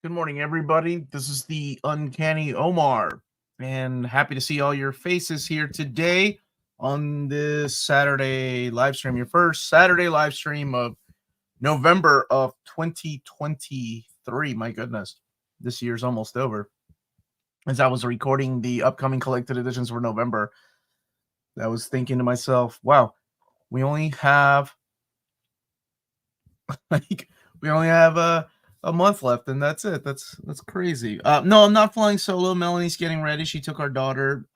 Good morning, everybody. This is the Uncanny Omar, and happy to see all your faces here today on this Saturday live stream. Your first Saturday live stream of November of 2023. My goodness, this year's almost over. As I was recording the upcoming collected editions for November, I was thinking to myself, wow, we only have like we only have a month left, and that's it. That's crazy. No, I'm not flying solo. Melanie's getting ready. She took our daughter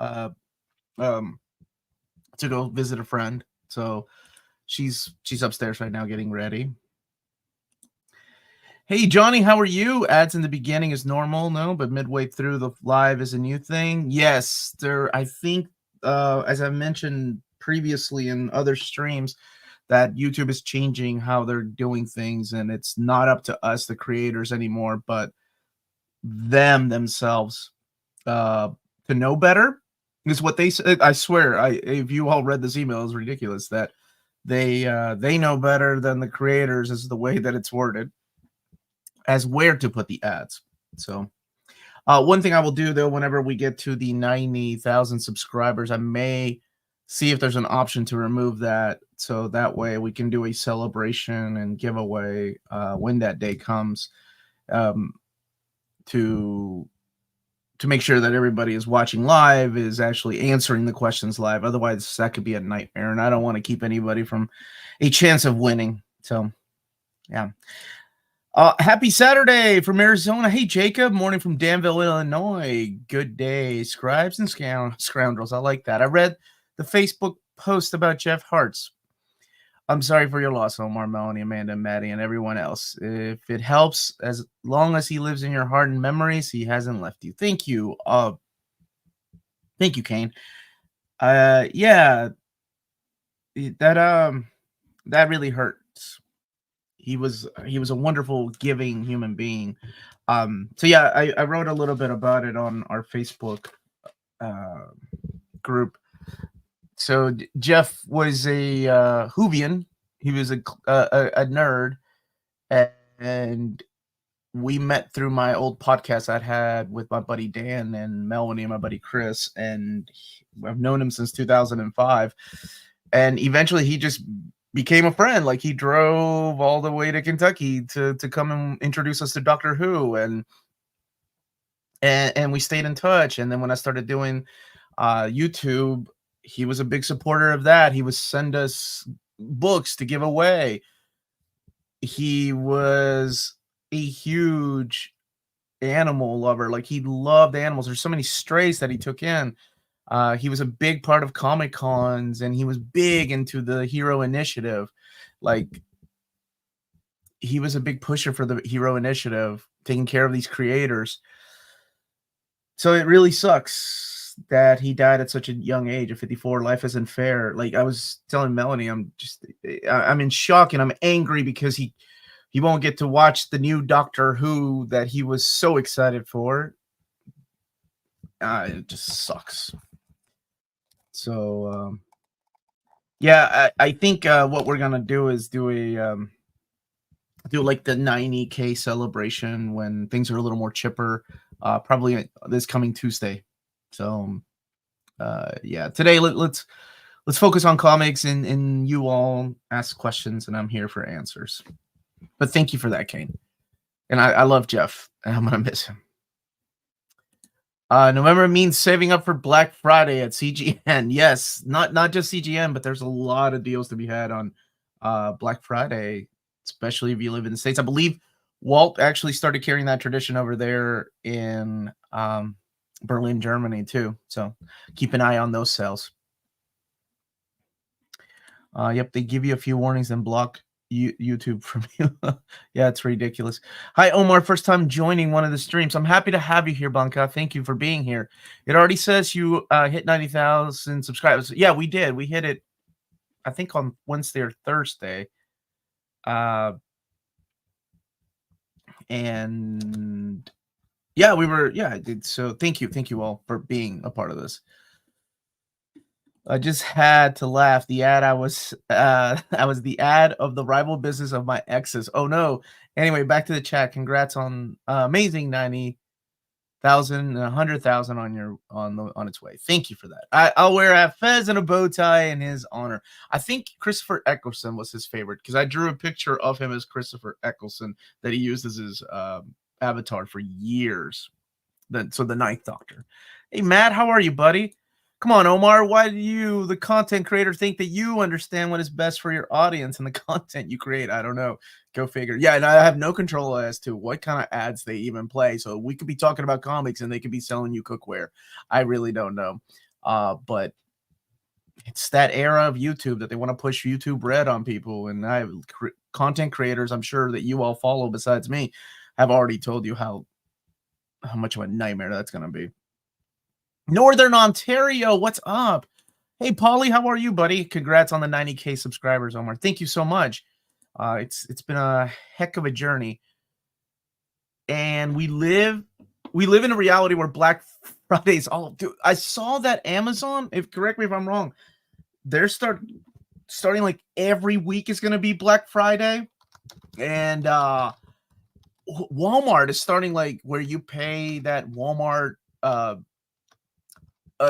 um to go visit a friend, so she's upstairs right now getting ready. Hey Johnny, how are you? Ads in the beginning is normal, no, but midway through the live is a new thing. Yes, there. I think as I mentioned previously in other streams, that YouTube is changing how they're doing things, and it's not up to us, the creators, anymore, but them themselves to know better is what they said. I swear, if you all read this email, it's ridiculous that they know better than the creators is the way that it's worded as where to put the ads. So one thing I will do though, whenever we get to the 90,000 subscribers, I may see if there's an option to remove that, so that way we can do a celebration and giveaway when that day comes, to make sure that everybody is watching live is actually answering the questions live. Otherwise, that could be a nightmare, and I don't want to keep anybody from a chance of winning. So, yeah. Happy Saturday from Arizona. Hey, Jacob. Morning from Danville, Illinois. Good day, scribes and scoundrels. I like that. I read the Facebook post about Jeff Hartz. I'm sorry for your loss, Omar, Melanie, Amanda, Maddie, and everyone else. If it helps, as long as he lives in your heart and memories, he hasn't left you. Thank you. Thank you, Kane. Yeah, that really hurts. He was a wonderful, giving human being. So yeah, I wrote a little bit about it on our Facebook group. So Jeff was a Whovian. He was a nerd, and we met through my old podcast I'd had with my buddy Dan and Melanie and my buddy Chris, and I've known him since 2005. And eventually, he just became a friend. Like, he drove all the way to Kentucky to come and introduce us to Doctor Who, and we stayed in touch. And then when I started doing YouTube, he was a big supporter of that. He would send us books to give away. He was a huge animal lover. Like, he loved animals. There's so many strays that he took in. He was a big part of Comic Cons, and he was big into the Hero Initiative. Like, he was a big pusher for the Hero Initiative, taking care of these creators. So it really sucks that he died at such a young age of 54. Life isn't fair. Like, I was telling Melanie, I'm in shock, and I'm angry because he won't get to watch the new Doctor Who that he was so excited for. It just sucks. So yeah, I think what we're gonna do is do like the 90K celebration when things are a little more chipper, probably this coming Tuesday. So yeah, today let's focus on comics, and you all ask questions, and I'm here for answers. But thank you for that, Kane. And I love Jeff, and I'm gonna miss him. November means saving up for Black Friday at CGN. Yes, not just CGN, but there's a lot of deals to be had on Black Friday, especially if you live in the States. I believe Walt actually started carrying that tradition over there in Berlin, Germany, too. So keep an eye on those sales. Yep, they give you a few warnings and block YouTube from you. Yeah, it's ridiculous. Hi, Omar. First time joining one of the streams. I'm happy to have you here, Blanca. Thank you for being here. It already says you hit 90,000 subscribers. Yeah, we did. We hit it, I think, on Wednesday or Thursday. And yeah, we were. Yeah, I did. So thank you all for being a part of this. I just had to laugh. The ad I was I was the ad of the rival business of my exes. Oh no. Anyway, back to the chat. Congrats on amazing 90,000 and 100,000 on your on its way. Thank you for that. I'll wear a fez and a bow tie in his honor. I think Christopher Eccleston was his favorite because I drew a picture of him as Christopher Eccleston that he used as his avatar for years. So the Ninth Doctor. Hey Matt, how are you, buddy? Come on, Omar. Why do you, the content creator, think that you understand what is best for your audience and the content you create? I don't know. Go figure. Yeah, and I have no control as to what kind of ads they even play. So we could be talking about comics and they could be selling you cookware. I really don't know. But it's that era of YouTube that they want to push YouTube Red on people. And content creators, I'm sure that you all follow besides me, have already told you how much of a nightmare that's going to be. Northern Ontario, what's up? Hey, Polly, how are you, buddy? Congrats on the 90K subscribers, Omar. Thank you so much. It's been a heck of a journey. And we live in a reality where Black Friday is all. Dude, I saw that Amazon, correct me if I'm wrong, they're starting like every week is going to be Black Friday. And Walmart is starting like where you pay that Walmart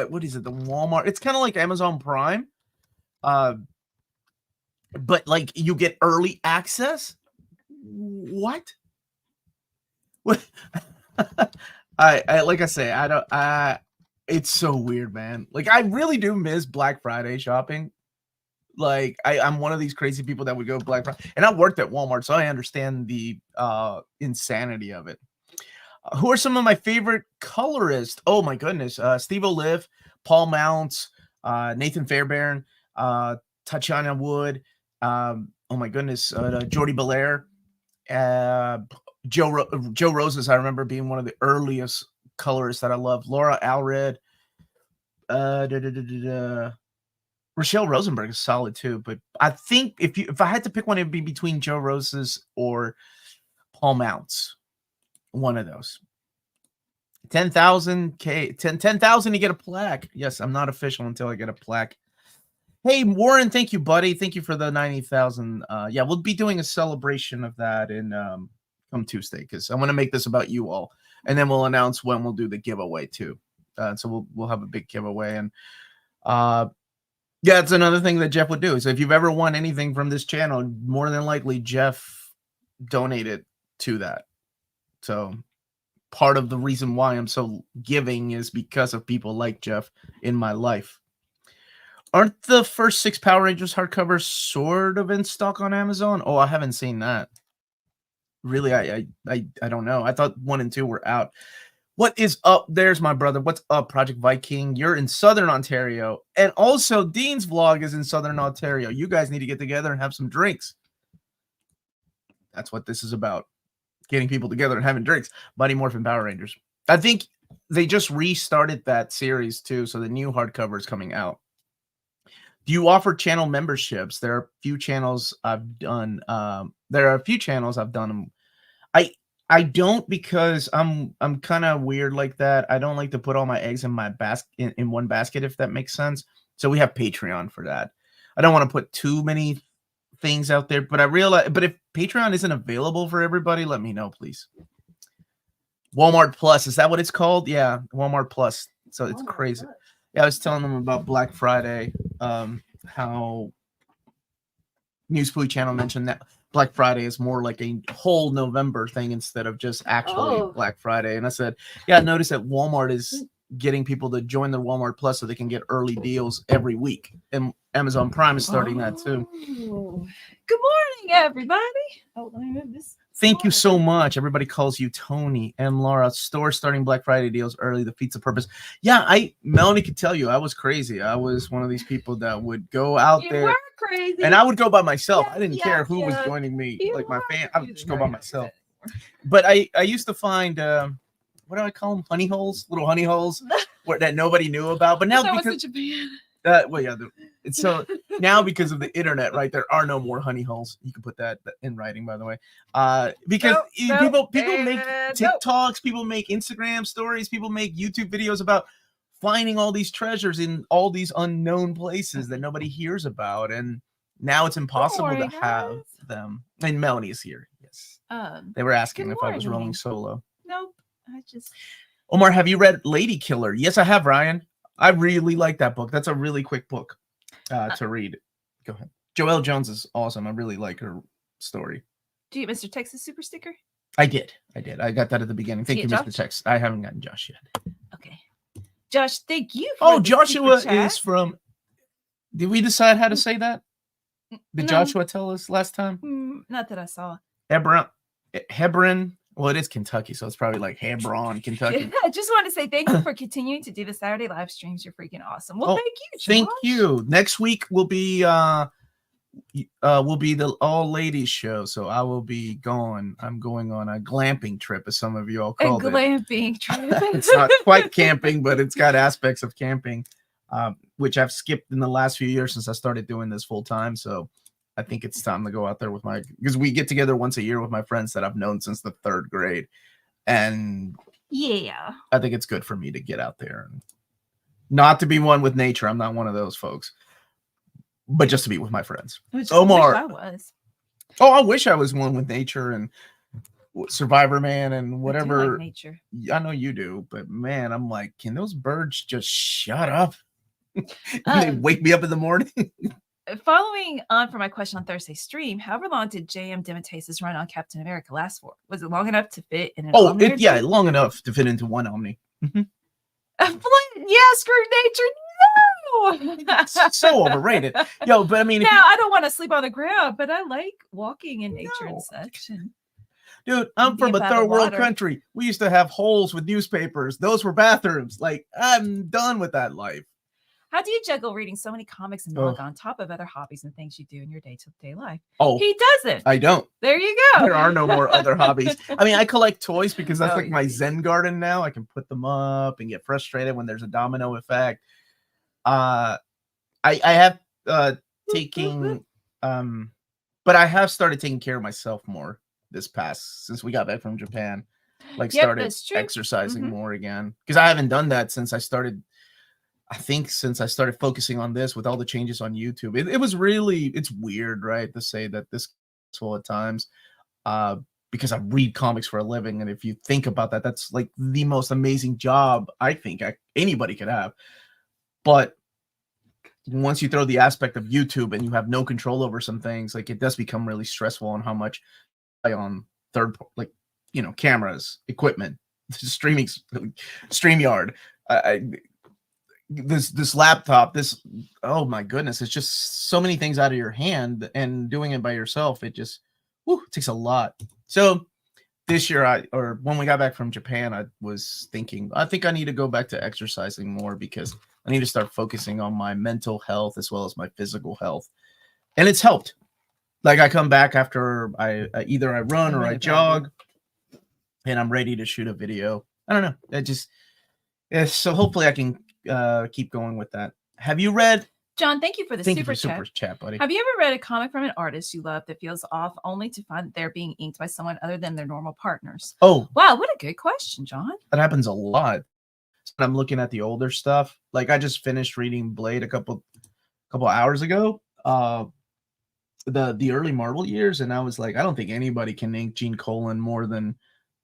what is it? The Walmart. It's kind of like Amazon Prime, but like you get early access. What? What? I like I say, I don't. It's so weird, man. Like I really do miss Black Friday shopping. Like I'm one of these crazy people that would go Black Friday, and I worked at Walmart, so I understand the insanity of it. Who are some of my favorite colorists? Oh my goodness. Steve Olive, Paul Mounts, Nathan Fairbairn, Tatiana Wood, oh my goodness, Jordi Belair, Joe Roses, I remember being one of the earliest colorists that I loved. Laura Alred, Rochelle Rosenberg is solid too, but I think if I had to pick one, it'd be between Joe Roses or Paul Mounts. One of those. 10,000 10,000 you get a plaque. Yes, I'm not official until I get a plaque. Hey Warren, thank you, buddy. Thank you for the 90,000. Yeah, we'll be doing a celebration of that in come Tuesday because I want to make this about you all, and then we'll announce when we'll do the giveaway too. So we'll have a big giveaway, and yeah, it's another thing that Jeff would do. So if you've ever won anything from this channel, more than likely Jeff donated to that. So part of the reason why I'm so giving is because of people like Jeff in my life. Aren't the first 6 Power Rangers hardcovers sort of in stock on Amazon? Oh, I haven't seen that. Really, I don't know. I thought 1 and 2 were out. What is up? There's my brother. What's up, Project Viking? You're in Southern Ontario. And also, Dean's vlog is in Southern Ontario. You guys need to get together and have some drinks. That's what this is about. Getting people together and having drinks. Mighty Morphin Power Rangers. I think they just restarted that series too, so the new hardcover is coming out. Do you offer channel memberships? There are a few channels I've done. I don't because I'm kind of weird like that. I don't like to put all my eggs in my basket in one basket, if that makes sense. So we have Patreon for that. I don't want to put too many things out there, but I realize, but if Patreon isn't available for everybody, let me know, please. Walmart Plus, is that what it's called? Yeah, Walmart Plus. So it's crazy. Yeah, I was telling them about Black Friday, how Newspoo Channel mentioned that Black Friday is more like a whole November thing instead of just actually Black Friday. And I said, yeah, I noticed that Walmart is getting people to join the Walmart Plus so they can get early deals every week. And Amazon Prime is starting that too. Good morning, everybody. Oh, let me move this. Thank you so much. Everybody calls you Tony and Laura. Store starting Black Friday deals early defeats the purpose. Yeah, Melanie could tell you I was crazy. I was one of these people that would go out there. You were crazy. And I would go by myself. I didn't care who was joining me. Like my fan, I would just go by myself. But I used to find what do I call them? Honey holes, little honey holes that nobody knew about. But now because well, yeah, it's so now because of the internet, right? There are no more honey holes. You can put that in writing, by the way. Because people make TikToks, people make Instagram stories, people make YouTube videos about finding all these treasures in all these unknown places that nobody hears about, and now it's impossible morning, to have guys. them. And Melanie is here. Yes, they were Good asking if I was rolling morning. solo. Nope. I just Omar, have you read Lady Killer? Yes, I have, Ryan. I really like that book. That's a really quick book to read. Go ahead. Joelle Jones is awesome. I really like her story. do you get Mr. Texas Super Sticker? I did. I got that at the beginning. Thank you, Yeah, Mr. Josh? Text. I haven't gotten Josh yet. Okay. Josh, thank you for Oh, the Joshua super chat. is from. Did we decide how to say that? Did No. Joshua tell us last time? Not that I saw. Hebron. Well, it is Kentucky, so it's probably like Hebron, Kentucky. I just want to say thank you for continuing to do the Saturday live streams. You're freaking awesome. Well, thank you, Josh. Thank you. Next week will be the all ladies show, so I will be gone. I'm going on a glamping trip, as some of you all A called it. glamping trip. It's not quite camping, but it's got aspects of camping, which I've skipped in the last few years since I started doing this full time. So I think it's time to go out there with because we get together once a year with my friends that I've known since the 3rd grade. And yeah, I think it's good for me to get out there and not to be one with nature. I'm not one of those folks, but just to be with my friends. Omar, I was. Oh, I wish I was one with nature and Survivor Man and whatever. I do like nature. I know you do, but man, I'm like, can those birds just shut up? They wake me up in the morning. Following on from my question on Thursday stream, however long did J.M. DeMatteis's run on Captain America last for? Was it long enough to fit in an Omni? Yeah, long enough to fit into one Omni. Yeah, screw nature. No. It's so overrated. Yo, but I mean, now I don't want to sleep on the ground, but I like walking in nature and such. Dude, I'm from a 3rd world country. We used to have holes with newspapers. Those were bathrooms. Like, I'm done with that life. How do you juggle reading so many comics and manga on top of other hobbies and things you do in your day-to-day life? Oh, he doesn't. I don't. There you go. There are no more other hobbies. I mean, I collect toys because that's like my Zen garden now. I can put them up and get frustrated when there's a domino effect. I have taking but I have started taking care of myself more since we got back from Japan. Like started exercising more again, because I haven't done that since I started. I think since I started focusing on this with all the changes on YouTube, it was really, it's weird, right, to say that this full at times, because I read comics for a living. And if you think about that, that's like the most amazing job I think anybody could have. But once you throw the aspect of YouTube and you have no control over some things, like it does become really stressful on how much on cameras, equipment, StreamYard, this laptop, oh my goodness, it's just so many things out of your hand, and doing it by yourself, it just takes a lot. So this year, when we got back from Japan, I was thinking, I think I need to go back to exercising more, because I need to start focusing on my mental health as well as my physical health. And it's helped. Like, I come back after either I run or I jog, and I'm ready to shoot a video. I don't know. So hopefully I can keep going with that. Have you read? John, thank you for the super chat, buddy. Have you ever read a comic from an artist you love that feels off, only to find that they're being inked by someone other than their normal partners? Oh, wow, what a good question, John. That happens a lot. I'm looking at the older stuff. Like, I just finished reading Blade a couple hours ago. The early Marvel years, and I was like, I don't think anybody can ink Gene Colan more than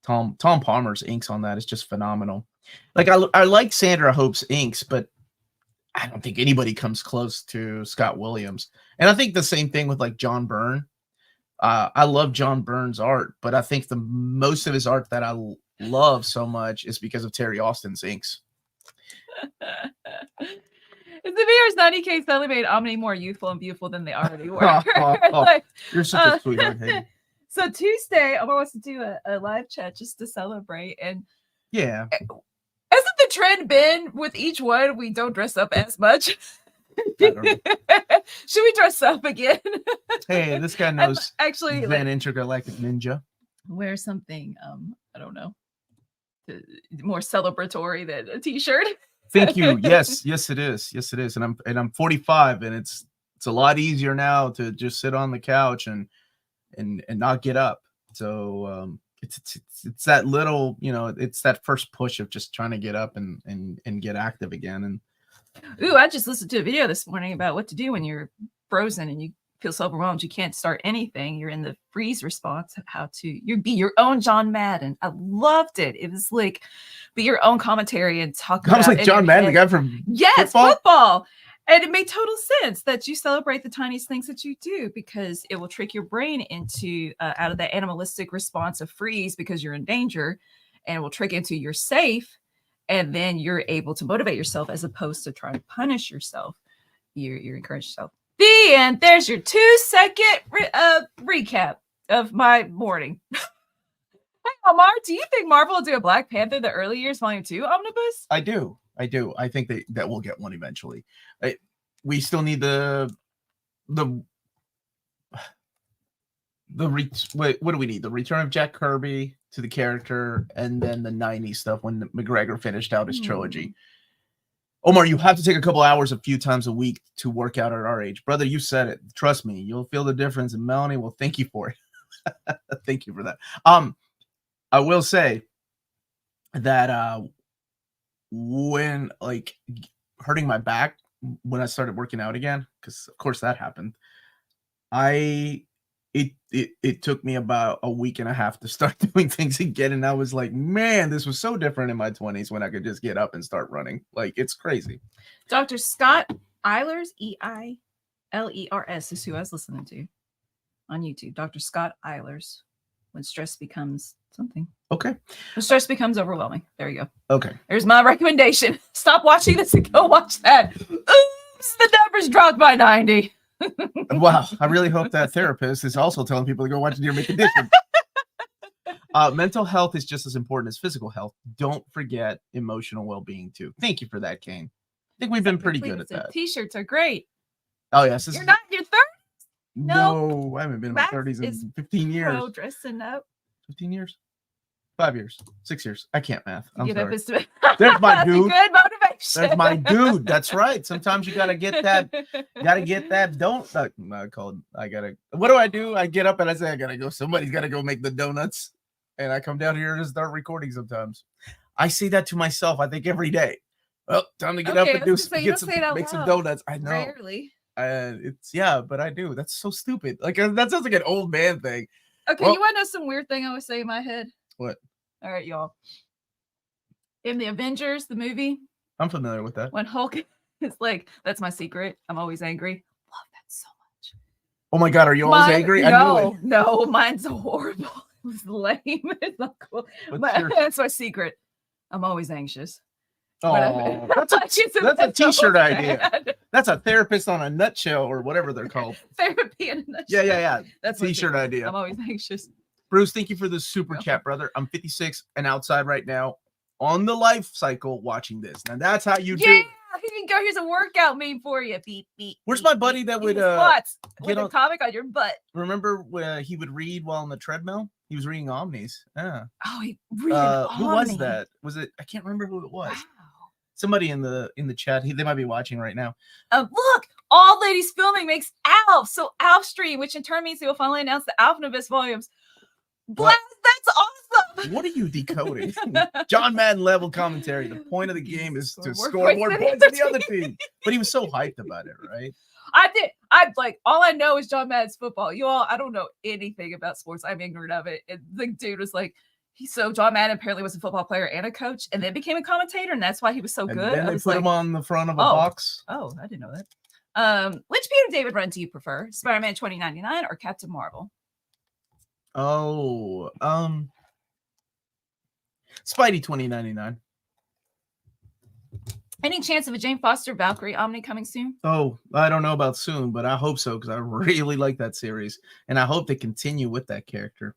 Tom Palmer's inks on that. Is just phenomenal. Like, I like Sandra Hope's inks, but I don't think anybody comes close to Scott Williams. And I think the same thing with like John Byrne. I love John Byrne's art, but I think the most of his art that I love so much is because of Terry Austin's inks. If the viewers 90K suddenly made Omni more youthful and beautiful than they already were. Like, you're such a sweetheart. Hey. So Tuesday, Omar wants to do a live chat just to celebrate. And yeah, hasn't the trend been with each one we don't dress up as much? Should we dress up again? Hey, this guy knows actually Van Intergalactic Ninja. Wear something, I don't know, more celebratory than a t-shirt. Thank you. Yes, it is. And I'm 45, and it's a lot easier now to just sit on the couch and not get up. So it's that little, it's that first push of just trying to get up and get active again. And ooh, I just listened to a video this morning about what to do when you're frozen and you feel so overwhelmed you can't start anything. You're in the freeze response. How to be your own John Madden. I loved it. It was like be your own commentary and talk about. I was like John Madden, the guy from football. And it made total sense that you celebrate the tiniest things that you do, because it will trick your brain into out of the animalistic response of freeze because you're in danger, and it will trick into you're safe. And then you're able to motivate yourself as opposed to trying to punish yourself. You encourage yourself. The end. There's your 2-second recap of my morning. Hey, Omar, do you think Marvel will do a Black Panther the early years volume 2 omnibus? I do. I think that we'll get one eventually. We still need what do we need? The return of Jack Kirby to the character, and then the 90s stuff when McGregor finished out his trilogy. Omar, you have to take a couple hours a few times a week to work out at our age. Brother, you said it. Trust me, you'll feel the difference. And Melanie, well, thank you for it. Thank you for that. I will say that when hurting my back when I started working out again, because of course that happened, it took me about a week and a half to start doing things again, and I was like, man, this was so different in my 20s when I could just get up and start running. Like, it's crazy. Dr. Scott Eilers, Eilers is who I was listening to on YouTube. Dr. Scott Eilers, when stress becomes something. Okay. When stress becomes overwhelming. There you go. Okay. There's my recommendation. Stop watching this and go watch that. Oops, the numbers dropped by 90. Wow. I really hope that therapist is also telling people to go watch Dear Make Condition. Mental health is just as important as physical health. Don't forget emotional well-being too. Thank you for that, Kane. I think we've been pretty good at that. T-shirts are great. Oh, yes. You're not in your 30s? No, I haven't been in my 30s in 15 years. Pro dressing up. 15 years? 5 years? 6 years? I can't math. I'm sorry. There's my dude. Good motivation. There's my dude. That's right. Sometimes you gotta get that. What do? I get up and I say I gotta go. Somebody's gotta go make the donuts, and I come down here and start recording. Sometimes I say that to myself. I think every day. Well, time to get up and make some donuts. I know. Rarely. But I do. That's so stupid. Like, that sounds like an old man thing. Okay, you want to know some weird thing I always say in my head? What? All right, y'all. In the Avengers, the movie, I'm familiar with that. when Hulk is like, that's my secret. I'm always angry. Love that so much. Oh my God, are you always angry? No, mine's horrible. It was lame. It's not cool. That's my secret. I'm always anxious. Oh, that's a t-shirt idea. That's a therapist on a nutshell, or whatever they're called. Therapy in a nutshell. Yeah. That's t-shirt idea. I'm always anxious. Bruce, thank you for the super chat, brother. I'm 56 and outside right now on the life cycle watching this. Now that's how you do. Yeah, here you go. Here's a workout meme for you. Beep, beep. Where's my buddy that would with a comic on your butt? Remember when he would read while on the treadmill? He was reading Omnis. Yeah. Oh, he read who was that? Was it? I can't remember who it was. Wow. Somebody in the chat. They might be watching right now. Look, All Ladies Filming makes Alf. So Alf Stream, which in turn means they will finally announce the Omnibus volumes. Blast, that's awesome. What are you decoding? John Madden level commentary. The point of the game is to score more points than the other team. But he was so hyped about it, right? I'm like, all I know is John Madden's football. You all, I don't know anything about sports. I'm ignorant of it. And the dude was like, John Madden apparently was a football player and a coach, and then became a commentator, and that's why he was so good. Then they put him on the front of a box. Oh, I didn't know that. Which Peter David run do you prefer? Spider-Man 2099 or Captain Marvel? Oh, Spidey 2099. Any chance of a Jane Foster Valkyrie Omni coming soon? Oh, I don't know about soon, but I hope so, because I really like that series, and I hope they continue with that character.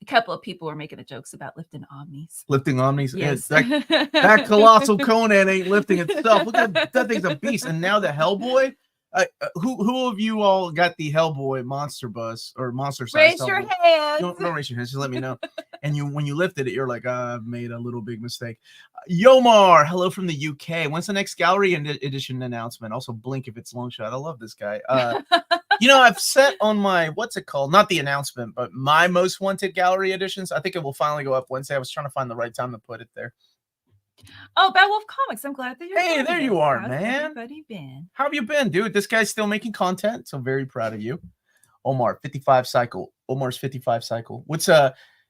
A couple of people were making the jokes about lifting Omnis. Lifting Omnis? Yes. That colossal Conan ain't lifting itself. Look at that thing's a beast. And now the Hellboy. Who of you all got the Hellboy monster bus or monster size? Raise your hands. Don't raise your hands. Just let me know. And when you lifted it, you're like, I've made a little big mistake. Yomar, hello from the UK. When's the next gallery edition announcement? Also, blink if it's long shot. I love this guy. You know, I've set on my, what's it called? Not the announcement, but my most wanted gallery editions. I think it will finally go up Wednesday. I was trying to find the right time to put it there. Oh, Bad Wolf Comics. I'm glad that you're Hey, there you are, How's man. everybody been? How have you been, dude? This guy's still making content, so very proud of you. Omar, 55 cycle. Omar's 55 cycle. What's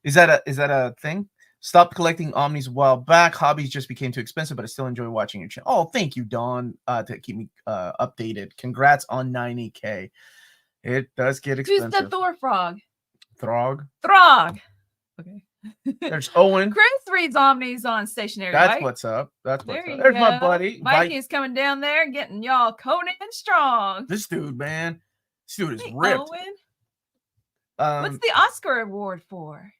is that a thing? Stopped collecting omnis a while back. Hobbies just became too expensive, but I still enjoy watching your channel. Oh, thank you, Dawn, to keep me updated. Congrats on 90K. It does get expensive. Who's the Thor frog? Throg. Throg. Okay. There's Owen. Chris reads omnis on stationery. That's right? what's up. That's what's There up. you There's my go. buddy. Mikey's coming down there, getting y'all Conan strong. This dude, man. This dude is Hey, ripped. Owen. What's the Oscar award for?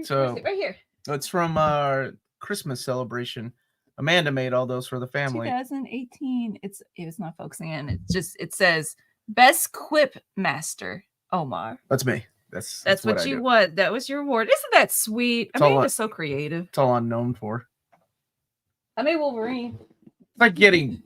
So right here. It's from our Christmas celebration. Amanda made all those for the family. 2018. It's not focusing in. It says Best Quip Master, Omar. That's me. That's what you want. That was your award. Isn't that sweet? Amanda's so creative. It's all I'm known for. I made Wolverine. It's like getting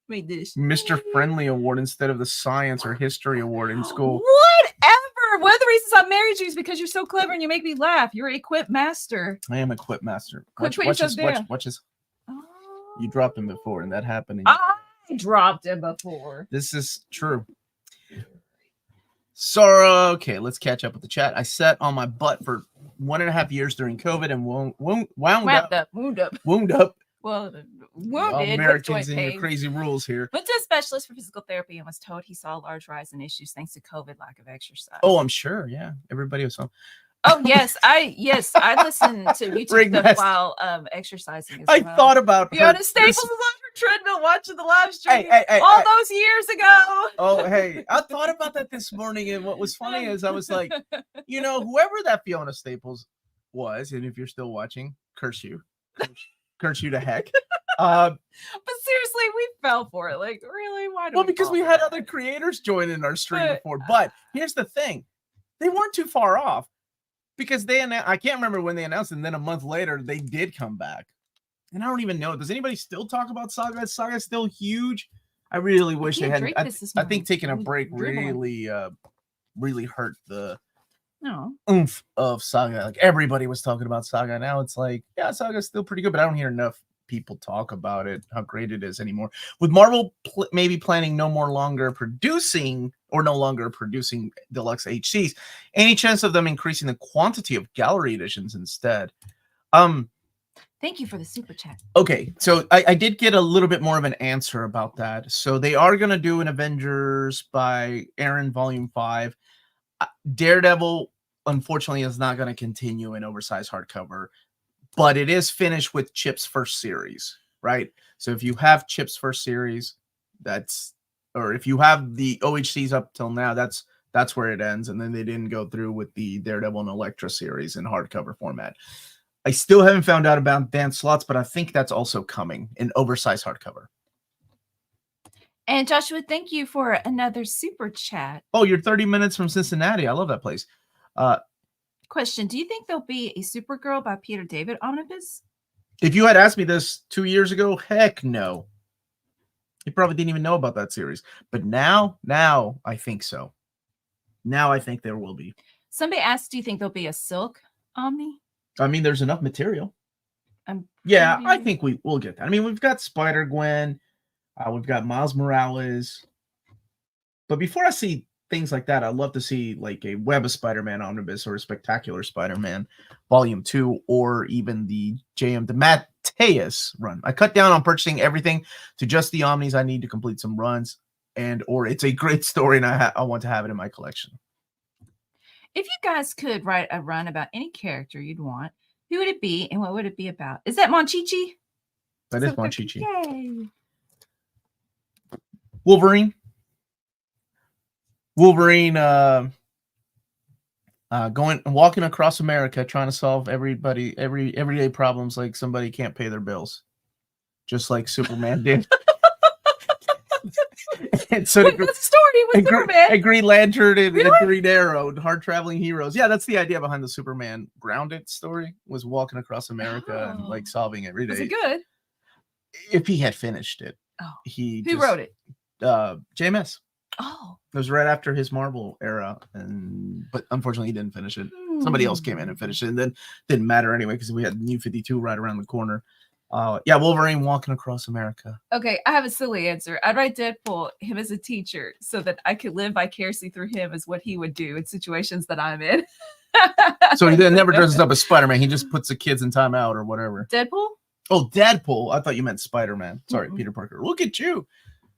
made this Mr. Friendly Award instead of the Science or History Award in school. Whatever. One of the reasons I married you is because you're so clever and you make me laugh. You're a Quip Master. I am a Quip Master. Watch this. Oh. You dropped him before, and that happened. I dropped him before. This is true. So, okay, let's catch up with the chat. I sat on my butt for 1.5 years during COVID and wound up. Well, wounded. Americans and your crazy rules here. Went to a specialist for physical therapy and was told he saw a large rise in issues thanks to COVID, lack of exercise. Oh, I'm sure. Yeah, everybody was home. Oh yes, I listened to YouTube stuff while exercising. I thought about Fiona Staples was on her treadmill watching the live stream all those years ago. Oh hey, I thought about that this morning, and what was funny is I was like, you know, whoever that Fiona Staples was, and if you're still watching, curse you to heck. But seriously, we fell for it. Like, really? Why? Because we had other creators join in our stream before. But here's the thing: they weren't too far off. Because I can't remember when they announced it, and then a month later, they did come back. And I don't even know. Does anybody still talk about Saga? Is Saga still huge? I really wish they hadn't. I think taking a break really hurt the oomph of Saga. Like, everybody was talking about Saga. Now it's like, yeah, Saga's still pretty good, but I don't hear enough people talk about it, how great it is anymore. With Marvel maybe planning no longer producing deluxe HCs, any chance of them increasing the quantity of gallery editions instead? Thank you for the super chat. Okay, so I did get a little bit more of an answer about that. So they are going to do an Avengers by Aaron Volume 5. Daredevil, unfortunately, is not going to continue in oversized hardcover. But it is finished with Chip's first series, right? So if you have Chip's first series, or if you have the OHCs up till now, that's where it ends. And then they didn't go through with the Daredevil and Elektra series in hardcover format. I still haven't found out about Dan Slott's, but I think that's also coming in oversized hardcover. And Joshua, thank you for another super chat. Oh, you're 30 minutes from Cincinnati. I love that place. Question: do you think there'll be a Supergirl by Peter David omnibus? If you had asked me this 2 years ago, heck no. You probably didn't even know about that series. But now I think so. Now I think there will be. Somebody asked, do you think there'll be a Silk Omni? I mean, there's enough material. Yeah, I think we'll get that. I mean, we've got Spider-Gwen. We've got Miles Morales. But before I see things like that, I'd love to see like a Web of Spider-Man omnibus or a Spectacular Spider-Man Volume 2, or even the JM DeMatteis run. I cut down on purchasing everything to just the omnis I need to complete some runs, or it's a great story and I want to have it in my collection. If you guys could write a run about any character you'd want, who would it be and what would it be about? Is that Monchichi? That is Monchichi. Yay. Wolverine walking across America trying to solve everyday problems, like somebody can't pay their bills, just like Superman did. And so the story with Superman and Green Lantern and Green Arrow, hard traveling heroes. Yeah, that's the idea behind the Superman Grounded story, was walking across America and like solving every day. Is it good? If he had finished it. Who wrote it? JMS. Oh, It was right after his Marvel era, but unfortunately he didn't finish it. Somebody else came in and finished it, and then didn't matter anyway because we had New 52 right around the corner. Yeah, Wolverine walking across America. Okay, I have a silly answer. I'd write Deadpool, him as a teacher, so that I could live vicariously through him as what he would do in situations that I'm in. So he never dresses up as Spider-Man. He just puts the kids in timeout or whatever. Deadpool? Oh, Deadpool. I thought you meant Spider-Man. Sorry, Mm-mm. Peter Parker. Look at you.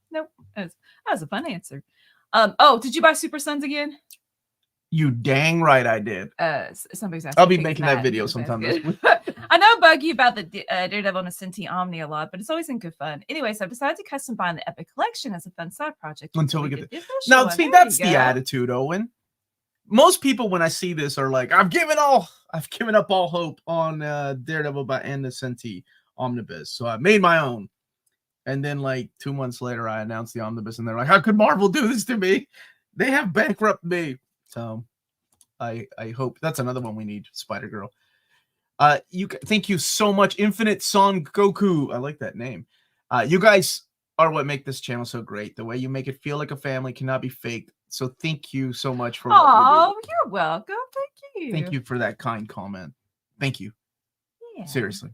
Nope. That was a fun answer. Oh, did you buy Super Sons again? You dang right I did. Somebody's asking. I'll be making that video sometime this week. I know I bug you about the Daredevil and Ascenty Omni a lot, but it's always in good fun. Anyways, I've decided to custom bind the Epic Collection as a fun side project. Until we get the now, see, that's the attitude, Owen. Most people, when I see this, are like, I've given up all hope on Daredevil and Ascenty Omnibus. So I made my own. And then like 2 months later, I announced the Omnibus, and they're like, how could Marvel do this to me? They have bankrupted me. So I hope that's another one we need, Spider-Girl. Thank you so much, Infinite Son Goku. I like that name. You guys are what make this channel so great. The way you make it feel like a family cannot be faked. So thank you so much for what you do. You're welcome. Thank you. Thank you for that kind comment. Thank you. Yeah. Seriously.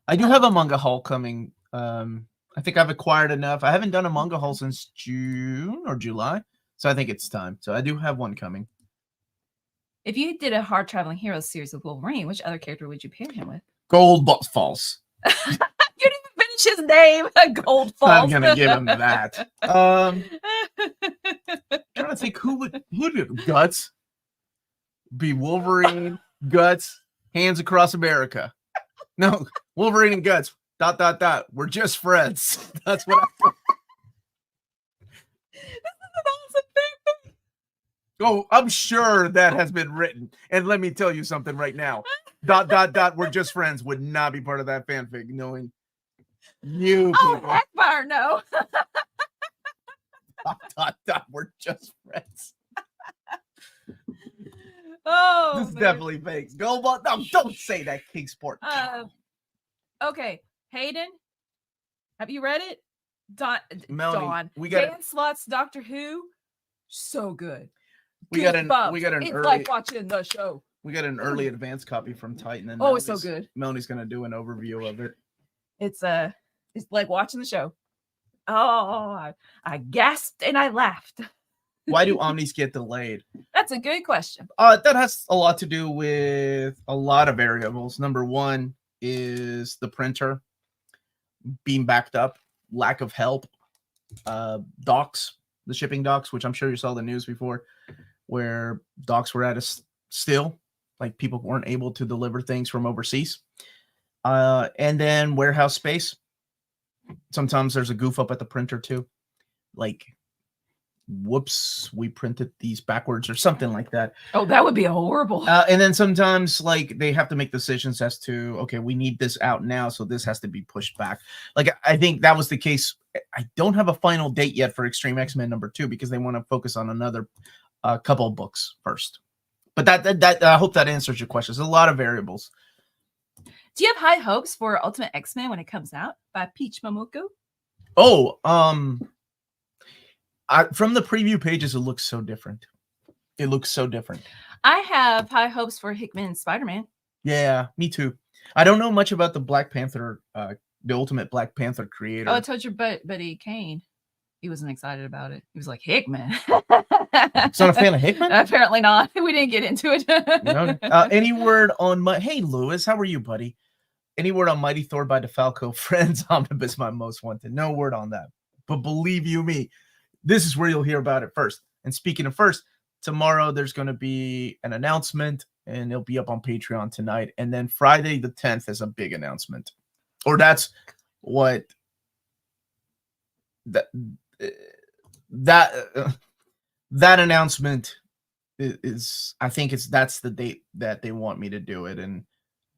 I do have a manga haul coming. I think I've acquired enough. I haven't done a manga haul since June or July. So I think it's time. So I do have one coming. If you did a Hard Traveling Heroes series with Wolverine, which other character would you pair him with? Gold Falls. You didn't even finish his name. Gold Falls. I'm gonna give him that. Trying to think who would Guts be Wolverine, Guts, Hands Across America. No, Wolverine and Guts. ... We're just friends. That's what I thought. This is an awesome thing. Oh, I'm sure that has been written. And let me tell you something right now. ... We're just friends would not be part of that fanfic, knowing you people. Oh, heck fire, no. ... We're just friends. Oh, This is man. definitely fake. Go, no, don't say that, Kingsport. Okay, Hayden, have you read it? Melanie, we got Dan Slott's Doctor Who, so good. We got an It's early, like watching the show. We got an early advance copy from Titan. And it's so good. Melanie's gonna do an overview of it. It's like watching the show. Oh, I gasped and I laughed. Why do Omnis get delayed? That's a good question. That has a lot to do with a lot of variables. Number one is the printer being backed up, lack of help, docks, the shipping docks, which I'm sure you saw the news before, where docks were at a still, like people weren't able to deliver things from overseas. And then warehouse space. Sometimes there's a goof up at the printer too, like, whoops, we printed these backwards or something like that. Oh, that would be horrible. And then sometimes like they have to make decisions as to, okay, we need this out now, so this has to be pushed back. Like, I think that was the case. I don't have a final date yet for Extreme X-Men #2 because they want to focus on another couple of books first. But that I hope that answers your question. There's a lot of variables. Do you have high hopes for Ultimate X-Men when it comes out by Peach Momoko? Oh, from the preview pages, it looks so different. It looks so different. I have high hopes for Hickman's Spider-Man. Yeah, me too. I don't know much about the Black Panther, the Ultimate Black Panther creator. Oh, I told your buddy Kane. He wasn't excited about it. He was like, Hickman. He's not a fan of Hickman? Apparently not. We didn't get into it. No. Any word on hey, Lewis, how are you, buddy? Any word on Mighty Thor by DeFalco? Friends, Omnibus, my most wanted. No word on that. But believe you me, this is where you'll hear about it first. And speaking of first, tomorrow there's going to be an announcement, and it'll be up on Patreon tonight. And then Friday the 10th is a big announcement. Or that's what that announcement is. I think that's the date that they want me to do it, and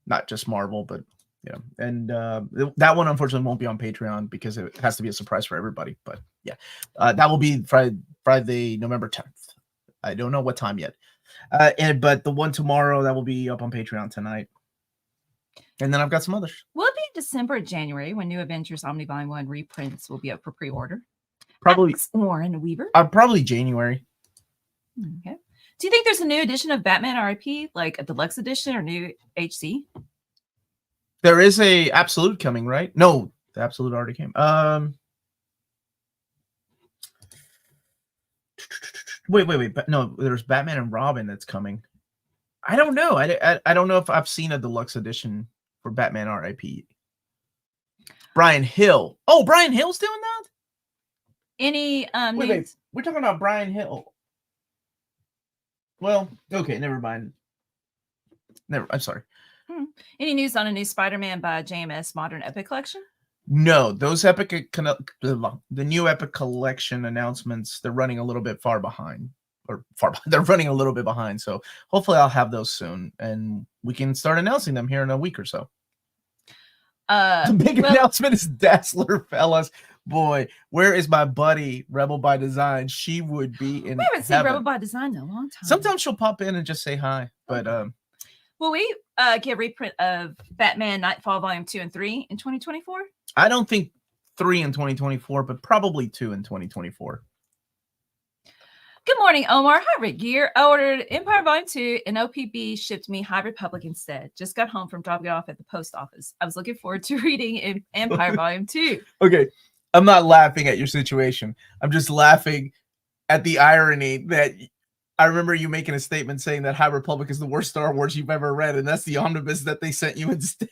not just Marvel, but yeah. And that one unfortunately won't be on Patreon because it has to be a surprise for everybody. But yeah, that will be Friday, November 10th. I don't know what time yet. But the one tomorrow, that will be up on Patreon tonight. And then I've got some others. Will it be December or January when New Avengers Omni Volume 1 reprints will be up for pre-order? Probably Alex Warren Weaver. probably January. Okay. Do you think there's a new edition of Batman RIP, like a deluxe edition or new HC? There is a Absolute coming, right? No, the Absolute already came. Wait. But no, there's Batman and Robin that's coming. I don't know. I don't know if I've seen a deluxe edition for Batman RIP. Brian Hill. Oh, Brian Hill's doing that? Any Wait. We're talking about Brian Hill. Well, okay, never mind. I'm sorry. Any news on a new Spider-Man by JMS Modern Epic Collection? No, those the new Epic Collection announcements, they're running a little bit far behind. They're running a little bit behind. So hopefully I'll have those soon and we can start announcing them here in a week or so. The big announcement is Dazzler, fellas. Boy, where is my buddy Rebel by Design? She would be in We haven't seen Rebel by Design in a long time. Sometimes she'll pop in and just say hi. But will we get a reprint of Batman Nightfall Volume 2 and 3 in 2024? I don't think 3 in 2024, but probably 2 in 2024. Good morning, Omar. Hi, Rick Gear. I ordered Empire Volume 2 and OPB shipped me High Republic instead. Just got home from dropping it off at the post office. I was looking forward to reading Empire Volume 2. Okay. I'm not laughing at your situation. I'm just laughing at the irony that I remember you making a statement saying that High Republic is the worst Star Wars you've ever read, and that's the omnibus that they sent you instead.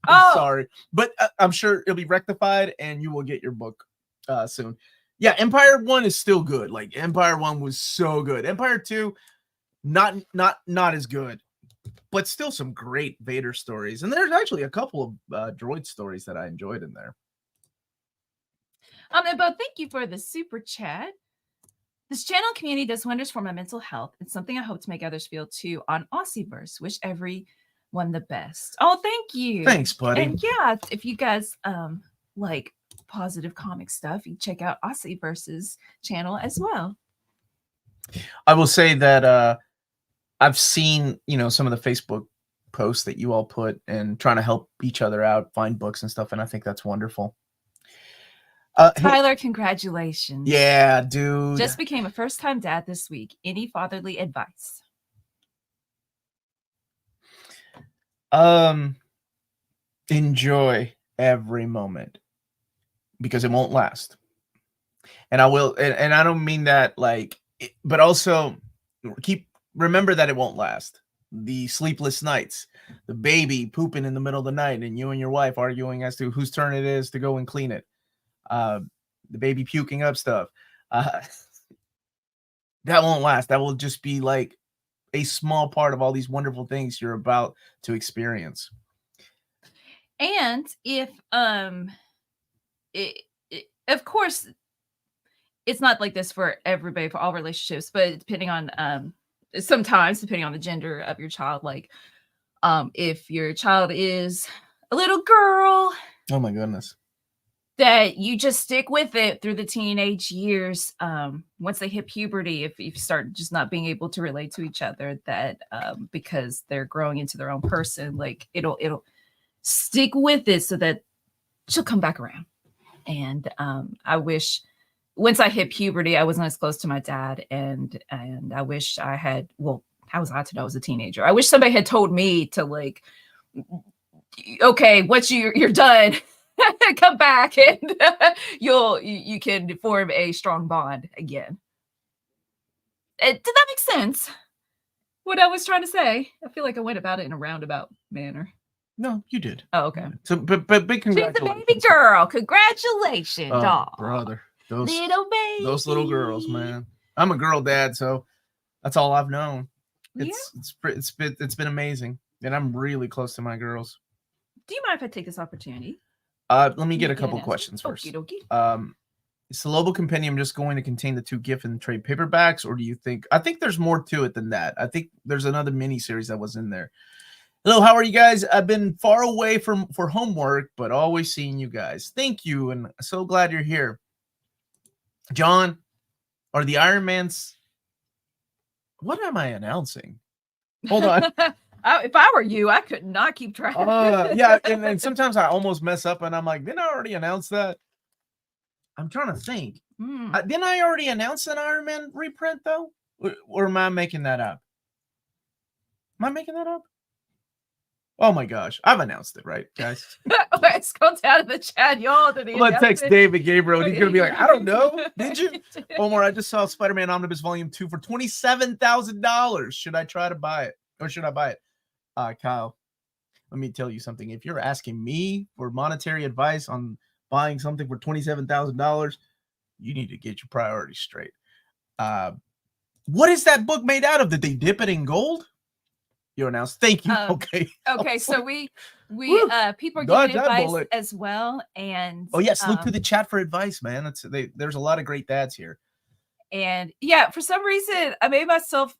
I'm sorry. But I'm sure it'll be rectified, and you will get your book soon. Yeah, Empire 1 is still good. Like, Empire 1 was so good. Empire 2, not as good, but still some great Vader stories. And there's actually a couple of droid stories that I enjoyed in there. But thank you for the super chat. This channel community does wonders for my mental health. It's something I hope to make others feel too on Aussieverse. Wish everyone the best. Oh, thank you. Thanks, buddy. And yeah, if you guys like positive comic stuff, you check out Aussieverse's channel as well. I will say that I've seen, some of the Facebook posts that you all put and trying to help each other out, find books and stuff, and I think that's wonderful. Tyler, congratulations. Yeah, dude. Just became a first-time dad this week. Any fatherly advice? Enjoy every moment because it won't last. And I will, and I don't mean that but also remember that it won't last. The sleepless nights, the baby pooping in the middle of the night, and you and your wife arguing as to whose turn it is to go and clean it. The baby puking up stuff. That won't last. That will just be like a small part of all these wonderful things you're about to experience. And if of course it's not like this for everybody, for all relationships, but depending on sometimes depending on the gender of your child, like if your child is a little girl, oh my goodness, that you just stick with it through the teenage years. Once they hit puberty, if you start just not being able to relate to each other, that because they're growing into their own person, like it'll stick with it so that she'll come back around. And I wish once I hit puberty, I wasn't as close to my dad, and I wish I had. Well, how was I to know I was a teenager? I wish somebody had told me to like, okay, once you're done. Come back and you can form a strong bond again. Did that make sense? What I was trying to say? I feel like I went about it in a roundabout manner. No, you did. Oh, okay. So, but big congratulations. She's a baby girl. Congratulations, dog. Brother. Those little babies. Those little girls, man. I'm a girl dad, so that's all I've known. It's been amazing, and I'm really close to my girls. Do you mind if I take this opportunity? Let me get a couple questions first. Okey-dokey. Is the Lobo Compendium just going to contain the 2 gift and trade paperbacks, or do you think? I think there's more to it than that. I think there's another mini series that was in there. Hello, how are you guys? I've been far away for homework, but always seeing you guys. Thank you, and so glad you're here. John, are the Iron Mans? What am I announcing? Hold on. If I were you, I could not keep track. Yeah, and sometimes I almost mess up, and I'm like, didn't I already announce that? I'm trying to think. Hmm. Didn't I already announce an Iron Man reprint though? Or am I making that up? Am I making that up? Oh my gosh, I've announced it, right, guys? Okay, scroll down in the chat, y'all. Did he I'm gonna announce text it? David Gabriel, and he's gonna be like, I don't know. Did you? Omar, I just saw Spider-Man Omnibus Volume 2 for $27,000. Should I try to buy it? Or should I buy it? Kyle, let me tell you something. If you're asking me for monetary advice on buying something for $27,000, you need to get your priorities straight. What is that book made out of? Did they dip it in gold? You announced. Thank you. Okay. Okay, so we Woo. people are Dodge giving that advice bullet. as well. And Oh yes, look to the chat for advice, man. There's a lot of great dads here. And yeah, for some reason, I made myself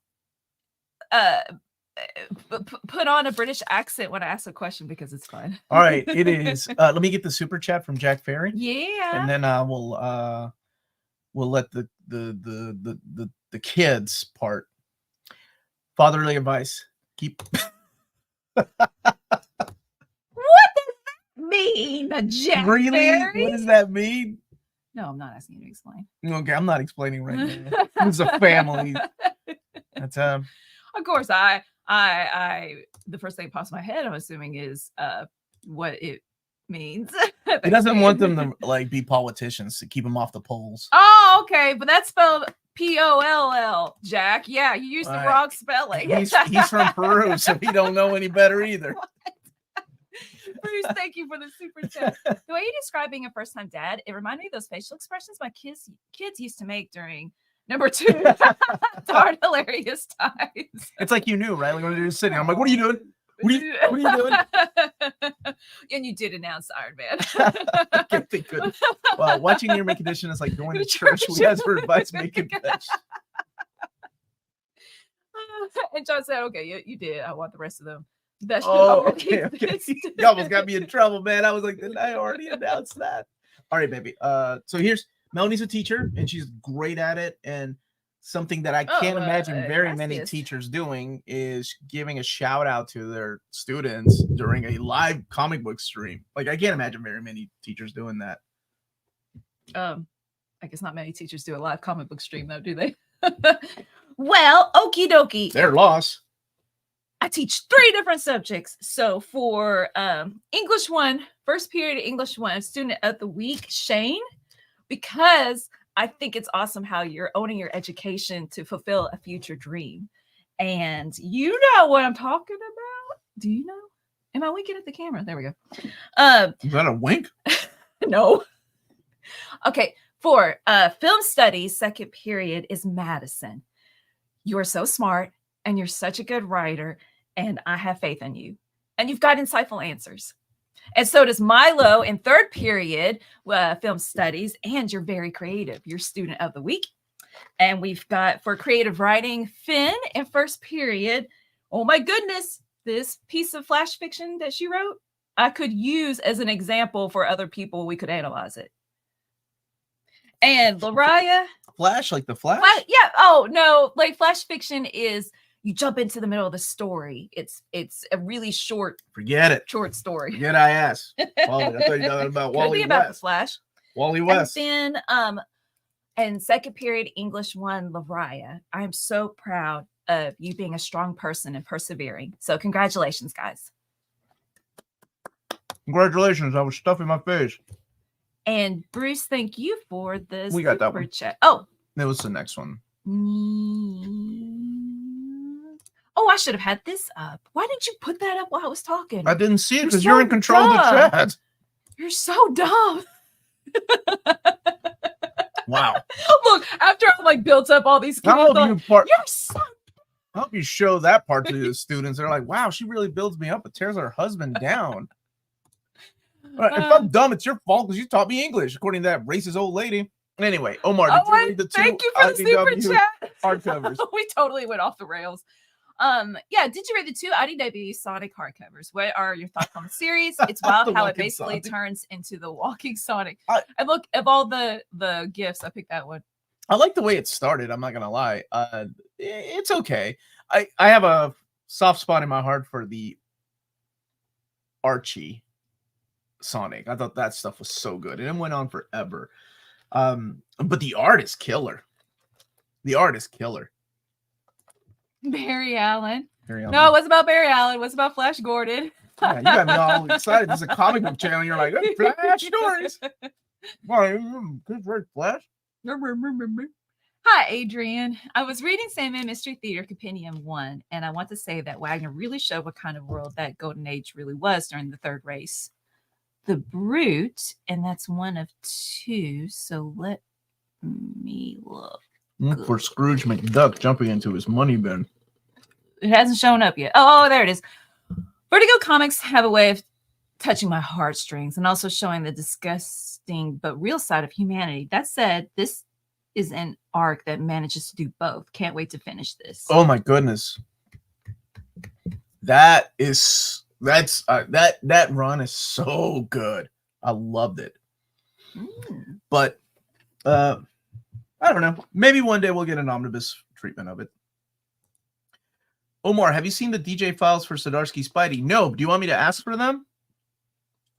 put on a British accent when I ask a question because it's fun. All right, it is. Let me get the super chat from Jack Ferry. Yeah. And then we'll let the kids part. Fatherly advice. Keep. What does that mean, Jack Really? Ferry? What does that mean? No, I'm not asking you to explain. Okay, I'm not explaining right now. It's a family. That's Of course, I the first thing that pops in my head, I'm assuming, is what it means. He doesn't want them to like be politicians to keep them off the polls. Oh, okay, but that's spelled P-O-L-L, Jack. Yeah, you used the wrong spelling. He's from Peru, so he don't know any better either. Bruce, thank you for the super chat. The way you describe being a first-time dad, it reminded me of those facial expressions my kids used to make during number 2 darn hilarious times. It's like you knew, right? Like when you're just sitting, I'm like, what are you doing? What are you doing? And you did announce Iron Man. Okay, good. Well, watching your make edition is like going to church. We ask for advice, make it catch. And John said, okay, you did. I want the rest of them. That okay. You almost got me in trouble, man. I was like, didn't I already announce that? All right, baby. So here's Melanie's a teacher, and she's great at it. And something that I can't imagine very many teachers doing is giving a shout out to their students during a live comic book stream. Like, I can't imagine very many teachers doing that. I guess not many teachers do a live comic book stream, though, do they? Well, okie dokie. Their loss. I teach 3 different subjects. So for English 1, first period English 1, student of the week, Shane, because I think it's awesome how you're owning your education to fulfill a future dream. And you know what I'm talking about. Do you know? Am I winking at the camera? There we go. Is that a wink? No. Okay. For film studies, second period is Madison. You are so smart and you're such a good writer, and I have faith in you. And you've got insightful answers. And so does Milo in third period film studies, and you're very creative. You're student of the week. And we've got for creative writing, Finn in first period. Oh my goodness, this piece of flash fiction that she wrote, I could use as an example for other people. We could analyze it. And Lariah. Flash, like the Flash? Yeah. Oh, no. Like flash fiction is you jump into the middle of the story. It's a really short. Forget it. Short story. Forget I asked. Wally, I thought you were talking about Wally Could be about West. the Flash. Wally West. And then and second period English 1, Lariah. I'm so proud of you being a strong person and persevering. So congratulations, guys. Congratulations. I was stuffing my face. And Bruce, thank you for the We got that super one. chat. Oh. That was the next one. Oh, I should have had this up. Why didn't you put that up while I was talking? I didn't see it because so you're in control of the chat. You're so dumb. Wow. Look, after I like built up all these kids, you're so I hope you show that part to the students. They're like, wow, she really builds me up, but tears her husband down. If I'm dumb, it's your fault because you taught me English, according to that racist old lady. Anyway, Omar, did you read the 2 thank you for the super chat. Hardcovers? We totally went off the rails. Yeah, did you read the 2 IDW Sonic hardcovers? What are your thoughts on the series? It's wild how it basically Sonic turns into the walking Sonic. And look, of all the gifts, I picked that one. I like the way it started. I'm not gonna lie. It's okay. I have a soft spot in my heart for the Archie Sonic. I thought that stuff was so good, and it went on forever. But the art is killer. The art is killer. Barry Allen. Barry Allen. No, it wasn't about Barry Allen. It was about Flash Gordon. Yeah, you got me all excited. This is a comic book channel. You're like, "Hey, Flash stories. Why, good Flash." Hi, Adrian. I was reading Sandman Mystery Theater Compendium 1, and I want to say that Wagner really showed what kind of world that Golden Age really was during the Third Race. The Brute, and that's one of two, so let me look. For Scrooge McDuck jumping into his money bin. It hasn't shown up yet. Oh, there it is. Vertigo Comics have a way of touching my heartstrings and also showing the disgusting but real side of humanity. That said, this is an arc that manages to do both. Can't wait to finish this. Oh my goodness. That run is so good. I loved it. But I don't know. Maybe one day we'll get an omnibus treatment of it. Omar, have you seen the DJ files for Zdarsky Spidey? No. Do you want me to ask for them?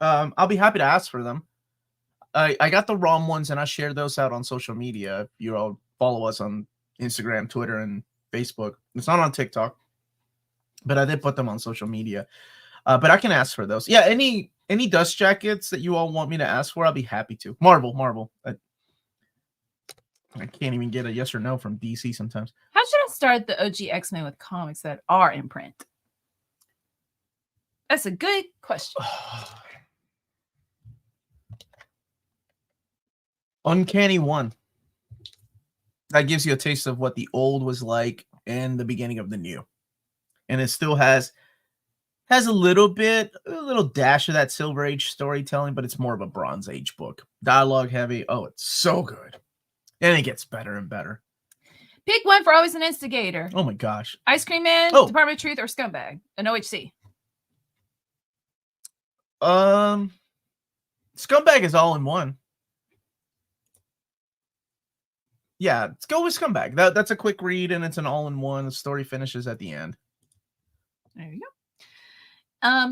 I'll be happy to ask for them. I got the ROM ones and I shared those out on social media. If you all follow us on Instagram, Twitter, and Facebook. It's not on TikTok, but I did put them on social media. But I can ask for those. Yeah, any dust jackets that you all want me to ask for, I'll be happy to. Marvel. I can't even get a yes or no from DC sometimes. How should I start the OG X-Men with comics that are in print? That's a good question. Uncanny 1. That gives you a taste of what the old was like and the beginning of the new. And it still has a little dash of that Silver Age storytelling, but it's more of a Bronze Age book. Dialogue heavy. Oh, it's so good. And it gets better and better. Pick one for Always an Instigator. Oh my gosh. Ice Cream Man, Department of Truth, or Scumbag? An OHC. Scumbag is all in one. Yeah, let's go with Scumbag. That's a quick read and it's an all-in-one. The story finishes at the end. There you go.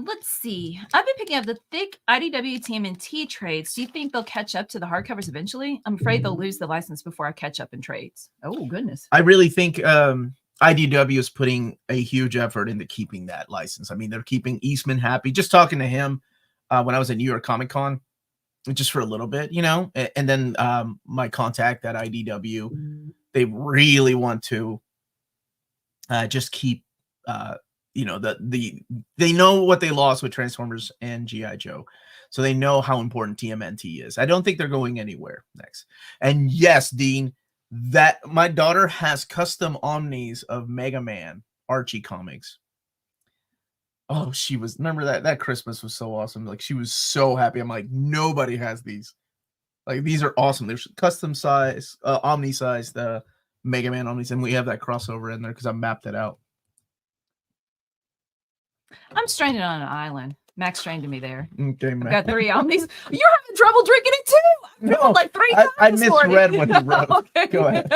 Let's see. I've been picking up the thick IDW TMNT trades. Do you think they'll catch up to the hardcovers eventually? I'm afraid they'll lose the license before I catch up in trades. Oh, goodness. I really think IDW is putting a huge effort into keeping that license. I mean, they're keeping Eastman happy. Just talking to him when I was at New York Comic Con, just for a little bit, you know, and then my contact at IDW, they really want to just keep you know, they know what they lost with Transformers and G.I. Joe. So they know how important TMNT is. I don't think they're going anywhere next. And yes, Dean, that my daughter has custom omnis of Mega Man Archie comics. Oh, remember that Christmas was so awesome. Like, she was so happy. I'm like, nobody has these. Like, these are awesome. There's custom size, omni size, the Mega Man omnis, and we have that crossover in there because I mapped it out. I'm stranded on an island. Max stranded me there. Okay, I've got 3 omnis. You're having trouble drinking it too. No, like 3 times. I misread what you wrote. Okay. Go ahead.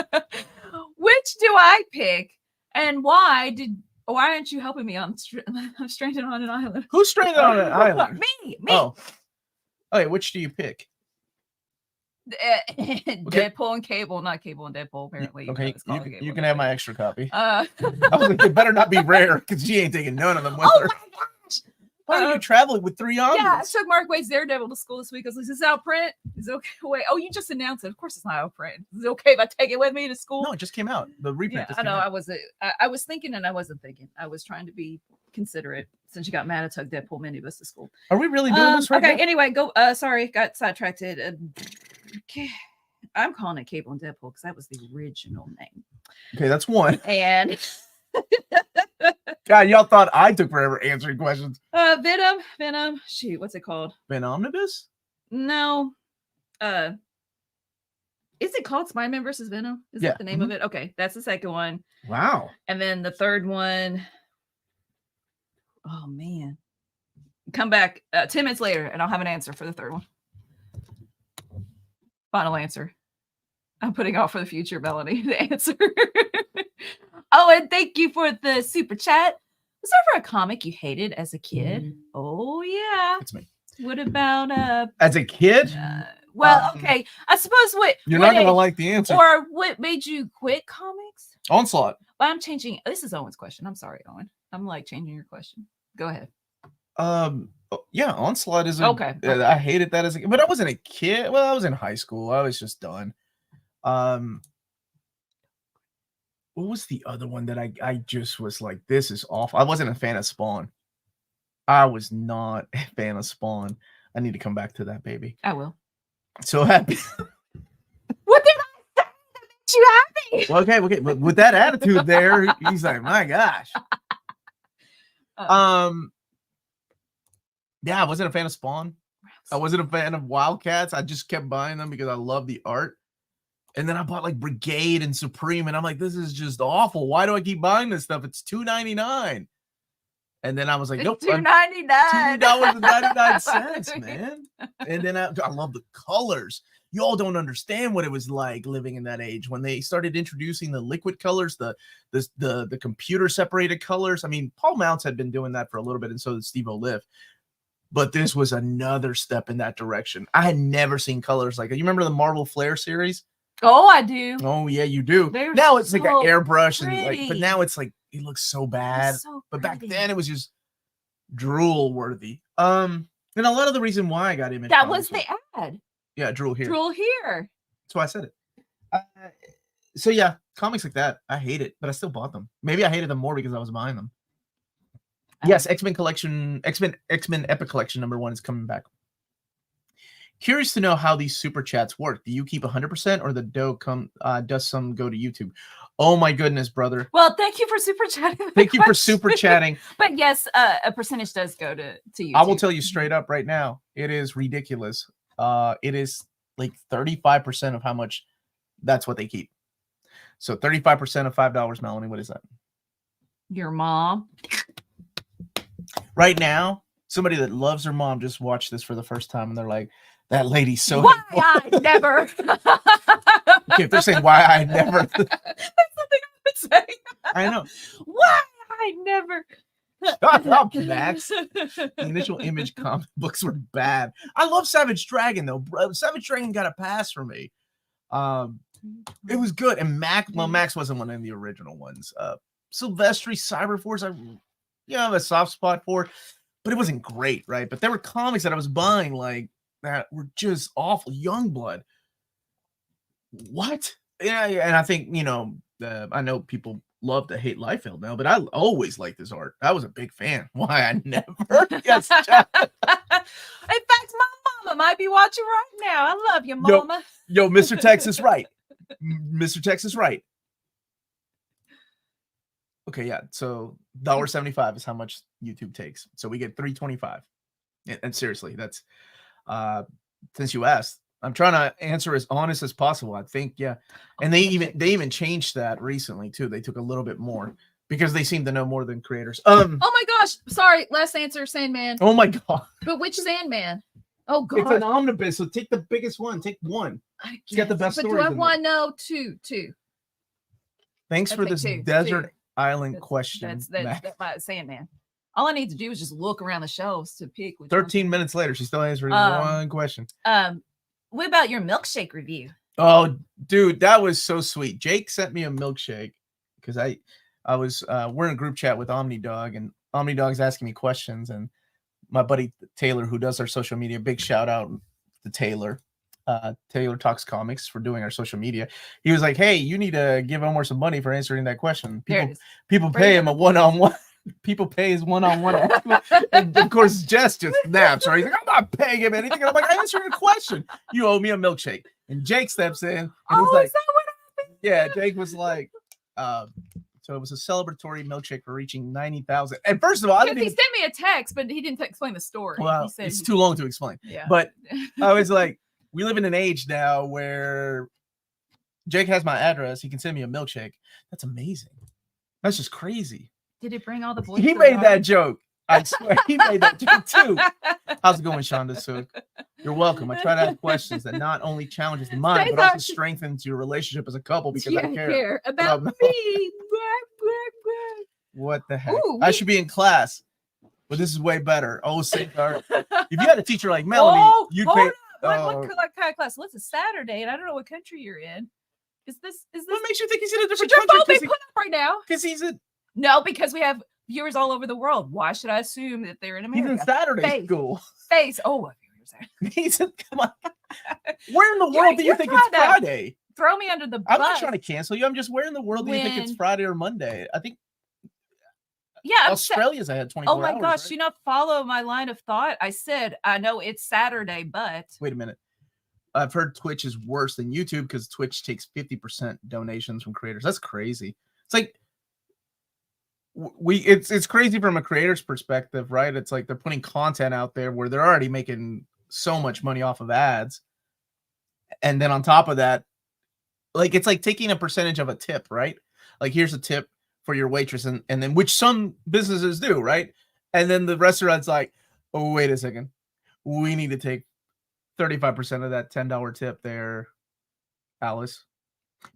Which do I pick, and why aren't you helping me? I'm stranded on an island. Who's stranded on an island? Me. Oh, okay. Which do you pick? Deadpool and Cable, not Cable and Deadpool. Apparently, okay. You can anyway. have my extra copy. I was like, it better not be rare because she ain't taking none of them with her. Oh my gosh! Why are you traveling with 3 omnis? Yeah, I took Mark Waid's Daredevil to school this week. I was like, "Is this out print? Is it okay?" Wait, you just announced it. Of course, it's not out print. Is it okay if I take it with me to school? No, it just came out. The reprint. Yeah, I know. I was thinking, and I wasn't thinking. I was trying to be considerate since you got mad. I took Deadpool Minibus to school. Are we really doing this right now? Okay. Anyway, go. Sorry, got sidetracked. Okay. I'm calling it Cable and Deadpool because that was the original name. Okay, that's one. And God, y'all thought I took forever answering questions. Venom. Shoot, what's it called? Omnibus? No. Is it called Spider-Man versus Venom? Is that the name of it? Okay, that's the second one. Wow. And then the third one. Oh man. Come back 10 minutes later, and I'll have an answer for the third one. Final answer. I'm putting off for the future, Melanie, the answer. Oh, and thank you for the super chat. Was there ever a comic you hated as a kid? Oh, yeah. It's me. What about as a kid? Well, okay. I suppose You're what not gonna age- like the answer. or what made you quit comics? Onslaught. But I'm changing. This is Owen's question. I'm sorry, Owen. I'm like changing your question. Go ahead. Yeah, Onslaught is Okay. I hated that as a, but I wasn't a kid. Well, I was in high school. I was just done. What was the other one that I just was like, this is awful? I wasn't a fan of Spawn. I was not a fan of Spawn. I need to come back to that, baby. I will. So happy. What did I say that makes you happy? Well, okay, but with that attitude there, he's like, my gosh. Yeah, I wasn't a fan of Spawn. I wasn't a fan of Wildcats. I just kept buying them because I love the art. And then I bought like Brigade and Supreme, and I'm like, this is just awful. Why do I keep buying this stuff? It's $2.99. And then I was like, nope, $2.99. $2.99, man. And then I love the colors. You all don't understand what it was like living in that age when they started introducing the liquid colors, the computer separated colors. I mean, Paul Mounts had been doing that for a little bit, and so did Steve Oliff. But this was another step in that direction. I had never seen colors like that. You remember the Marvel Flare series? Oh, I do. Oh yeah, you do. They're now it's like an so airbrush pretty. and like, but now it's like it looks so bad. So but back pretty. then it was just drool worthy. And a lot of the reason why I got Image That Comics was the ad. yeah, drool here. Drool here. That's why I said it. So yeah, comics like that, I hate it, but I still bought them. Maybe I hated them more because I was buying them. Yes, X-Men Collection, X-Men Epic Collection #1 is coming back. Curious to know how these super chats work. Do you keep 100% or the dough does some go to YouTube? Oh my goodness, brother. Well, thank you for super chatting. Thank you for super chatting. But yes, a percentage does go to YouTube. I will tell you straight up right now, it is ridiculous. It is like 35% of how much that's what they keep. So 35% of $5, Melanie, what is that? Your mom. Right now, somebody that loves her mom just watched this for the first time and they're like, that lady's so Why I never. Okay, if they're saying why I never. That's something I would say. I know. Why I never. Shut up, Max. The initial Image comic books were bad. I love Savage Dragon though. Savage Dragon got a pass for me. It was good. And Max wasn't one of the original ones. Silvestri, Cyberforce, I have a soft spot for, but it wasn't great, right? But there were comics that I was buying like that were just awful. Youngblood. What? Yeah, and I think, I know people love to hate Liefeld now, but I always liked his art. I was a big fan. Why I never. Yes. In fact, my mama might be watching right now. I love you, mama. Yo, Mr. Texas right. Mr. Texas right. Okay, yeah. So $1.75 is how much YouTube takes. So we get $3.25. And seriously, that's since you asked, I'm trying to answer as honest as possible. I think, yeah. And they even changed that recently too. They took a little bit more because they seem to know more than creators. Oh my gosh. Sorry. Last answer, Sandman. Oh my God. But which Sandman? Oh God. It's an omnibus, so take the biggest one. Take one. It's got the best but stories. Do I want to know two? Thanks for this desert island question. That's my Sandman. All I need to do is just look around the shelves to pick. 13 minutes later, she's still answering one question. What about your milkshake review? Oh, dude, that was so sweet. Jake sent me a milkshake because I was we're in a group chat with OmniDog, and OmniDog's asking me questions, and my buddy Taylor, who does our social media, big shout out to Taylor. Taylor Talks Comics for doing our social media. He was like, "Hey, you need to give Omar some money for answering that question. People pay him a one-on-one. People pay his one-on-one." And of course, Jess just snaps. Right? He's like, "I'm not paying him anything." And I'm like, "I answered your question. You owe me a milkshake." And Jake steps in. And he's like, is that what happened? Yeah, Jake was like, so it was a celebratory milkshake for reaching 90,000. And first of all, he sent me a text, but he didn't explain the story. Well, he said it's too long to explain. Yeah. But I was like, we live in an age now where Jake has my address. He can send me a milkshake. That's amazing. That's just crazy. Did it bring all the boys? He made that joke. I swear he made that joke too. How's it going, Shonda Sook? You're welcome. I try to ask questions that not only challenges the mind, but also strengthens your relationship as a couple because I care about me. What the heck? I should be in class, but this is way better. Oh, safeguard. If you had a teacher like Melanie, you'd pay. what kind of class? What's a Saturday? And I don't know what country you're in. Is this? What makes you think he's in a different Should your phone country? be put up right now? Because he's in. No, because we have viewers all over the world. Why should I assume that they're in America? He's in Saturday school. Oh, what viewers are? He's in, come on. Where in the world do you think it's Friday? Throw me under the bus. I'm not trying to cancel you. I'm just, where in the world do you think it's Friday or Monday? I think. Yeah, Australia's ahead 24 hours. Oh my gosh, right? do you not follow my line of thought? I said, I know it's Saturday, but wait a minute. I've heard Twitch is worse than YouTube because Twitch takes 50% donations from creators. That's crazy. It's like it's crazy from a creator's perspective, right? It's like they're putting content out there where they're already making so much money off of ads. And then on top of that, like it's like taking a percentage of a tip, right? Like here's a tip for your waitress, and then which some businesses do, right? And then the restaurant's like, oh, wait a second. We need to take 35% of that $10 tip there, Alice.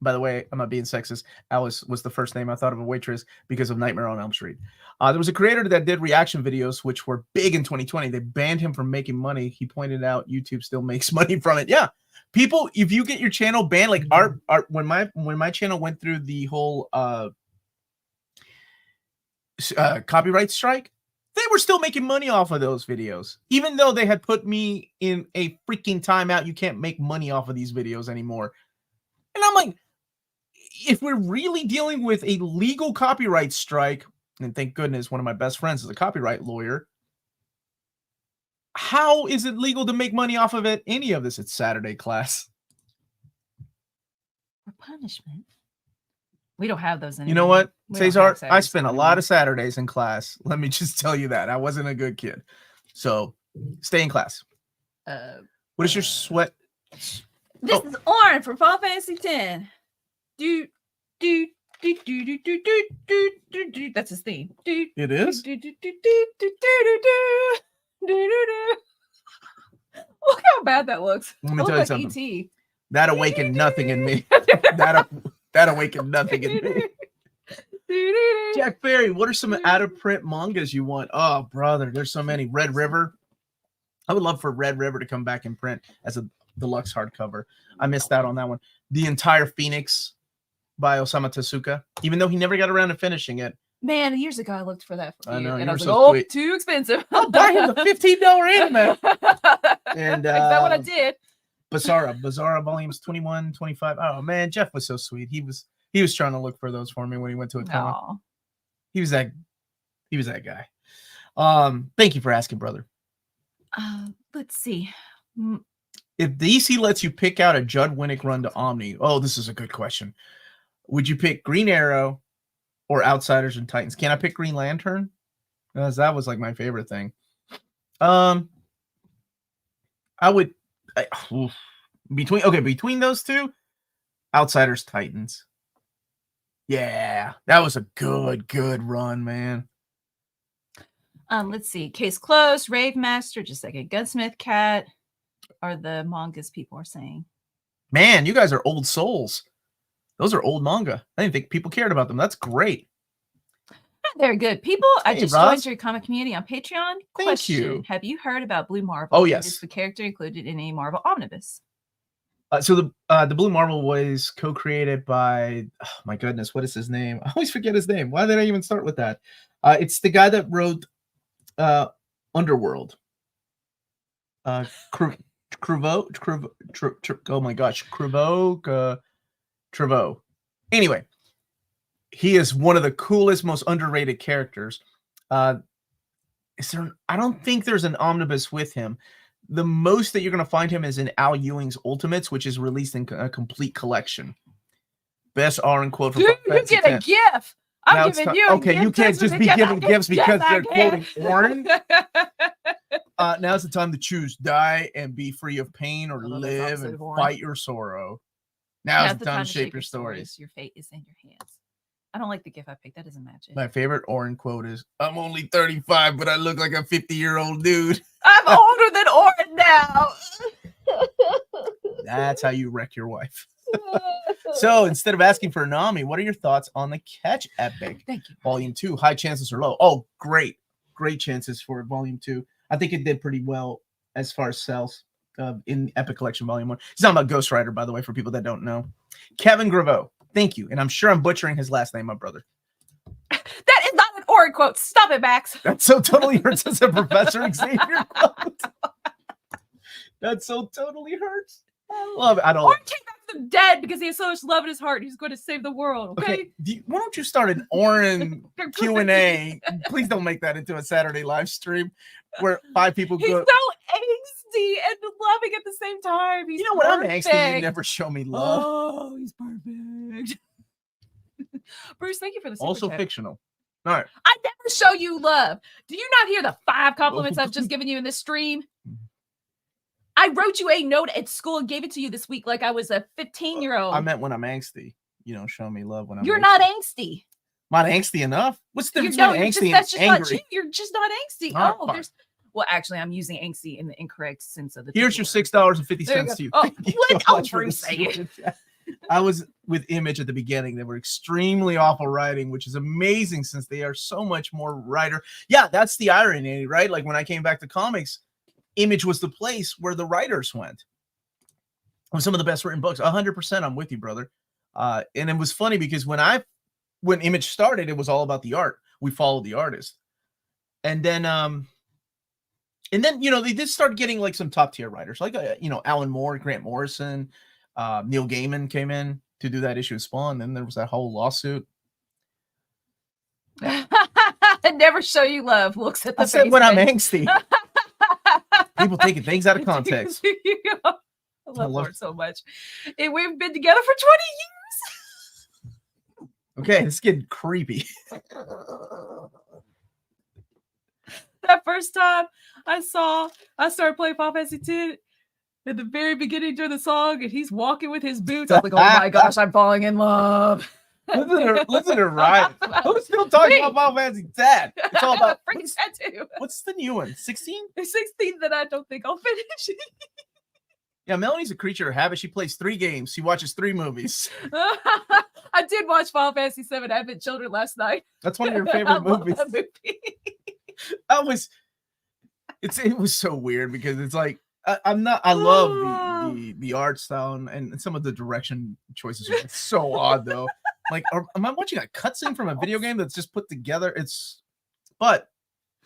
By the way, I'm not being sexist. Alice was the first name I thought of a waitress because of Nightmare on Elm Street. There was a creator that did reaction videos, which were big in 2020. They banned him from making money. He pointed out YouTube still makes money from it. Yeah. People, if you get your channel banned, like art when my channel went through the whole copyright strike, they were still making money off of those videos, even though they had put me in a freaking timeout. You can't make money off of these videos anymore. And I'm like, if we're really dealing with a legal copyright strike, and thank goodness one of my best friends is a copyright lawyer, how is it legal to make money off of it? Any of this? It's Saturday class. For punishment. We don't have those anymore. You know what, Cesar? I spent a lot of Saturdays in class. Let me just tell you that. I wasn't a good kid. So stay in class. What is your sweat? This is Orange from Final Fantasy X. That's his theme. It is? Look how bad that looks. Let me tell you something. E.T. That awakened nothing in me. That awakened nothing in me. Jack Berry, what are some out-of-print mangas you want? Oh, brother, there's so many. Red River. I would love for Red River to come back in print as a deluxe hardcover. I missed out on that one. The entire Phoenix by Osamu Tezuka, even though he never got around to finishing it. Man, years ago I looked for that for you. I know, and I was so like, sweet. Too expensive. I'll buy him the $15 anime. And is that what I did? Bizarra volumes 21, 25. Oh man, Jeff was so sweet. He was trying to look for those for me when he went to a con. He was that guy. Thank you for asking, brother. Let's see. If DC lets you pick out a Judd Winnick run to Omni, oh, this is a good question. Would you pick Green Arrow or Outsiders and Titans? Can I pick Green Lantern? Because that was like my favorite thing. I would between those two, Outsiders, Titans. Yeah, that was a good run, man. Let's see. Case closed. Rave Master. Just like a Gunsmith Cat. Are the mangas people are saying? Man, you guys are old souls. Those are old manga. I didn't think people cared about them. That's great. They're good. People, I just Ross. joined your comic community on Patreon. Thank Question. you. Have you heard about Blue Marvel? Oh, yes. Is the character included in a Marvel Omnibus? So the Blue Marvel was co-created by, oh my goodness, what is his name? I always forget his name. Why did I even start with that? It's the guy that wrote Underworld. Treveau. Anyway, he is one of the coolest, most underrated characters. I don't think there's an omnibus with him. The most that you're going to find him is in Al Ewing's Ultimates, which is released in a complete collection. Best R quote from Dude, you get a gift. I'm giving you a gift. Okay, you can't just be giving gifts because they're quoting Warren. Now's the time to choose: die and be free of pain, or live and fight your sorrow. Now's the time to shape your stories. Your fate is in your hands. I don't like the gift I picked. That doesn't match it. My favorite Oren quote is, "I'm only 35, but I look like a 50-year-old dude." I'm older than Oren now. That's how you wreck your wife. So instead of asking for a Nami, what are your thoughts on the Catch Epic? Thank you. Volume 2, high chances or low? Oh, great chances for Volume 2. I think it did pretty well as far as sales. in Epic Collection Volume 1. He's talking about Ghost Rider, by the way, for people that don't know. Kevin Graveau, thank you. And I'm sure I'm butchering his last name, my brother. That is not an Ori quote. Stop it, Max. That so totally hurts as a Professor Xavier quote. That so totally hurts. I love it. I don't. Ori came back from the dead because he has so much love in his heart. He's going to save the world. Okay. Why don't you start an Orin Q&A? Please don't make that into a Saturday live stream where 5 people go. He's so angsty and loving at the same time. He's when I'm angsty, you never show me love. Oh, he's perfect. Bruce, thank you for the super Also chat. fictional. All right. I never show you love. Do you not hear the 5 compliments I've just given you in this stream? I wrote you a note at school and gave it to you this week like I was a 15-year-old. I meant when I'm angsty. You don't show me love when I'm You're angsty. not angsty. Not angsty enough? What's the difference between angsty that's and just angry? not you. You're just not angsty. All Oh, right, there's... Well, actually, I'm using angsty in the incorrect sense of the Here's your word. $6.50 to you. Oh, Thank you what? so Oh, much for Bruce, the say it. super chat. I was with Image at the beginning. They were extremely awful writing, which is amazing since they are so much more writer. Yeah, that's the irony, right? Like when I came back to comics, Image was the place where the writers went. With some of the best written books. 100%, I'm with you, brother. And it was funny because when Image started, it was all about the art. We followed the artist. And then they did start getting like some top tier writers, like Alan Moore, Grant Morrison, Neil Gaiman came in to do that issue of Spawn. Then there was that whole lawsuit. Never show you love. Looks at the I said face when I'm man. angsty. People taking things out of context. I love Lord so much. And we've been together for 20 years. Okay, it's getting creepy. That first time I started playing Final Fantasy X at the very beginning during the song, and he's walking with his boots. I was like, oh my gosh, I'm falling in love. Listen to Ryan. Who's still talking about Final Fantasy X? It's all about freaking tattoo. What's the new one? 16? There's 16 that I don't think I'll finish. Yeah, Melanie's a creature of habit. She plays 3 games. She watches 3 movies. I did watch Final Fantasy 7 Advent Children last night. That's one of your favorite movies. That movie. It was so weird because it's like I love the art style and some of the direction choices are so odd though. Like, am I watching a cutscene from a video game that's just put together? But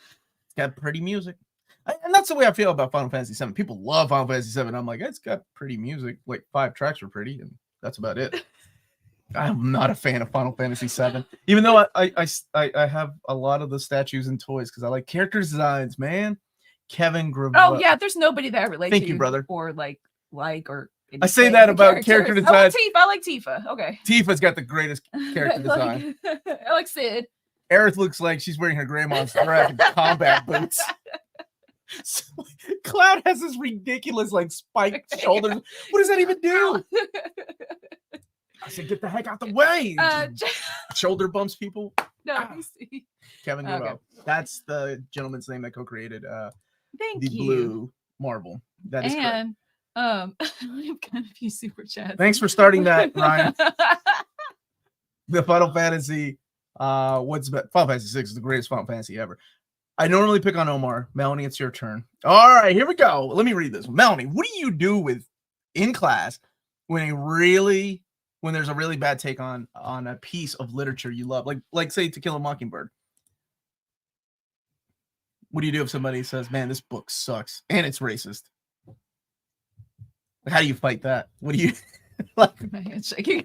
it's got pretty music. And that's the way I feel about Final Fantasy 7. People love Final Fantasy 7. I'm like, it's got pretty music. Like 5 tracks are pretty, and that's about it. I'm not a fan of Final Fantasy 7, even though I have a lot of the statues and toys because I like character designs, man. Kevin Graveau. Oh yeah, there's nobody that I relate to. Thank you, brother. Or like or. I say that about character design. I like Tifa. Okay. Tifa's got the greatest character design. I like Sid. Aerith looks like she's wearing her grandma's combat boots. So, Cloud has this ridiculous like spiked shoulders. What does that even do? I said, get the heck out the way. Shoulder bumps people. No, Kevin Graveau. Okay. That's the gentleman's name that co-created the blue Marvel. That is correct. I've got a few super chats. Thanks for starting that, Ryan. The Final Fantasy, Final Fantasy 6 is the greatest Final Fantasy ever. I normally pick on Omar. Melanie, it's your turn. All right, here we go. Let me read this. Melanie, what do you do in class when there's a really bad take on a piece of literature you love? Like say To Kill a Mockingbird. What do you do if somebody says, man, this book sucks and it's racist? How do you fight that? What do you like? My hand's shaking.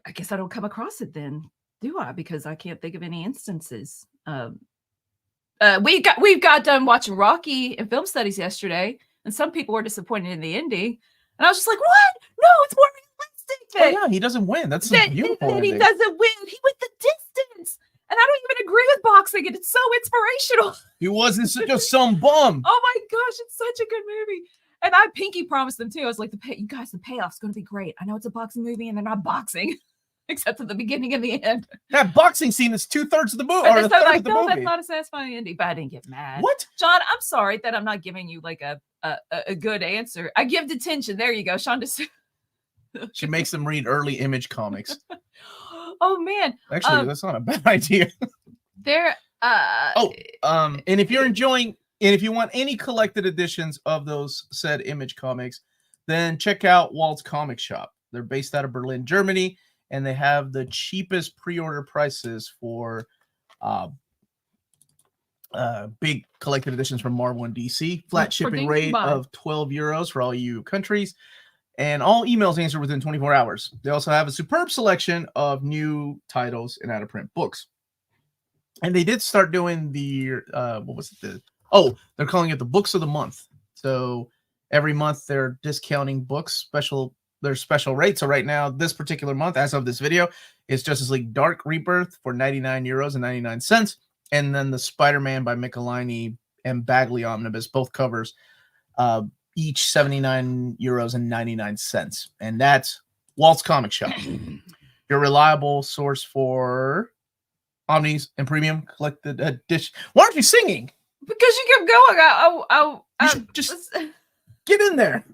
I guess I don't come across it then, do I? Because I can't think of any instances. We got done watching Rocky in film studies yesterday, and some people were disappointed in the ending, and I was just like, "What? No, it's more realistic." Yeah, he doesn't win. That's beautiful. He doesn't win. He went the distance, and I don't even agree with boxing, and it's so inspirational. He wasn't just some bum. Oh my gosh, it's such a good movie. And I pinky promised them too. I was like, you guys, the payoff's going to be great. I know it's a boxing movie, and they're not boxing. Except at the beginning and the end. That boxing scene is 2/3 of the movie. Or that's not a satisfying ending, but I didn't get mad. What? Sean, I'm sorry that I'm not giving you like a good answer. I give detention. There you go. Sean just she makes them read early Image comics. Oh man. Actually, that's not a bad idea. There. And if you're enjoying, and if you want any collected editions of those said Image comics, then check out Walt's Comic Shop. They're based out of Berlin, Germany, and they have the cheapest pre-order prices for big collected editions from Marvel and DC. Flat shipping rate of 12 euros for all EU countries, and all emails answered within 24 hours. They also have a superb selection of new titles and out-of-print books. And they did start doing the they're calling it the Books of the Month. So every month they're discounting books, their special rates. So right now, this particular month, as of this video, is Justice League Dark Rebirth for 99 euros and 99 cents. And then the Spider-Man by MICHELINIE and Bagley Omnibus, both covers, each 79 euros and 99 cents. And that's Walt's Comic Shop, your reliable source for Omnis and premium collected edition. Why aren't you singing? Because you kept going. You should just get in there.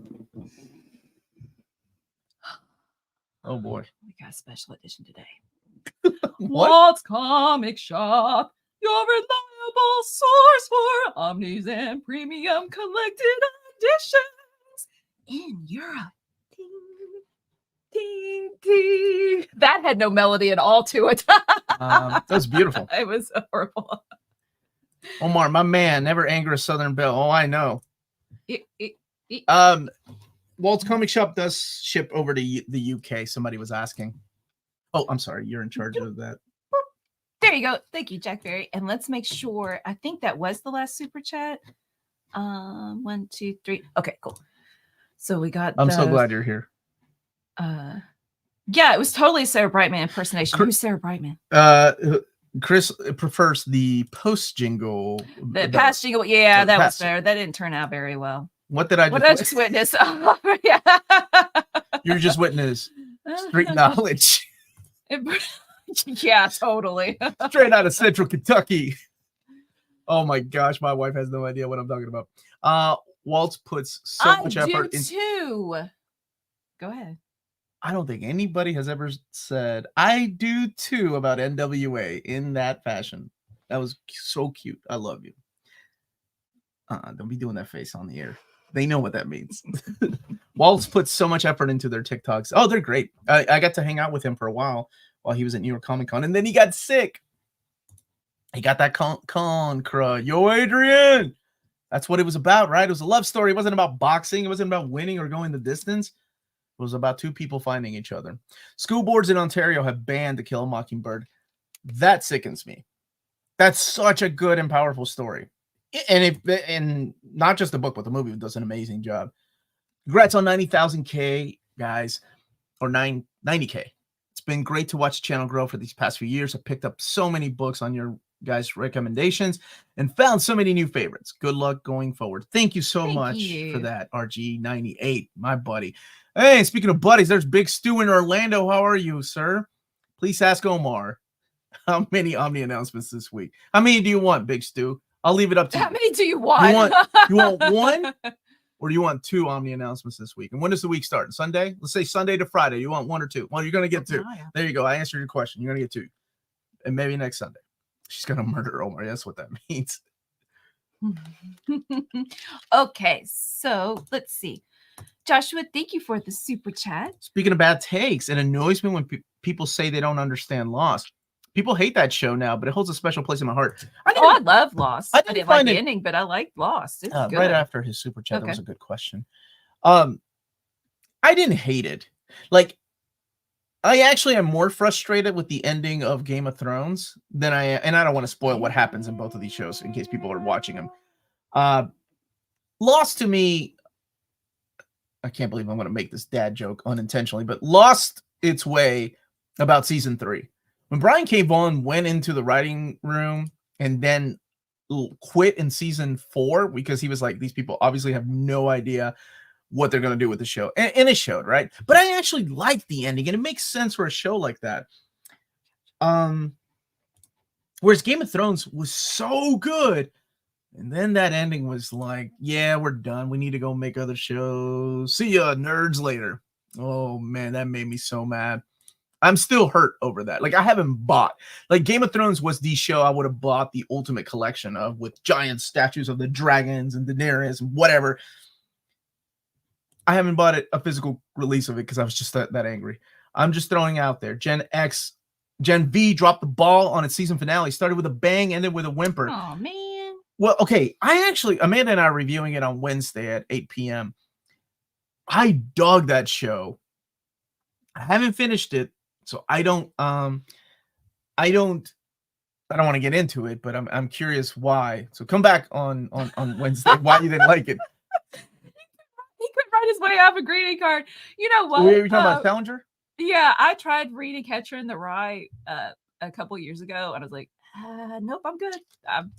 Oh boy. We got a special edition today. What? Walt's Comic Shop, your reliable source for Omnis and premium collected editions in Europe. Ding, ding, ding. That had no melody at all to it. That was beautiful. It was horrible. Omar, my man, never anger a Southern belle. Oh, I know. Walt's Comic Shop does ship over to the UK. Somebody was asking. Oh, I'm sorry. You're in charge of that. There you go. Thank you, Jack Berry. And let's make sure. I think that was the last super chat. 1, 2, 3. Okay, cool. So we got. I'm so glad you're here. Yeah, it was totally a Sarah Brightman impersonation. Who's Sarah Brightman? Chris prefers the post jingle. The past jingle. Yeah, that was fair. That didn't turn out very well. What did I just witness? Oh, yeah. You're just witness street knowledge. Yeah, totally. Straight out of Central Kentucky. Oh my gosh, my wife has no idea what I'm talking about. Walt puts so much effort into. Too. Go ahead. I don't think anybody has ever said I do too about NWA in that fashion. That was so cute. I love you. Don't be doing that face on the air. They know what that means. Walt's put so much effort into their TikToks. Oh, they're great. I got to hang out with him for a while he was at New York Comic Con, and then he got sick. He got that con cry. Yo, Adrian. That's what it was about, right? It was a love story. It wasn't about boxing. It wasn't about winning or going the distance. It was about two people finding each other. School boards in Ontario have banned To Kill a Mockingbird. That sickens me. That's such a good and powerful story. And not just the book, but the movie does an amazing job. Congrats on 90,000K, guys, or 90K. It's been great to watch the channel grow for these past few years. I picked up so many books on your guys' recommendations and found so many new favorites. Good luck going forward. Thank you so much for that, RG98, my buddy. Hey, speaking of buddies, there's Big Stu in Orlando. How are you, sir? Please ask Omar. How many Omni announcements this week? How many do you want, Big Stu? I'll leave it up to you. How many do you want? You want one? Or do you want 2 Omni announcements this week? And when does the week start? Sunday? Let's say Sunday to Friday. You want 1 or 2? Well, you're going to get 2. Oh, yeah. There you go. I answered your question. You're going to get 2. And maybe next Sunday. She's going to murder Omar. That's what that means. Okay, so let's see. Joshua, thank you for the super chat. Speaking of bad takes, it annoys me when people say they don't understand Lost. People hate that show now, but it holds a special place in my heart. I love Lost. I didn't like the ending, but I liked Lost. Right after his super chat, that was a good question. I didn't hate it. Like, I actually am more frustrated with the ending of Game of Thrones than I am, and I don't want to spoil what happens in both of these shows in case people are watching them. Lost to me, I can't believe I'm going to make this dad joke unintentionally, but lost its way about season 3. When Brian K. Vaughan went into the writing room and then quit in season 4 because he was like, these people obviously have no idea what they're going to do with the show. And it showed, right? But I actually liked the ending, and it makes sense for a show like that. Whereas Game of Thrones was so good, and then that ending was like, yeah, we're done. We need to go make other shows. See ya, nerds, later. Oh, man, that made me so mad. I'm still hurt over that. Like I haven't bought, like Game of Thrones was the show I would have bought the ultimate collection of with giant statues of the dragons and Daenerys and whatever. I haven't bought a physical release of it because I was just that angry. I'm just throwing out there. Gen V dropped the ball on its season finale. Started with a bang, ended with a whimper. Oh man. Well, okay. Amanda and I are reviewing it on Wednesday at 8 p.m. I dug that show. I haven't finished it, so I don't want to get into it, but I'm curious why. So come back on Wednesday why you didn't like it. He could write his way off a greeting card. You know what? Were you talking about Challenger? Yeah, I tried reading Catcher in the Rye a couple years ago, and I was like, nope, I'm good.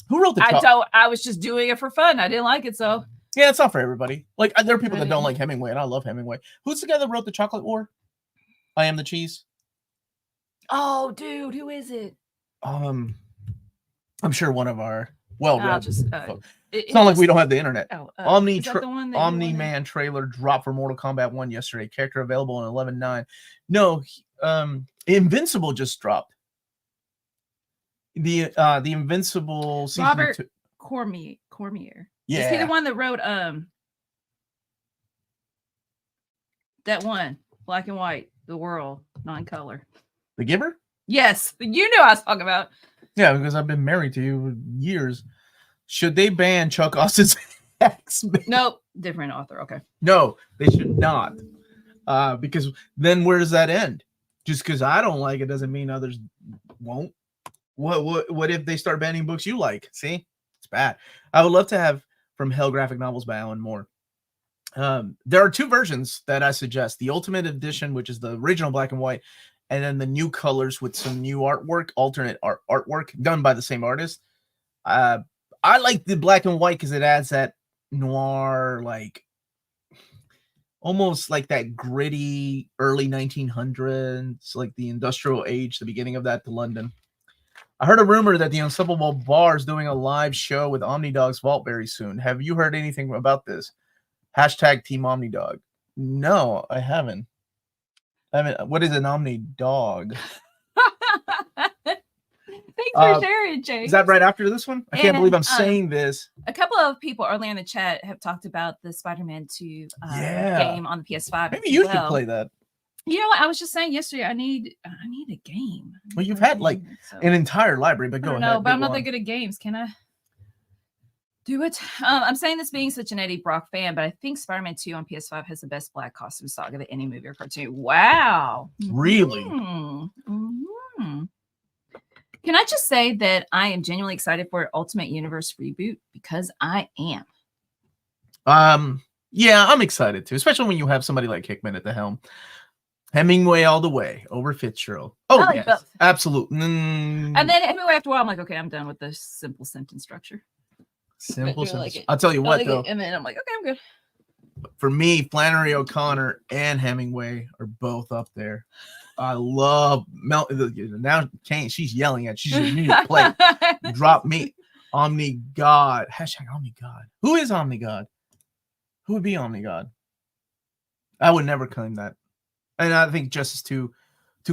Who wrote the? I was just doing it for fun. I didn't like it, so yeah, it's not for everybody. Like there are people that don't like Hemingway, and I love Hemingway. Who's the guy that wrote The Chocolate War? I Am the Cheese. Oh, dude, who is it? I'm sure one of our well-read. It's not like we don't have the internet. Omni-Man trailer dropped for Mortal Kombat 1 yesterday. Character available in 11.9. No, Invincible just dropped. The Invincible season Robert 2. Cormier. Yeah. Is he the one that wrote that one, Black and White, The World, Non-Color? The Giver? Yes. You knew I was talking about. Yeah, because I've been married to you for years. Should they ban Chuck Austin's X-Men? Nope. Different author. Okay. No, they should not. Because then where does that end? Just because I don't like it doesn't mean others won't. What if they start banning books you like? See? It's bad. I would love to have From Hell graphic novels by Alan Moore. There are two versions that I suggest. The Ultimate Edition, which is the original black and white, and then the new colors with some new artwork, alternate artwork done by the same artist. I like the black and white because it adds that noir, like almost like that gritty early 1900s, like the industrial age, the beginning of that to London. I heard a rumor that the Unstoppable Bar is doing a live show with Omnidog's Vault very soon. Have you heard anything about this? Hashtag Team Omnidog. No, I haven't. What is an Omnidog? Thanks for sharing, Jake. Is that right after this one? I can't believe I'm saying this. A couple of people earlier in the chat have talked about the Spider-Man 2 game on the PS5. Maybe you should play that. You know what? I was just saying yesterday, I need a game. Well, you've had like an entire library, but go ahead. No, but I'm not that good at games. Can I do it? I'm saying this being such an Eddie Brock fan, but I think Spider-Man 2 on PS5 has the best black costume saga of any movie or cartoon. Wow. Really? Mm-hmm. Can I just say that I am genuinely excited for Ultimate Universe reboot because I am. Yeah, I'm excited too, especially when you have somebody like Hickman at the helm. Hemingway all the way over Fitzgerald. Oh, like yes, absolutely. And then Hemingway after a while, I'm like, okay, I'm done with this simple sentence structure. Simple sentence. I'll tell you what, though. And then I'm like, okay, I'm good. For me, Flannery O'Connor and Hemingway are both up there. I love now. Kane, she's yelling at. She's just need to play. Drop me, Omni God. Hashtag Omni God. Who is Omni God? Who would be Omni God? I would never claim that. And I think Justice too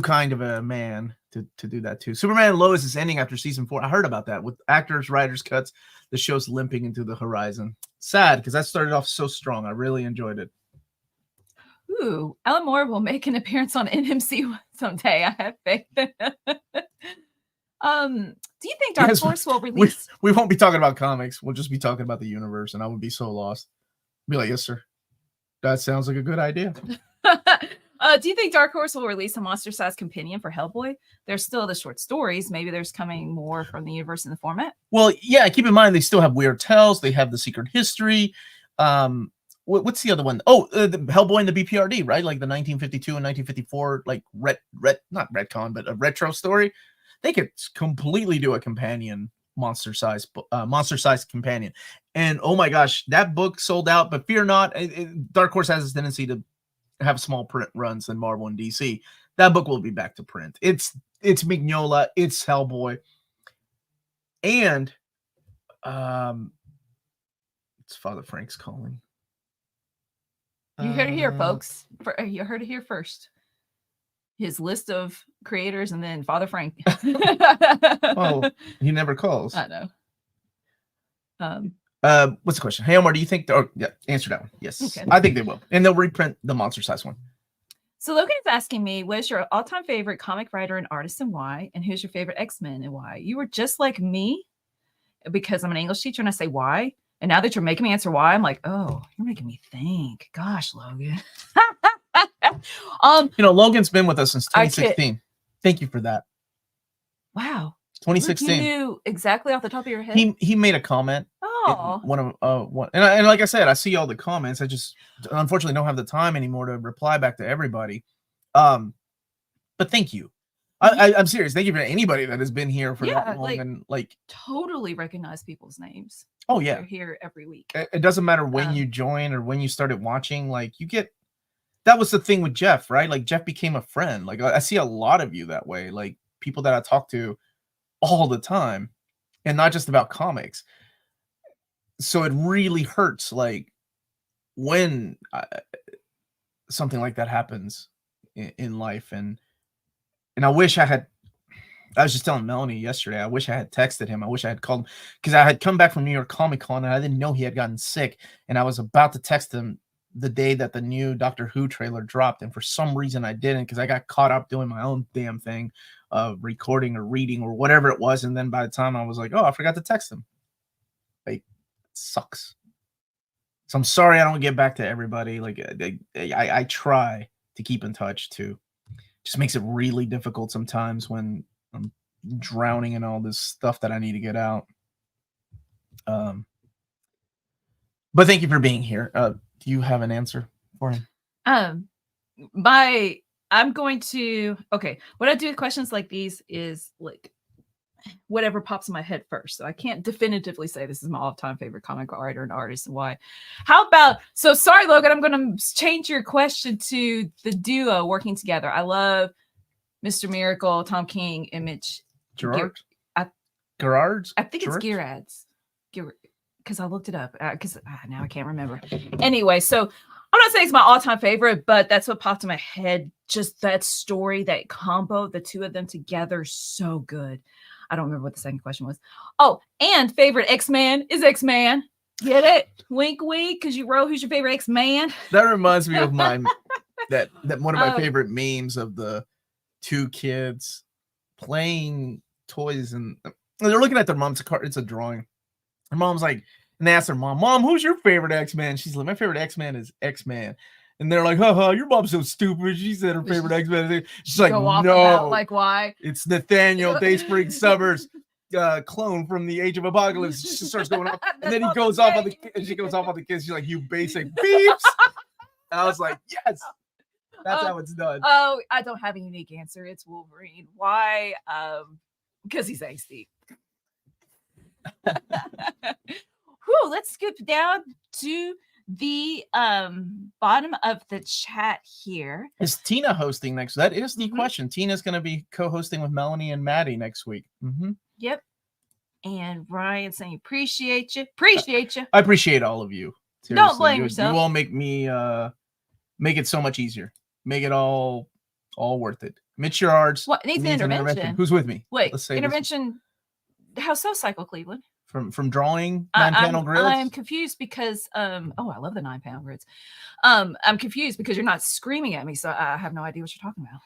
kind of a man to do that too. Superman and Lois is ending after season 4. I heard about that with actors, writers cuts. The show's limping into the horizon. Sad because that started off so strong. I really enjoyed it. Ooh, Alan Moore will make an appearance on NMC someday. I have faith. Do you think Dark Horse will release? We won't be talking about comics. We'll just be talking about the universe, and I would be so lost. Be like, yes, sir. That sounds like a good idea. Do you think Dark Horse will release a monster-sized companion for Hellboy? There's still the short stories. Maybe there's coming more from the universe in the format. Well, yeah. Keep in mind they still have Weird Tales. They have the Secret History. What's the other one? Oh, the Hellboy and the BPRD, right? Like the 1952 and 1954, like not retcon, but a retro story. They could completely do a companion monster-sized companion. And oh my gosh, that book sold out. But fear not, Dark Horse has this tendency to have small print runs than Marvel and DC. That book will be back to print. It's Mignola, it's Hellboy, and it's Father Frank's calling. You heard it here, folks. You heard it here first. his list of creators, and then Father Frank. Well, he never calls. I know. What's the question? Hey, Omar, do you think? Yeah, answer that one. Yes, Okay. I think they will, and they'll reprint the monster size one. So Logan is asking me, what is your all-time favorite comic writer and artist and why? And who's your favorite X-Men and why? You were just like me because I'm an English teacher and I say why. And now that you're making me answer why, I'm like, oh, you're making me think. Gosh, Logan. Logan's been with us since 2016. Thank you for that. Wow. 2016. You knew exactly off the top of your head. He made a comment. Oh. And like I said, I see all the comments. I just unfortunately don't have the time anymore to reply back to everybody. But thank you. I'm serious. Thank you for anybody that has been here for that long and totally recognize people's names. Oh yeah, they're here every week. It doesn't matter when you join or when you started watching. Like you get. That was the thing with Jeff, right? Like Jeff became a friend. Like I see a lot of you that way. Like people that I talk to all the time, and not just about comics. So it really hurts, like when something like that happens in life, and I wish I had. I was just telling Melanie yesterday. I wish I had texted him. I wish I had called him because I had come back from New York Comic Con and I didn't know he had gotten sick, and I was about to text him the day that the new Doctor Who trailer dropped, and for some reason I didn't because I got caught up doing my own damn thing, recording or reading or whatever it was, and then by the time I was like, oh, I forgot to text him. Like, it sucks. So I'm sorry I don't get back to everybody. Like I try to keep in touch too. Just makes it really difficult sometimes when I'm drowning in all this stuff that I need to get out. But thank you for being here. Do you have an answer for him? I'm going to, okay. What I do with questions like these is like whatever pops in my head first. So I can't definitively say this is my all-time favorite comic writer and artist and why. How about, so sorry, Logan, I'm going to change your question to the duo working together. I love Mr. Miracle, Tom King, and Mitch Gerard? Gerards? I think it's Gerads. Because I looked it up. Because now I can't remember. Anyway, so I'm not saying it's my all-time favorite, but that's what popped in my head. Just that story, that combo, the two of them together, so good. I don't remember what the second question was. Oh, and favorite X-Man is X-Man. Get it? Wink, wink, because you wrote who's your favorite X-Man. That reminds me of my that one of my favorite memes of the two kids playing toys, and they're looking at their mom's card. It's a drawing. Her mom's like, and they ask their mom, who's your favorite X-Man? She's like, my favorite X-Man is X-Man. And they're like, haha, your mom's so stupid. She said her favorite X-Men. She's like, no. Like, why? It's Nathaniel Dayspring Summers, clone from the Age of Apocalypse. She starts going off, and then he goes off on the, and she goes off on the kids. She's like, you basic beeps. I was like, yes, that's how it's done. Oh, I don't have a unique answer. It's Wolverine. Why? Because he's angsty. Whew, let's skip down to the bottom of the chat here. Is Tina hosting next? That is the question. Tina's going to be co-hosting with Melanie and Maddie next week. Yep. And Ryan saying appreciate you. I appreciate all of you. Seriously. Don't blame yourself. You all make me make it so much easier. Make it all worth it. Mitch Gerards. What needs an intervention? Who's with me? Wait, let's say intervention. How so, Cycle Cleveland? From drawing 9-panel grids? I'm confused because I love the 9-panel grids. I'm confused because you're not screaming at me, so I have no idea what you're talking about.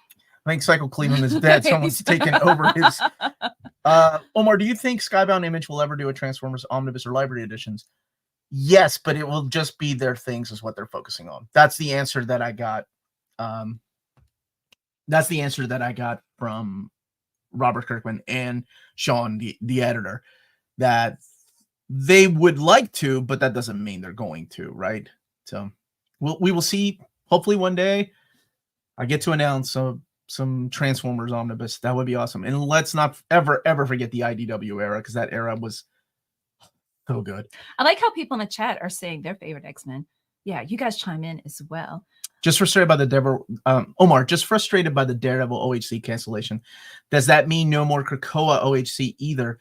I think Cycle Cleveland is dead. Someone's taken over his. Omar, do you think Skybound Image will ever do a Transformers Omnibus or Library Editions? Yes, but it will just be their things is what they're focusing on. That's the answer that I got. That's the answer that I got from Robert Kirkman and Sean, the editor. That they would like to, but that doesn't mean they're going to, right? So we will see. Hopefully one day I get to announce some Transformers Omnibus. That would be awesome. And let's not ever forget the IDW era, because that era was so good. I like how people in the chat are saying their favorite X-Men. Yeah, you guys chime in as well. Just frustrated by the Devil, Omar, just frustrated by the Daredevil OHC cancellation. Does that mean no more Krakoa OHC either?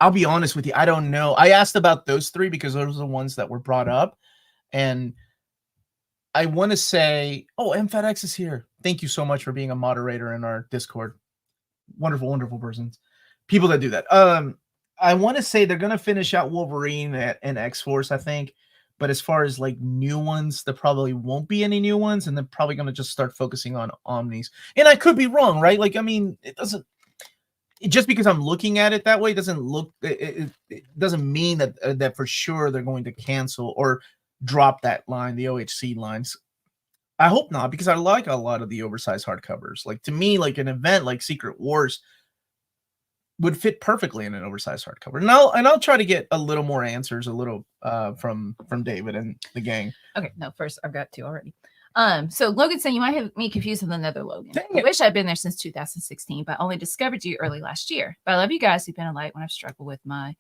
I'll be honest with you. I don't know. I asked about those three because those are the ones that were brought up. And I want to say, oh, MFATX is here. thank you so much for being a moderator in our Discord. Wonderful, wonderful persons. People that do that. I want to say they're gonna finish out Wolverine and X-Force, I think. But as far as like new ones, there probably won't be any new ones, and they're probably gonna just start focusing on Omnis. And I could be wrong, right? Like, I mean, it doesn't just because I'm looking at it that way doesn't look it doesn't mean that that for sure they're going to cancel or drop that line, the OHC lines. I hope not, because I like a lot of the oversized hardcovers. Like, to me, like an event like Secret Wars would fit perfectly in an oversized hardcover. And I'll try to get a little more answers, a little from David and the gang. Okay, no, first I've got two already. So Logan saying you might have me confused with another Logan. Dang I it. wish I'd been there since 2016, but only discovered you early last year. But I love you guys who've been a light when I've struggled with my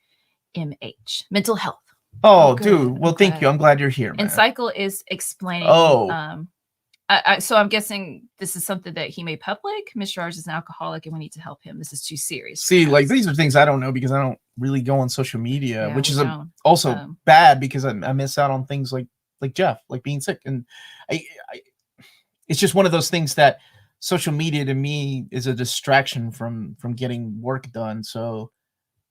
mental health. Oh, good. dude. Well, thank you. I'm glad you're here, man. And Cycle is explaining. Oh. So I'm guessing this is something that he made public. Mr. Rogers is an alcoholic and we need to help him. This is too serious. See, like, these are things I don't know because I don't really go on social media, Yeah, which we is don't. also bad because I miss out on things like Jeff, like being sick. And I it's just one of those things that social media to me is a distraction from getting work done. So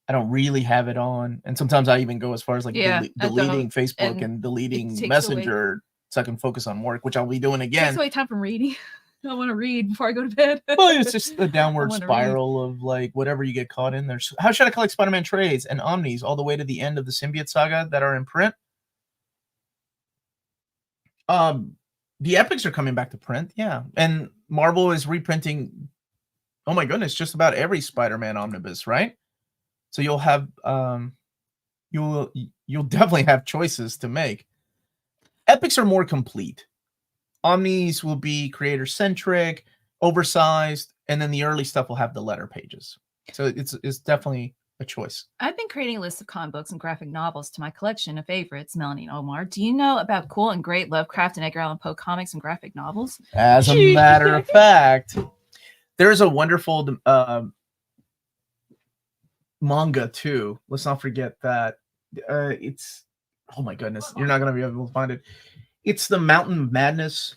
I don't really have it on. And sometimes I even go as far as like deleting Facebook and deleting Messenger so I can focus on work, which I'll be doing again. It takes away time from reading. I want to read before I go to bed. Well, it's just a downward spiral of like whatever you get caught in there. So how should I collect Spider-Man trades and Omnis all the way to the end of the Symbiote saga that are in print? The epics are coming back to print, yeah. And Marvel is reprinting, oh my goodness, just about every Spider-Man omnibus, right? So you'll have you'll definitely have choices to make. Epics are more complete. Omnis will be creator-centric, oversized, and then the early stuff will have the letter pages. So it's definitely a choice. I've been creating a list of comic books and graphic novels to my collection of favorites, Melanie and Omar. Do you know about cool and great Lovecraft and Edgar Allan Poe comics and graphic novels? As a matter of fact, there's a wonderful manga too. Let's not forget that. It's, oh my goodness, you're not gonna be able to find it. It's the Mountain Madness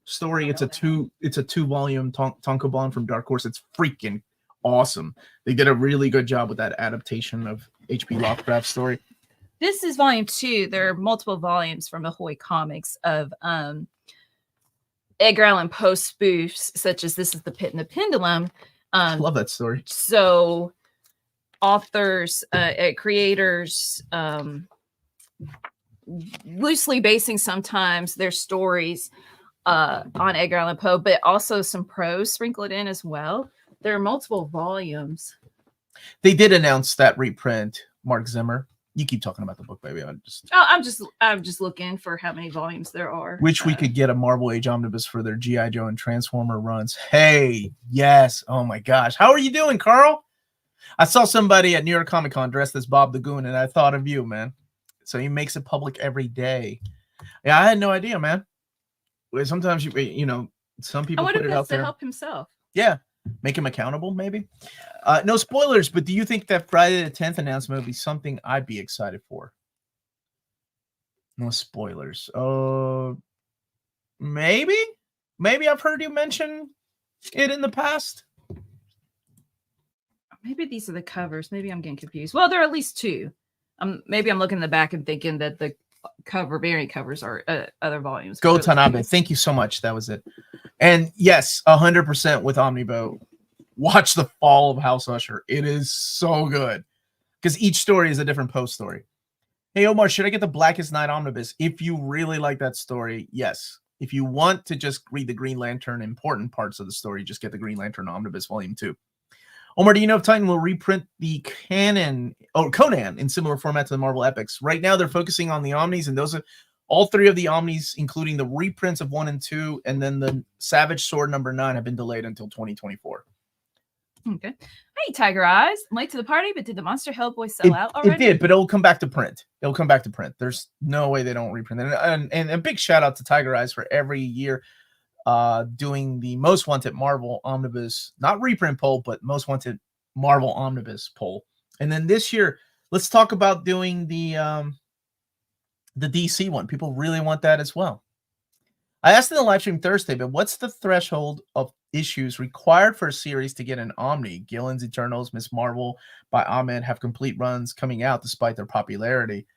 story. It's a two-volume tankobon from Dark Horse. It's freaking awesome. They did a really good job with that adaptation of H.P. Lovecraft's story. This is volume 2. There are multiple volumes from Ahoy Comics of Edgar Allan Poe spoofs, such as This is the Pit and the Pendulum. I love that story. So authors, creators, loosely basing sometimes their stories on Edgar Allan Poe, but also some prose sprinkled in as well. There are multiple volumes. They did announce that reprint. Mark Zimmer. You keep talking about the book, baby. I'm just looking for how many volumes there are. Which we could get a Marvel Age omnibus for their G.I. Joe and Transformer runs. Hey, yes. Oh my gosh. How are you doing, Carl? I saw somebody at New York Comic Con dressed as Bob the Goon, and I thought of you, man. So he makes it public every day. Yeah, I had no idea, man. Sometimes you know, some people put it out there to help himself. Yeah, make him accountable, maybe. No spoilers, but do you think that Friday the 10th announcement would be something I'd be excited for? No spoilers. Maybe I've heard you mention it in the past. Maybe these are the covers. Maybe I'm getting confused. Well, there are at least 2. Maybe I'm looking in the back and thinking that the variant covers are other volumes. Go Tanabe. Thank you so much. That was it. And yes, 100% with Omnibo. Watch The Fall of House Usher. It is so good because each story is a different Poe story. Hey, Omar, should I get the Blackest Night omnibus? If you really like that story, yes. If you want to just read the Green Lantern important parts of the story, just get the Green Lantern omnibus volume 2. Omar, do you know if Titan will reprint the Conan in similar format to the Marvel Epics? Right now, they're focusing on the Omnis, and those are all 3 of the Omnis, including the reprints of 1 and 2, and then the Savage Sword number 9 have been delayed until 2024. Okay. Hey, Tiger Eyes. I'm late to the party, but did the Monster Hellboy sell out already? It did, but it'll come back to print. It'll come back to print. There's no way they don't reprint it. And a big shout out to Tiger Eyes for every year doing the Most Wanted Marvel Omnibus, not reprint poll, but Most Wanted Marvel Omnibus poll. And then this year, let's talk about doing the DC one. People really want that as well. I asked in the live stream Thursday, but what's the threshold of issues required for a series to get an Omni? Gillen's Eternals, Miss Marvel by Ahmed have complete runs coming out despite their popularity.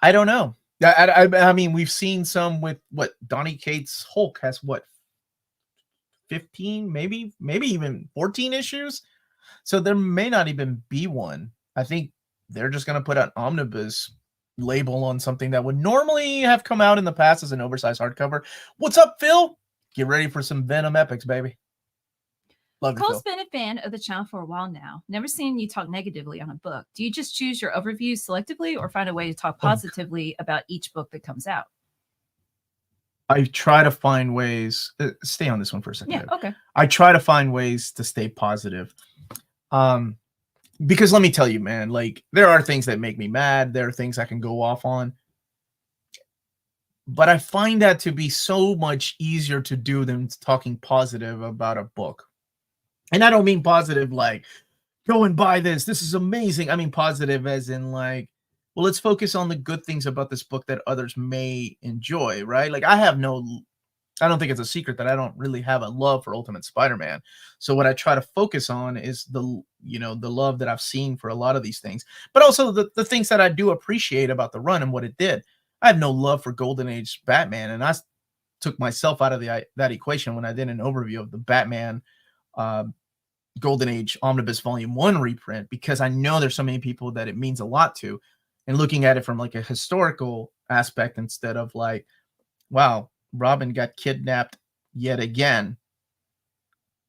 I don't know. I mean, we've seen some with what Donny Cates' Hulk has, what, 15, maybe even 14 issues. So there may not even be one. I think they're just going to put an omnibus label on something that would normally have come out in the past as an oversized hardcover. What's up, Phil? Get ready for some Venom epics, baby. Love you, Cole's Phil. been a fan of the channel for a while now. Never seen you talk negatively on a book. Do you just choose your overviews selectively or find a way to talk positively about each book that comes out? I try to find ways. Stay on this one for a second. Yeah, okay. I try to find ways to stay positive. Because let me tell you, man, like there are things that make me mad. There are things I can go off on. But I find that to be so much easier to do than talking positive about a book. And I don't mean positive like, go and buy this. This is amazing. I mean positive as in like, well, let's focus on the good things about this book that others may enjoy, right? Like I don't think it's a secret that I don't really have a love for Ultimate Spider-Man. So what I try to focus on is the love that I've seen for a lot of these things, but also the things that I do appreciate about the run and what it did. I have no love for Golden Age Batman, and I took myself out of that equation when I did an overview of the Batman Golden Age Omnibus Volume 1 reprint, because I know there's so many people that it means a lot to, and looking at it from like a historical aspect instead of like, wow, Robin got kidnapped yet again.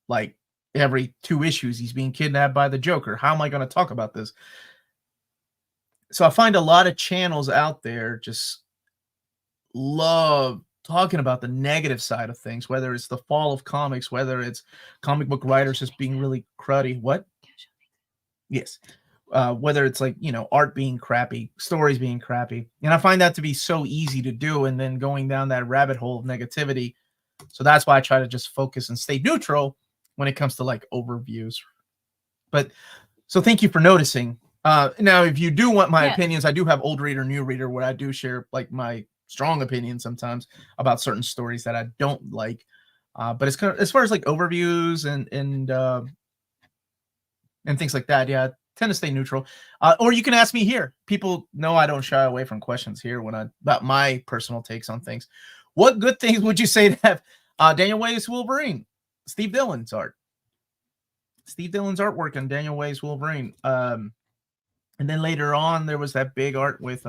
Like every 2 issues, he's being kidnapped by the Joker. How am I going to talk about this? So I find a lot of channels out there just love talking about the negative side of things, whether it's the fall of comics, whether it's comic book writers just being really cruddy. What? Yes. Whether it's like, art being crappy, stories being crappy. And I find that to be so easy to do, and then going down that rabbit hole of negativity. So that's why I try to just focus and stay neutral when it comes to like overviews. But so thank you for noticing. Now, if you do want my opinions, I do have old reader, new reader, where I do share like my strong opinions sometimes about certain stories that I don't like. But it's kind of, as far as like overviews and things like that, yeah, I tend to stay neutral. Or you can ask me here. People know I don't shy away from questions here about my personal takes on things. What good things would you say to have Daniel Way's Wolverine, Steve Dillon's art? Steve Dillon's artwork on Daniel Way's Wolverine. And then later on, there was that big art with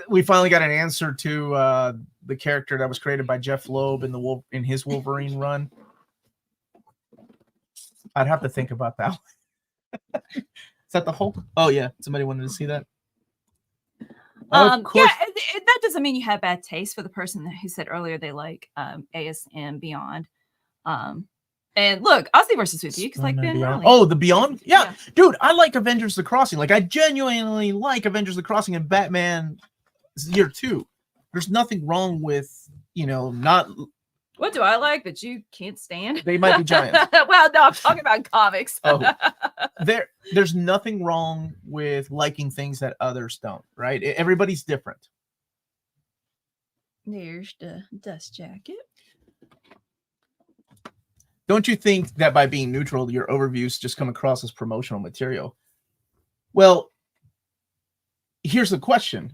we finally got an answer to the character that was created by Jeff Loeb in his Wolverine run. I'd have to think about that one. Is that the Hulk? Oh yeah, somebody wanted to see that. Yeah, that doesn't mean you have bad taste for the person who said earlier they like ASM Beyond. And look, Ozzy versus with you because like Ben Riley. Oh, the Beyond? Yeah. Dude, I like Avengers the Crossing. Like I genuinely like Avengers the Crossing and Batman Year 2. There's nothing wrong with, not. What do I like that you can't stand? They might be giants. Well, no, I'm talking about comics. There's nothing wrong with liking things that others don't, right? Everybody's different. There's the dust jacket. Don't you think that by being neutral, your overviews just come across as promotional material? Well, here's the question.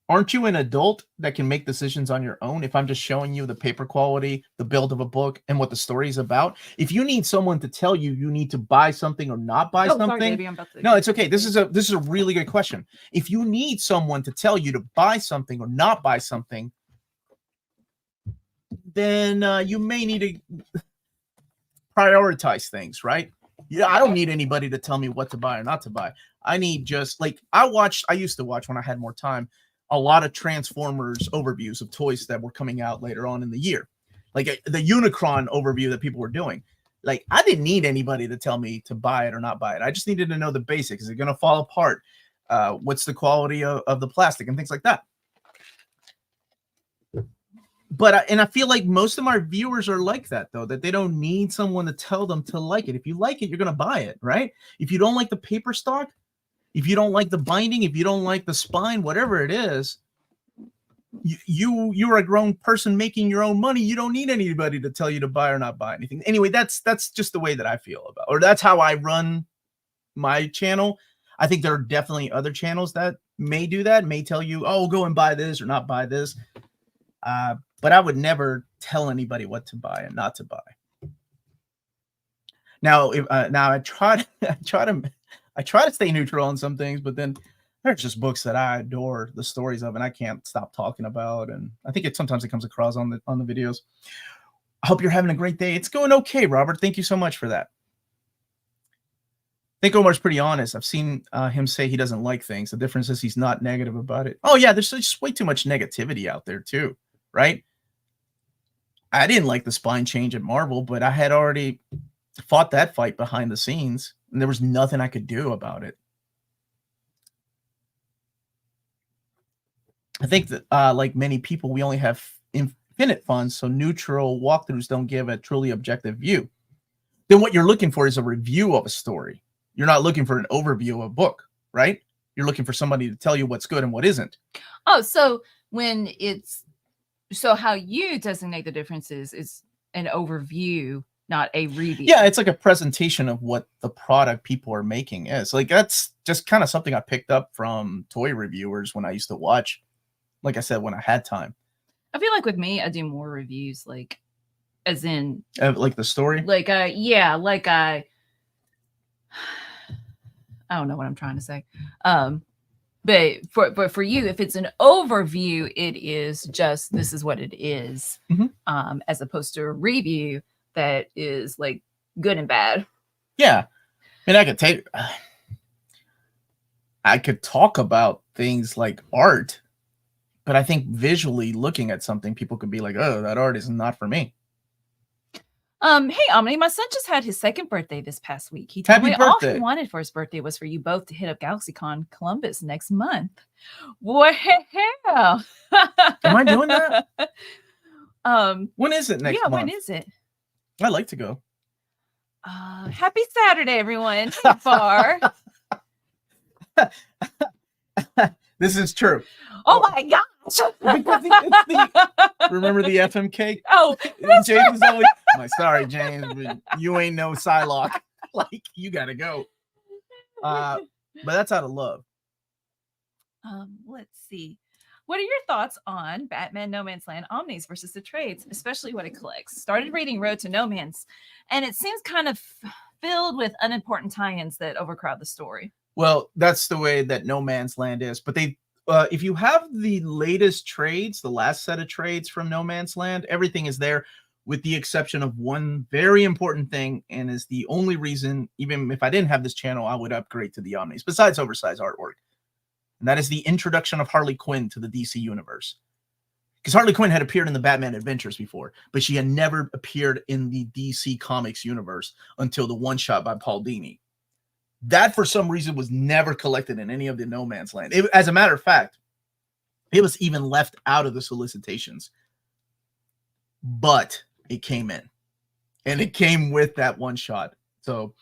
Aren't you an adult that can make decisions on your own if I'm just showing you the paper quality, the build of a book, and what the story is about? If you need someone to tell you you need to buy something or not buy something. Sorry, baby, no, it's okay. This is a really good question. If you need someone to tell you to buy something or not buy something, then you may need to prioritize things, right? Yeah, I don't need anybody to tell me what to buy or not to buy. I need just like I used to watch when I had more time, a lot of Transformers overviews of toys that were coming out later on in the year. Like the Unicron overview that people were doing. Like I didn't need anybody to tell me to buy it or not buy it. I just needed to know the basics. Is it going to fall apart? What's the quality of the plastic and things like that? But I feel like most of my viewers are like that, though, that they don't need someone to tell them to like it. If you like it, you're going to buy it, right? If you don't like the paper stock, if you don't like the binding, if you don't like the spine, whatever it is, you're a grown person making your own money. You don't need anybody to tell you to buy or not buy anything. Anyway, that's just the way that I feel about, or that's how I run my channel. I think there are definitely other channels that may do that, may tell you, oh, go and buy this or not buy this. But I would never tell anybody what to buy and not to buy. Now, now I try to stay neutral on some things, but then there's just books that I adore the stories of, and I can't stop talking about. And I think sometimes it comes across on the videos. I hope you're having a great day. It's going okay, Robert. Thank you so much for that. I think Omar's pretty honest. I've seen him say he doesn't like things. The difference is he's not negative about it. Oh yeah, there's just way too much negativity out there too, right? I didn't like the spine change at Marvel, but I had already fought that fight behind the scenes, and there was nothing I could do about it. I think that, like many people, we only have infinite funds, so neutral walkthroughs don't give a truly objective view. Then what you're looking for is a review of a story. You're not looking for an overview of a book, right? You're looking for somebody to tell you what's good and what isn't. Oh, so when it's, so how you designate the differences is an overview, not a review. Yeah, it's like a presentation of what the product people are making is. Like, that's just kind of something I picked up from toy reviewers when I used to watch. Like I said, when I had time. I feel like with me, I do more reviews, like, as in, like the story. like, yeah, like I don't know what I'm trying to say. But for you, if it's an overview, it is just this is what it is, as opposed to a review that is like good and bad. Yeah, I mean, I could talk about things like art. But I think visually looking at something, people could be like, oh, that art is not for me. Hey, Omni, my son just had his second birthday this past week. He told me all he wanted for his birthday was for you both to hit up GalaxyCon Columbus next month. Well, am I doing that? When is it next month? Yeah, when is it? I'd like to go. Happy Saturday, everyone. Far. This is true. Oh my gosh. Remember the FMK? Oh, James is always, sorry, James, but you ain't no Psylocke. Like, you gotta go. But that's out of love. Let's see. What are your thoughts on Batman No Man's Land Omnis versus the trades, especially what it collects? Started reading Road to No Man's, and it seems kind of filled with unimportant tie-ins that overcrowd the story. Well, that's the way that No Man's Land is. But they, if you have the latest trades, the last set of trades from No Man's Land, everything is there with the exception of one very important thing, and is the only reason, even if I didn't have this channel, I would upgrade to the Omnis, besides oversized artwork. And that is the introduction of Harley Quinn to the DC universe. Because Harley Quinn had appeared in the Batman Adventures before, but she had never appeared in the DC Comics universe until the one-shot by Paul Dini. That, for some reason, was never collected in any of the No Man's Land. As a matter of fact, it was even left out of the solicitations. But it came in. And it came with that one shot. So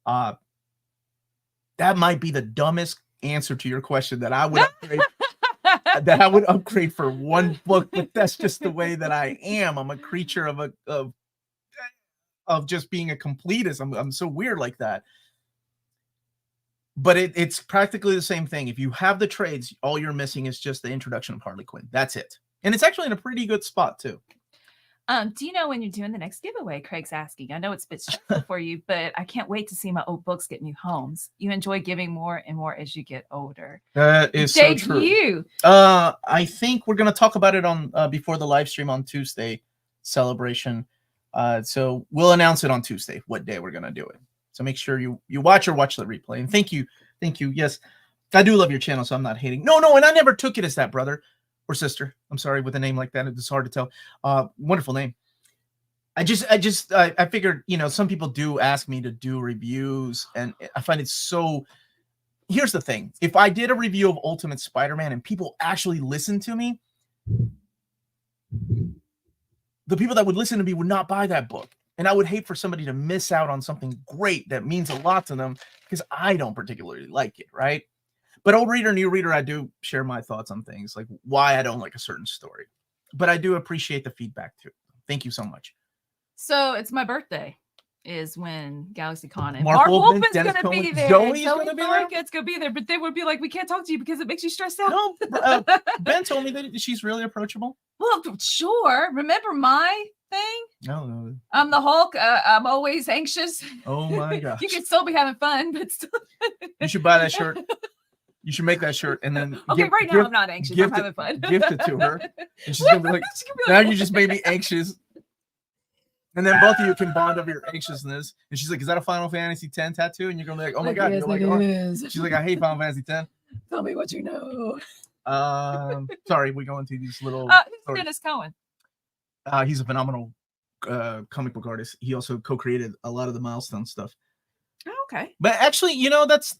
that might be the dumbest answer to your question that I would upgrade, that I would upgrade for one book, but that's just the way that I am. I'm a creature of just being a completist. I'm so weird like that. But it's practically the same thing. If you have the trades, all you're missing is just the introduction of Harley Quinn. That's it. And it's actually in a pretty good spot, too. Do you know when you're doing the next giveaway? Craig's asking. I know it's a bit stressful for you, but I can't wait to see my old books get new homes. You enjoy giving more and more as you get older. That is so true. I think we're going to talk about it on before the live stream on Tuesday celebration. So we'll announce it on Tuesday, what day we're going to do it. So make sure you watch or watch the replay. And thank you. Yes, I do love your channel, so I'm not hating. No, and I never took it as that, brother or sister. I'm sorry, with a name like that, it's hard to tell. Wonderful name. I figured, some people do ask me to do reviews, and I find it so. Here's the thing: if I did a review of Ultimate Spider-Man and people actually listened to me, the people that would listen to me would not buy that book. And I would hate for somebody to miss out on something great that means a lot to them because I don't particularly like it, right? But old reader, new reader, I do share my thoughts on things, like why I don't like a certain story. But I do appreciate the feedback too. Thank you so much. So it's my birthday is when Galaxy Con and Mark Mark Wolfman, Wolfman's Dennis gonna be Cohen, there. Zoe's gonna be there? Market's gonna be there, but they would be like, we can't talk to you because it makes you stressed out. No, Ben told me that she's really approachable. Well, sure. Remember my thing? No. I'm the Hulk. I'm always anxious. Oh my gosh. You can still be having fun, but still. You should buy that shirt. You should make that shirt and then right now I'm not anxious. I'm having fun. Gift it to her. And she's gonna be like, now you just made me anxious. And then both of you can bond over your anxiousness. And she's like, is that a Final Fantasy X tattoo? And you're gonna be like, oh my god. Yes, you're like, oh. She's like, I hate Final Fantasy X. Tell me what you know. Sorry, we go into these little who's Dennis Cohen? He's a phenomenal comic book artist. He also co-created a lot of the Milestone stuff. Oh, okay. But actually, that's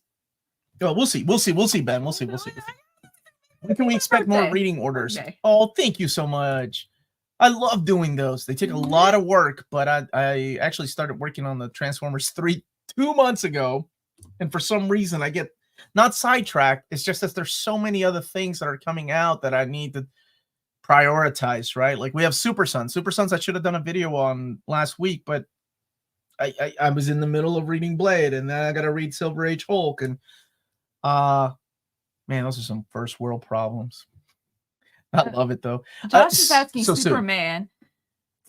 we'll see, Ben. We'll see. When can we expect more reading orders? Okay. Oh, thank you so much. I love doing those. They take a lot of work, but I actually started working on the Transformers 3 2 months ago. And for some reason I get not sidetracked. It's just that there's so many other things that are coming out that I need to prioritize, right? Like we have Super Sons. Super Sons I should have done a video on last week, but I was in the middle of reading Blade, and then I got to read Silver Age Hulk, and man, those are some first world problems. I love it though. Josh is asking Superman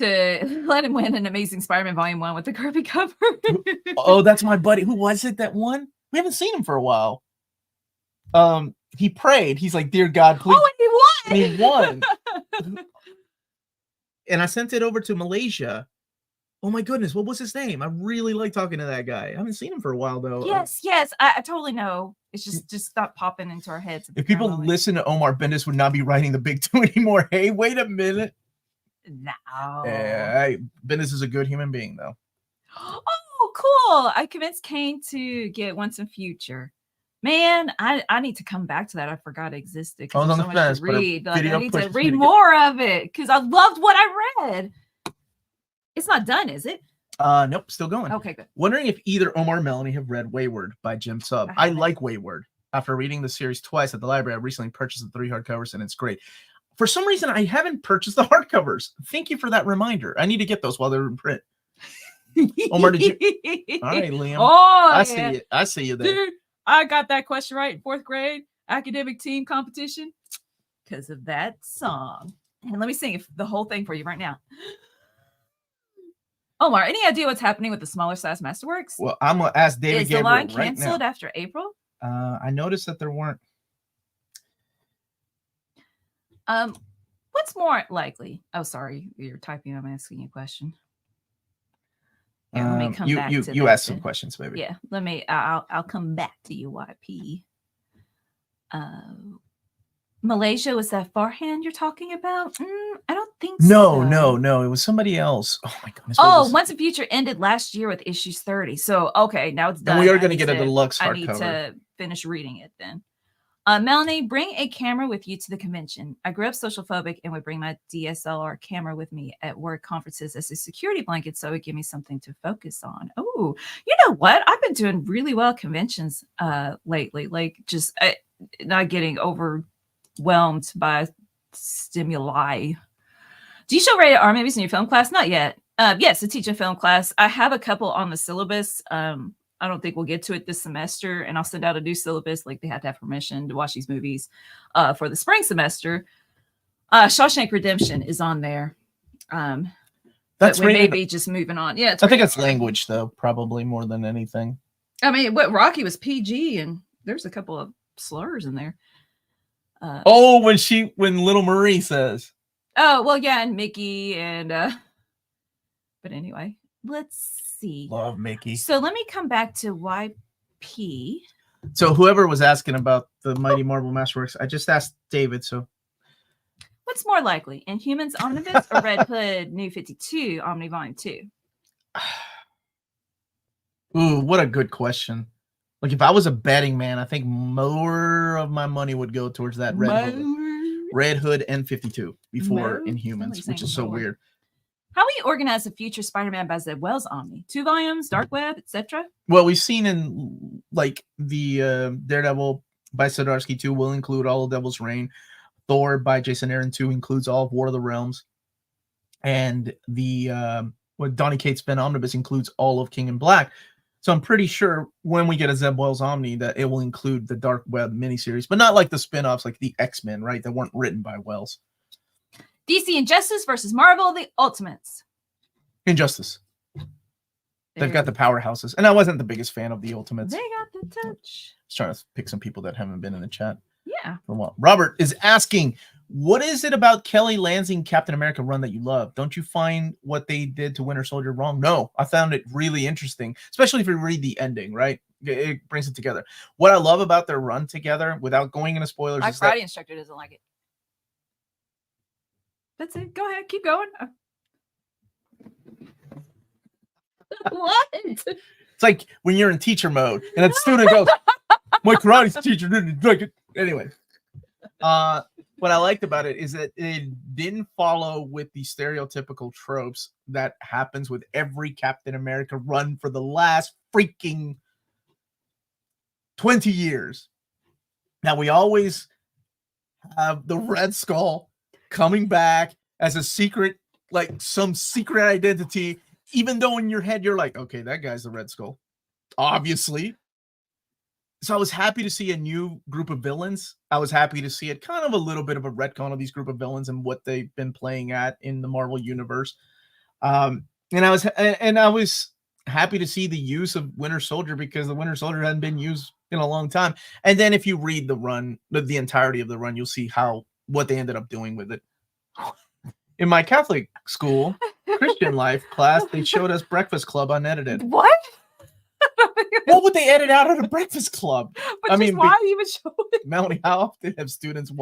to let him win an Amazing Spider-Man Volume 1 with the Kirby cover. Oh, that's my buddy. Who was it that won? We haven't seen him for a while. He prayed. He's like, dear God, please. Oh, and he won. And I sent it over to Malaysia. Oh my goodness, what was his name? I really like talking to that guy. I haven't seen him for a while though. Yes, I totally know. It's just not popping into our heads. If people listen to Omar, Bendis would not be writing the Big Two anymore. Hey, wait a minute. No. Yeah, Bendis is a good human being though. Oh, cool. I convinced Kane to get Once and Future. Man, I need to come back to that. I forgot it existed. I was on so the fence, to read. Like, I need to read more of it because I loved what I read. It's not done, is it? Nope, still going. Okay, good. Wondering if either Omar or Melanie have read Wayward by Jim Sub. I like Wayward. After reading the series twice at the library, I recently purchased the 3 hardcovers, and it's great. For some reason, I haven't purchased the hardcovers. Thank you for that reminder. I need to get those while they're in print. Omar, did you? All right, Liam. Oh, I see you. I see you there. Dude, I got that question right in 4th grade academic team competition because of that song. And let me sing the whole thing for you right now. Omar, any idea what's happening with the smaller size Masterworks? Well, I'm gonna ask David. Is the line canceled after April? I noticed that there weren't. What's more likely? Oh, sorry, you're typing. I'm asking you a question. Here, let me come back to you asked some questions, baby. Yeah, let me. I'll come back to you, YP. Malaysia, was that Farhan you're talking about? I don't think so. No. It was somebody else. Oh my goodness. Oh, Once and Future ended last year with issues 30. So okay, now it's done. And we are going to get a deluxe hardcover. I need to finish reading it then. Melanie, bring a camera with you to the convention. I grew up social phobic and would bring my DSLR camera with me at work conferences as a security blanket, so it would give me something to focus on. Oh, you know what? I've been doing really well at conventions lately. Like just not getting overwhelmed by stimuli. Do you show rated R movies in your film class? Not yet. Yes, I teach a film class. I have a couple on the syllabus. I don't think we'll get to it this semester, and I'll send out a new syllabus. Like they have to have permission to watch these movies for the spring semester. Shawshank Redemption is on there. That's maybe just moving on. Yeah, I think it's language though, probably more than anything. I mean, what Rocky was PG, and there's a couple of slurs in there. When Little Marie says. Oh well, yeah, and Mickey and. But anyway, let's see. Love Mickey. So let me come back to YP. So whoever was asking about the Mighty Marvel Masterworks, I just asked David. So what's more likely, Inhumans Omnibus or Red Hood New 52 Omni Volume 2? Ooh, what a good question. Like if I was a betting man, I think more of my money would go towards that Red Hood N52 before Inhumans, which is so weird. How will you organize a future Spider-Man by Zeb Wells Omni? 2 volumes, Dark Web, etc.? Well, we've seen in like the Daredevil by Zdarsky 2 will include all of Devil's Reign. Thor by Jason Aaron 2 includes all of War of the Realms. And the Donny Cates Ben Omnibus includes all of King in Black. So I'm pretty sure when we get a Zeb Wells Omni that it will include the Dark Web miniseries, but not like the spin-offs like the X-Men, right? That weren't written by Wells. DC Injustice versus Marvel, the Ultimates. Injustice. They've got the powerhouses. And I wasn't the biggest fan of the Ultimates. They got the touch. I was trying to pick some people that haven't been in the chat. Yeah. Robert is asking, what is it about Kelly Lansing Captain America run that you love? Don't you find what they did to Winter Soldier wrong? No, I found it really interesting, especially if you read the ending, right? It brings it together. What I love about their run together, without going into spoilers, My is karate that instructor doesn't like it. That's it. Go ahead. Keep going. What? it's like when you're in teacher mode and a student goes, my karate teacher didn't like it. Anyway, what I liked about it is that it didn't follow with the stereotypical tropes that happens with every Captain America run for the last freaking 20 years. Now, we always have the Red Skull coming back as a secret, like some secret identity, even though in your head you're like, okay, that guy's the Red Skull, obviously. So I was happy to see a new group of villains. I was happy to see it kind of a little bit of a retcon of these group of villains and what they've been playing at in the Marvel universe. And I was happy to see the use of Winter Soldier, because the Winter Soldier hadn't been used in a long time. And then if you read the run, the entirety of the run, you'll see what they ended up doing with it. In my Catholic school Christian life class, they showed us Breakfast Club unedited. What? What would they edit out of the Breakfast Club? But I mean, why even show it? Melanie, how often have students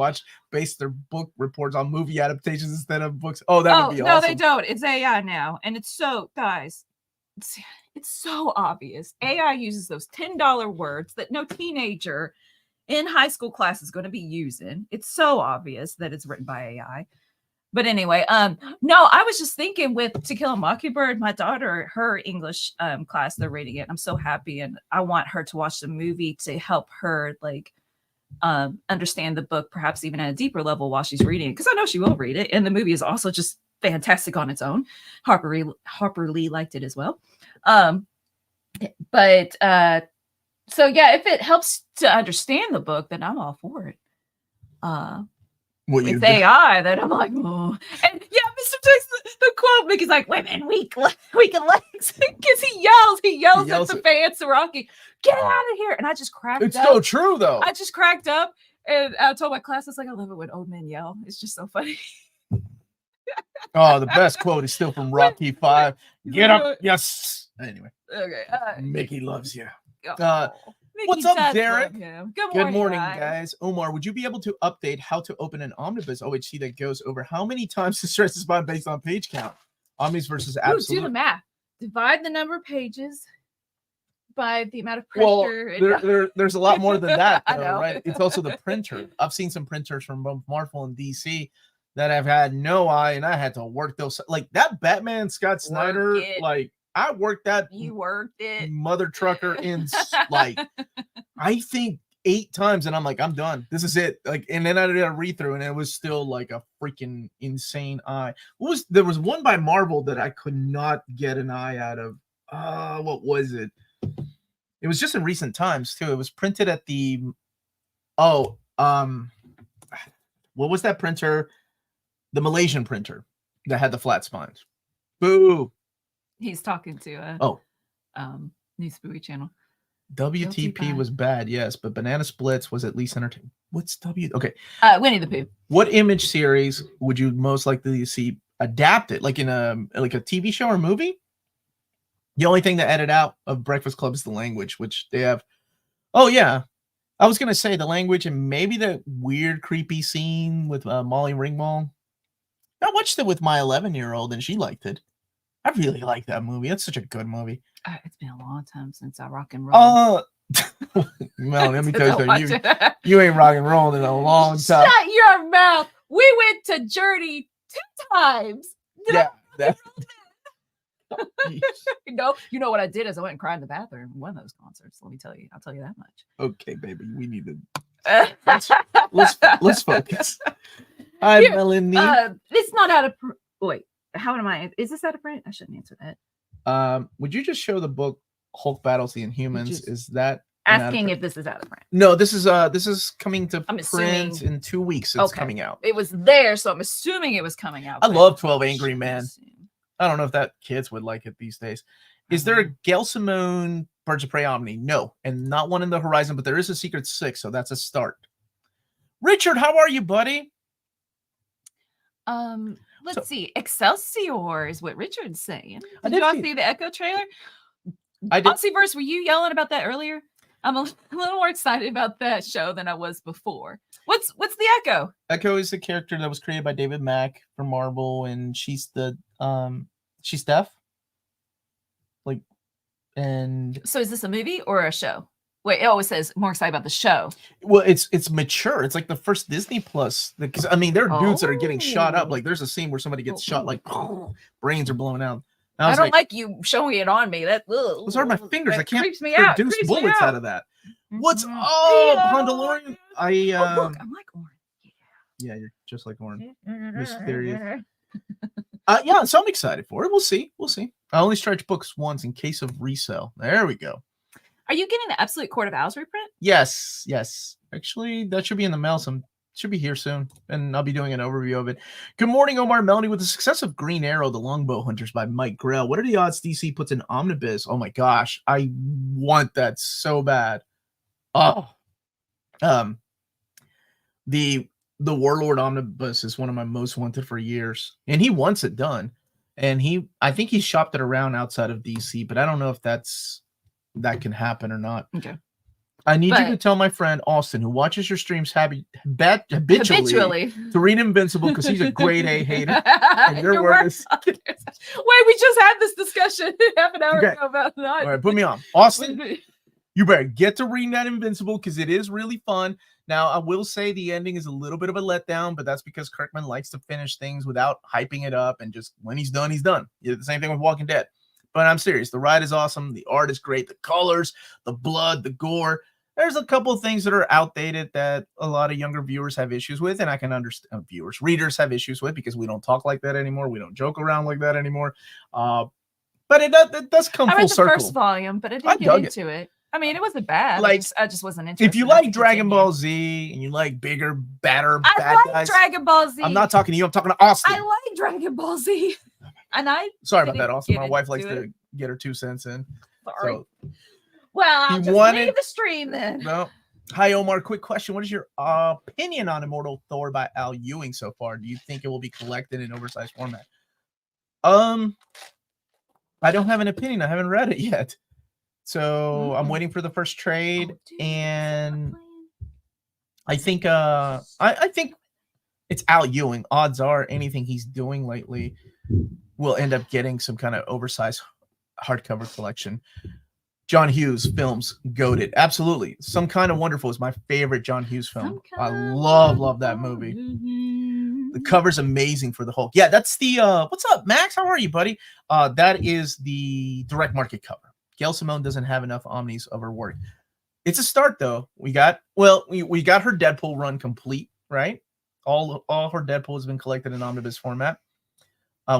base their book reports on movie adaptations instead of books? Oh, that would be awesome. No, they don't. It's AI now. And it's so, guys, it's so obvious. AI uses those $10 words that no teenager in high school class is going to be using. It's so obvious that it's written by AI. But anyway, no, I was just thinking with To Kill a Mockingbird, my daughter, her English class, they're reading it. I'm so happy, and I want her to watch the movie to help her understand the book, perhaps even at a deeper level while she's reading it, because I know she will read it. And the movie is also just fantastic on its own. Harper Lee liked it as well. So yeah, if it helps to understand the book, then I'm all for it. With AI, then I'm like, oh. And yeah, Mr. Takes the quote, Mickey's like, women, weak in legs. Because he yells at the fans, Rocky, get out of here. And I just cracked up. It's so true, though. I just cracked up. And I told my class, I was like, I love it when old men yell. It's just so funny. Oh, the best quote is still from Rocky 5. Get up. Yes. Anyway. Okay. Mickey loves you. What's up, Derek? Good morning, guys. Omar, would you be able to update how to open an omnibus OHC that goes over how many times the stress is based on page count? Omnis versus absolute. Do the math. Divide the number of pages by the amount of pressure. Well, there's a lot more than that, though, right? It's also the printer. I've seen some printers from both Marvel and DC that have had no eye, and I had to work those. Like that Batman Scott Snyder, I worked that. You worked it, mother trucker, in I think 8 times, and I'm like, I'm done. This is it. And then I did a read through, and it was still like a freaking insane eye. There was one by Marvel that I could not get an eye out of. What was it? It was just in recent times too. It was printed at the what was that printer? The Malaysian printer that had the flat spines. Boo. He's talking to New Spooky channel. WTP was bad, yes, but Banana Splits was at least entertaining. What's Okay. Winnie the Pooh. What Image series would you most likely see adapted, like in a TV show or movie? The only thing to edit out of Breakfast Club is the language, which they have. Oh yeah, I was gonna say the language and maybe the weird, creepy scene with Molly Ringwald. I watched it with my 11-year-old and she liked it. I really like that movie. It's such a good movie. It's been a long time since I rock and roll. Mel, let me tell you, you ain't rock and roll in a long time. Shut your mouth. We went to Journey 2 times. You know what I did is I went and cried in the bathroom in one of those concerts. Let me tell you. I'll tell you that much. Okay, baby. We need to let's focus. Hi, Here, Melanie. it's not out of wait. How am I? Is this out of print? I shouldn't answer that. Would you just show the book Hulk Battles the Inhumans? Is that asking if this is out of print? No, this is coming to I'm print assuming, in 2 weeks. It's coming out. It was there, so I'm assuming it was coming out. I love 12 Angry Men. I don't know if that kids would like it these days. Is there a Gail Simone Birds of Prey Omni? No, and not one in the horizon, but there is a Secret Six, so that's a start. Richard, how are you, buddy? Let's see. Excelsior is what Richard's saying. I Did you see the Echo trailer? I did. Omniverse, were you yelling about that earlier? I'm a little more excited about that show than I was before. What's the Echo? Echo is the character that was created by David Mack for Marvel, and she's deaf. Like, and so is this a movie or a show? Wait, it always says more excited about the show. Well, it's mature. It's like the first Disney Plus. Because I mean, there are dudes that are getting shot up. Like, there's a scene where somebody gets shot, like brains are blowing out. I don't like you showing it on me. Those are my fingers. I can't creeps me out. produce bullets out of that. What's up, Hondalorian? Look, I'm like Orange. Yeah, you're just like Orange. Mysterious. Yeah, so I'm excited for it. We'll see. I only stretch books once in case of resale. There we go. Are you getting the Absolute Court of Owls reprint? Yes. Actually, that should be in the mail. Should be here soon, and I'll be doing an overview of it. Good morning, Omar, Melanie. With the success of Green Arrow, The Longbow Hunters by Mike Grell, what are the odds DC puts an omnibus? Oh my gosh, I want that so bad. Oh, the Warlord omnibus is one of my most wanted for years, and he wants it done. And I think he shopped it around outside of DC, but I don't know if that can happen or not. Okay. I need you to tell my friend Austin, who watches your streams habitually to read Invincible because he's a grade A hater. And your word is... Wait, we just had this discussion half an hour ago about that. All right, put me on. Austin, you better get to reading that Invincible because it is really fun. Now, I will say the ending is a little bit of a letdown, but that's because Kirkman likes to finish things without hyping it up, and just when he's done, he's done. You did the same thing with Walking Dead. But I'm serious. The ride is awesome. The art is great. The colors, the blood, the gore. There's a couple of things that are outdated that a lot of younger viewers have issues with, and I can understand readers have issues with because we don't talk like that anymore. We don't joke around like that anymore. But it does come full circle. I read the first volume, but I didn't get into it. I mean, it wasn't bad. Like, I just wasn't interested. If you like Dragon Ball Z and you like bigger, badder, bad guys, Dragon Ball Z. I'm not talking to you. I'm talking to Austin. I like Dragon Ball Z, and sorry about that, Austin. My wife likes to get her 2 cents in. Sorry. So, well, I'll just leave the stream then. No. Hi, Omar. Quick question. What is your opinion on Immortal Thor by Al Ewing so far? Do you think it will be collected in oversized format? I don't have an opinion. I haven't read it yet. So I'm waiting for the first trade, and I think I think it's Al Ewing. Odds are anything he's doing lately will end up getting some kind of oversized hardcover collection. John Hughes films, goated. Absolutely. Some Kind of Wonderful is my favorite John Hughes film. I love that movie. The cover's amazing for the Hulk. Yeah, that's the what's up, Max? How are you, buddy? That is the direct market cover. Gail Simone doesn't have enough omnis of her work. It's a start, though. We got her Deadpool run complete, right? All her Deadpool has been collected in omnibus format.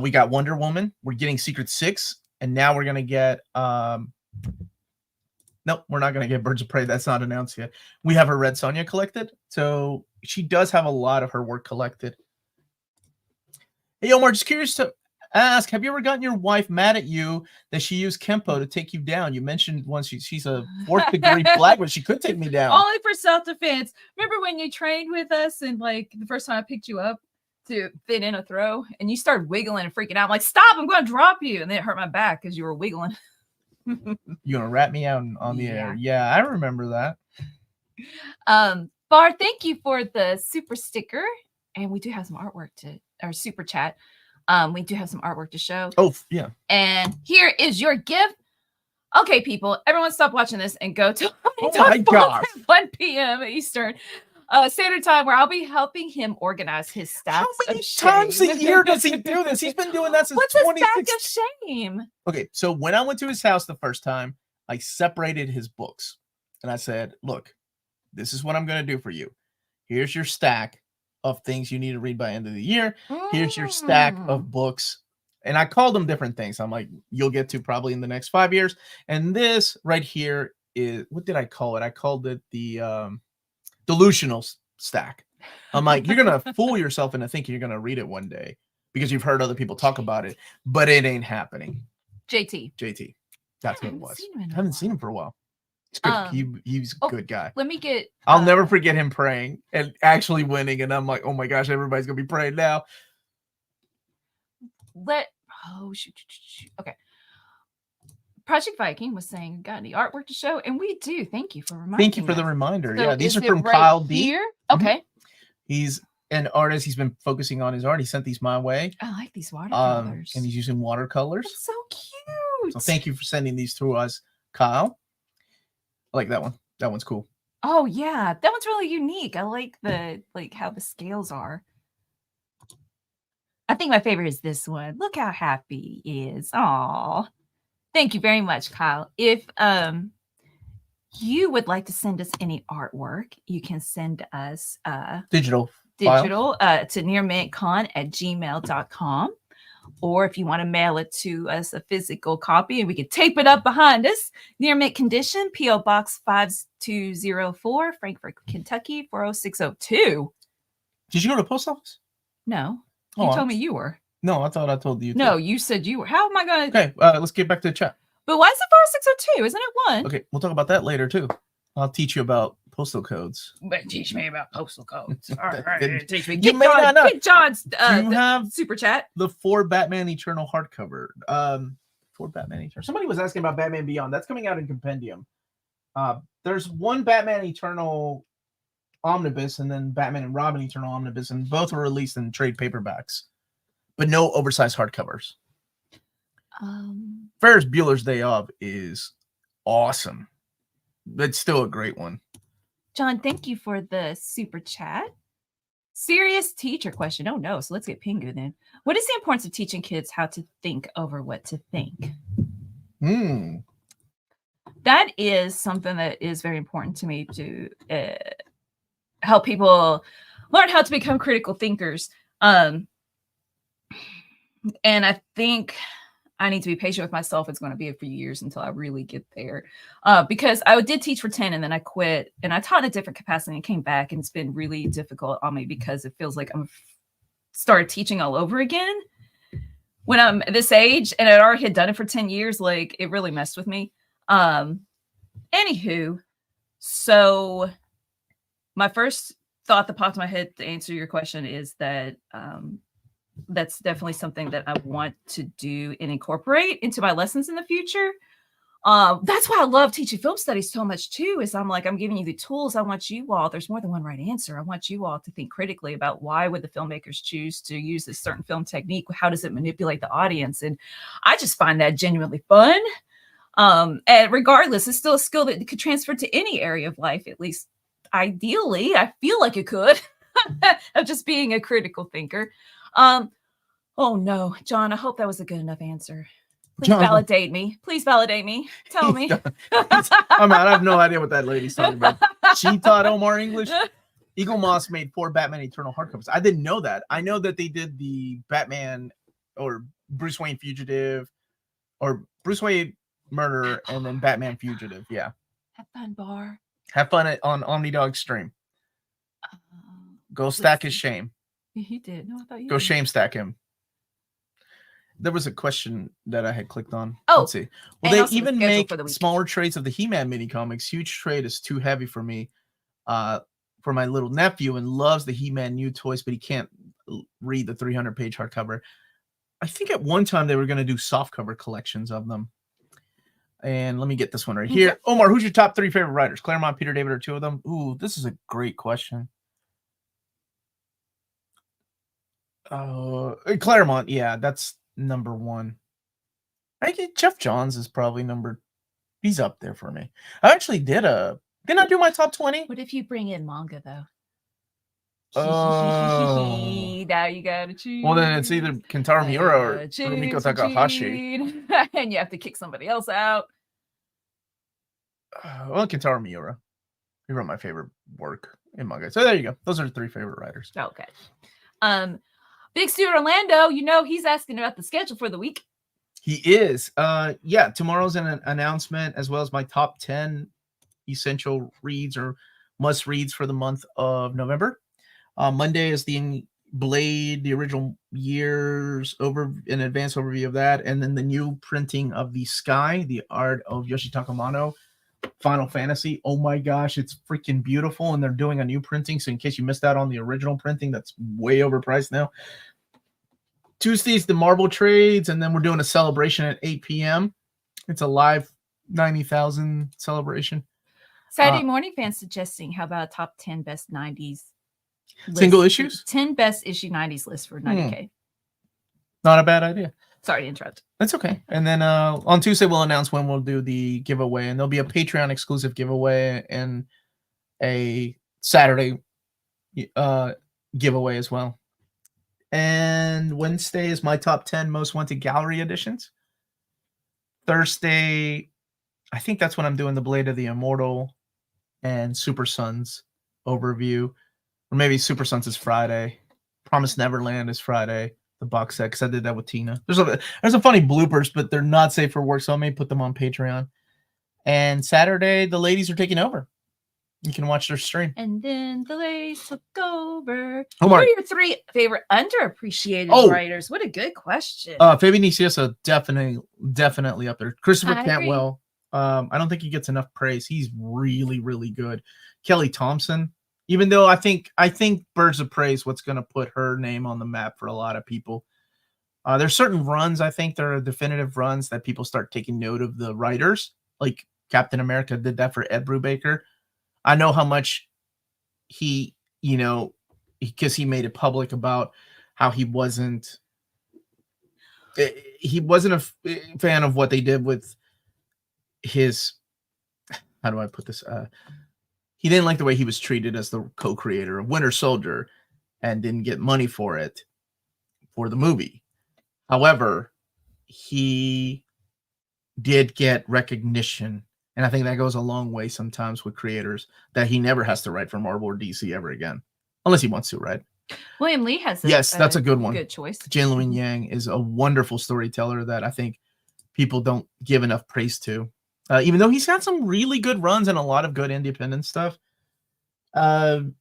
We got Wonder Woman. We're getting Secret Six, and now we're gonna get nope, we're not gonna get Birds of Prey. That's not announced yet. We have her Red Sonja collected, so she does have a lot of her work collected. Hey, Omar, just curious to ask, have you ever gotten your wife mad at you that she used Kempo to take you down? You mentioned once she's a 4th degree black, but she could take me down. Only for self-defense. Remember when you trained with us and like the first time I picked you up to fit in a throw and you started wiggling and freaking out? I'm like, stop, I'm going to drop you. And then it hurt my back because you were wiggling. You want to rat me out on the air? Yeah, I remember that. Bar, thank you for the super sticker. And we do have some artwork or super chat. We do have some artwork to show. Oh, yeah. And here is your gift. Okay, people, everyone stop watching this and go to 1 p.m. Eastern Standard Time, where I'll be helping him organize his stacks. How many times a year does he do this? He's been doing that since 2016. What's a stack of shame? Okay, so when I went to his house the first time, I separated his books. And I said, look, this is what I'm going to do for you. Here's your stack of things you need to read by end of the year. Here's your stack of books. And I called them different things. I'm like, you'll get to probably in the next 5 years. And this right here is, what did I call it? I called it the delusional stack. I'm like, you're going to fool yourself into thinking you're going to read it one day because you've heard other people talk about it, but it ain't happening. JT. That's what it was. I haven't seen him for a while. It's good. He's a good guy. Let me get. I'll never forget him praying and actually winning. And I'm like, oh my gosh, everybody's going to be praying now. Shoot. Okay. Project Viking was saying, got any artwork to show? And we do. Thank you for reminding Thank you for the reminder. So yeah, these are from right Kyle D. Here? Okay. He's an artist. He's been focusing on his art. He sent these my way. I like these watercolors. And he's using watercolors. That's so cute. So thank you for sending these to us, Kyle. I like that one. That one's cool. Oh yeah, that one's really unique. I like how the scales are. I think my favorite is this one. Look how happy he is. Aw. Thank you very much, Kyle. If you would like to send us any artwork, you can send us digital to nearmintcon@gmail.com. Or if you want to mail it to us, a physical copy, and we can tape it up behind us. Near Mint Condition, P.O. Box 5204, Frankfort, Kentucky, 40602. Did you go to the post office? No. You told me you were. No, I thought I told you. No, you said you were. How am I going to? Okay, let's get back to the chat. But why is it 40602? Isn't it 1? Okay, we'll talk about that later, too. I'll teach you about postal codes. But teach me about postal codes. All right, teach me. Get John's you have super chat. The 4 Batman Eternal hardcover. 4 Batman Eternal. Somebody was asking about Batman Beyond. That's coming out in Compendium. There's one Batman Eternal Omnibus and then Batman and Robin Eternal Omnibus, and both were released in trade paperbacks, but no oversized hardcovers. Ferris Bueller's Day Off is awesome. That's still a great one. John, thank you for the super chat. Serious teacher question. Oh no, so let's get Pingu then. What is the importance of teaching kids how to think over what to think? That is something that is very important to me to help people learn how to become critical thinkers. And I think I need to be patient with myself. It's going to be a few years until I really get there. Because I did teach for 10 and then I quit and I taught in a different capacity and came back, and it's been really difficult on me because it feels like I'm started teaching all over again when I'm this age, and I already had done it for 10 years. Like, it really messed with me. Anywho, so my first thought that popped in my head to answer your question is that that's definitely something that I want to do and incorporate into my lessons in the future. That's why I love teaching film studies so much too, is I'm giving you the tools. I want you all, there's more than one right answer. I want you all to think critically about why would the filmmakers choose to use this certain film technique? How does it manipulate the audience? And I just find that genuinely fun. And regardless, it's still a skill that could transfer to any area of life, at least ideally. I feel like it could, of just being a critical thinker. Oh no, John, I hope that was a good enough answer. Please validate me. Please validate me. Tell me. I have no idea what that lady's talking about. She taught Omar English. Eagle Moss made 4 Batman Eternal hardcovers. I didn't know that. I know that they did the Batman or Bruce Wayne Fugitive or Bruce Wayne Murder and then Batman Fugitive. Yeah. Have fun, Bar. Have fun on OmniDog stream. Go stack his shame. He did. No, I thought you Go did. shame stack him. There was a question that I had clicked on. Oh, let's see. Will they even make smaller trades of the He-Man mini comics? Huge trade is too heavy for me. For my little nephew, and loves the He-Man new toys, but he can't read the 300-page hardcover. I think at one time they were going to do softcover collections of them. And let me get this one right here. Omar, who's your top 3 favorite writers? Claremont, Peter David, or 2 of them? Ooh, this is a great question. Claremont, yeah, that's number 1. I think Jeff Johns is probably he's up there for me. I actually didn't I do my top 20? What if you bring in manga though? Oh. Now you gotta choose. Well, then it's either Kentaro Miura or Rumiko Takahashi. And you have to kick somebody else out. Well, Kentaro Miura. He wrote my favorite work in manga. So there you go. Those are the 3 favorite writers. Okay. Big Stu Orlando, he's asking about the schedule for the week. He is. Yeah, tomorrow's an announcement as well as my top 10 essential reads or must reads for the month of November. Monday is the Blade, the original years an advanced overview of that, and then the new printing of the Sky, the art of Yoshitaka Mano, Final Fantasy. Oh my gosh, it's freaking beautiful, and they're doing a new printing. So in case you missed out on the original printing, that's way overpriced now. Tuesday's the Marvel trades, and then we're doing a celebration at 8 p.m. It's a live 90,000 celebration. Saturday morning fans suggesting how about a top 10 best 90s single issues? 10 best issue 90s list for 90K. Not a bad idea. Sorry to interrupt. That's okay. And then on Tuesday, we'll announce when we'll do the giveaway, and there'll be a Patreon exclusive giveaway and a Saturday giveaway as well. And Wednesday is my top 10 most wanted gallery editions. Thursday, I think that's when I'm doing the Blade of the Immortal and Super Sons overview. Or maybe Super Sons is Friday. Promised Neverland is Friday. The box set, because I did that with Tina. There's a funny bloopers, but they're not safe for work, so I may put them on Patreon. And Saturday, the ladies are taking over. You can watch their stream. And then the ladies took over. Omar. Who are your 3 favorite underappreciated writers? What a good question. Fabi Nicieza definitely up there. Christopher I Cantwell. I don't think he gets enough praise. He's really, really good. Kelly Thompson. Even though I think Birds of Prey is what's going to put her name on the map for a lot of people. There's certain runs, I think there are definitive runs that people start taking note of the writers. Like Captain America did that for Ed Brubaker. I know how much he, because he made it public about how he wasn't a fan of what they did with his, how do I put this? He didn't like the way he was treated as the co-creator of Winter Soldier and didn't get money for it for the movie. However, he did get recognition. And I think that goes a long way sometimes with creators that he never has to write for Marvel or DC ever again. Unless he wants to, right? William Lee has that's a good one. Good choice. Jane Lewin Yang is a wonderful storyteller that I think people don't give enough praise to. Even though he's had some really good runs and a lot of good independent stuff. Craig,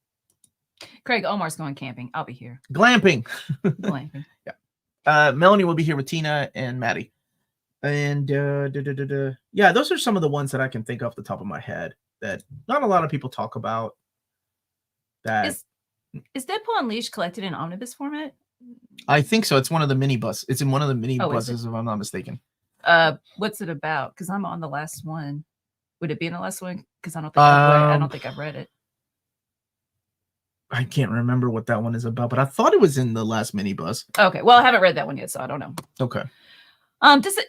Omar's going camping. I'll be here. Glamping. Glamping. Yeah. Melanie will be here with Tina and Maddie. And yeah, those are some of the ones that I can think off the top of my head that not a lot of people talk about. That is Deadpool Unleashed collected in omnibus format? I think so. It's one of the mini bus. It's in one of the mini buses, if I'm not mistaken. What's it about? Because I'm on the last one. Would it be in the last one? Because I don't think I've read it. I can't remember what that one is about, but I thought it was in the last mini bus. Okay, well, I haven't read that one yet, so I don't know. Okay.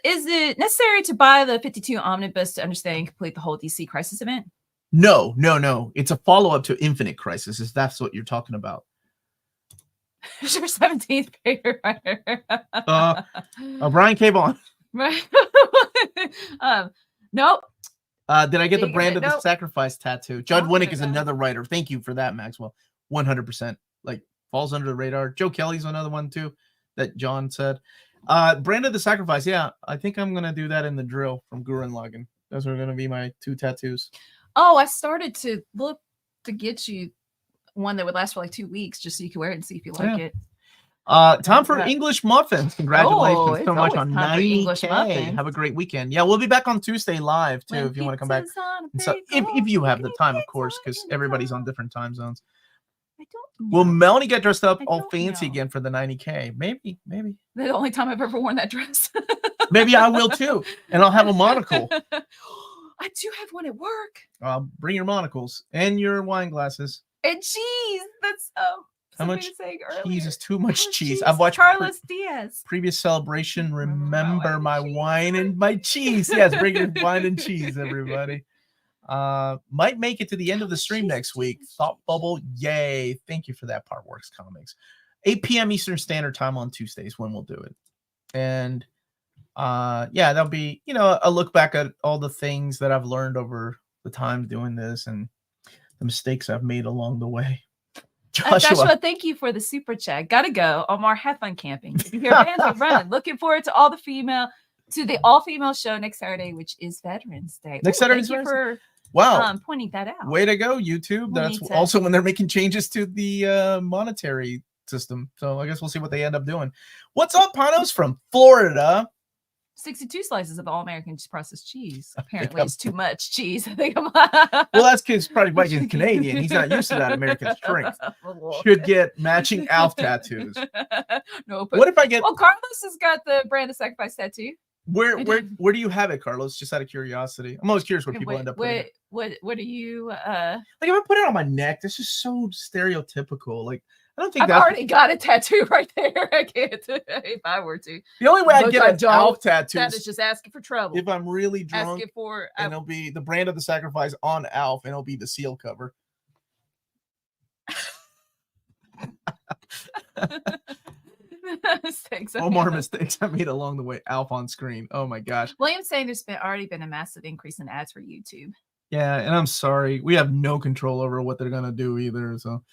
Is it necessary to buy the 52 omnibus to understand and complete the whole DC Crisis event? No. It's a follow-up to Infinite Crisis, if that's what you're talking about. It's your 17th favorite writer. Brian K. Vaughan. Right. Nope. Did I get the Brand of the Sacrifice tattoo? Judd Winnick is another writer. Thank you for that, Maxwell. 100%. Like, falls under the radar. Joe Kelly's another one, too, that John said. Brand of the Sacrifice. Yeah, I think I'm going to do that in the drill from Gurren Lagann. Those are going to be my 2 tattoos. Oh, I started to look to get you one that would last for like 2 weeks just so you can wear it and see if you like it. Time for English Muffins. Congratulations so much on 90K. Have a great weekend. Yeah, we'll be back on Tuesday live too if you want to come back. So if you have the time, of course, because everybody's on different time zones. I don't know. Will Melanie get dressed up all fancy again for the 90K? Maybe. The only time I've ever worn that dress. Maybe I will too, and I'll have a monocle. I do have one at work. Bring your monocles and your wine glasses. And cheese. That's how much cheese is too much cheese. I've watched Carlos Diaz previous celebration. Remember my wine and my cheese. Yes, bring your wine and cheese, everybody. Might make it to the end of the stream next week. Thought Bubble, yay! Thank you for that, Partworks Comics. 8 p.m. Eastern Standard Time on Tuesdays when we'll do it. And yeah, that'll be a look back at all the things that I've learned over the time doing this and the mistakes I've made along the way. Joshua, thank you for the super chat. Gotta go. Omar, have fun camping. If you hear bands, are running. Looking forward to the all-female show next Saturday, which is Veterans Day. Next Saturday. Thank you for pointing that out. Way to go, YouTube. That's also when they're making changes to the monetary system. So I guess we'll see what they end up doing. What's up, Panos from Florida? 62 slices of all-American processed cheese. Apparently, it's too much cheese. I think well, that's because probably Viking's Canadian. He's not used to that American strength. Should get matching Alf tattoos. No, but what if I get? Well, Carlos has got the Brand of Sacrifice tattoo. Where do you have it, Carlos? Just out of curiosity. I'm always curious where people end up putting it. What do you like if I put it on my neck? This is so stereotypical. Like I don't think I've already got a tattoo right there. I can't if I were to. The only way I get an Alf tattoo that is just asking for trouble. If I'm really drunk, asking for and it'll be the Brand of the Sacrifice on Alf, and it'll be the seal cover. More mistakes I made along the way. Alf on screen. Oh my gosh. William's saying there's already been a massive increase in ads for YouTube. Yeah, and I'm sorry. We have no control over what they're gonna do either. So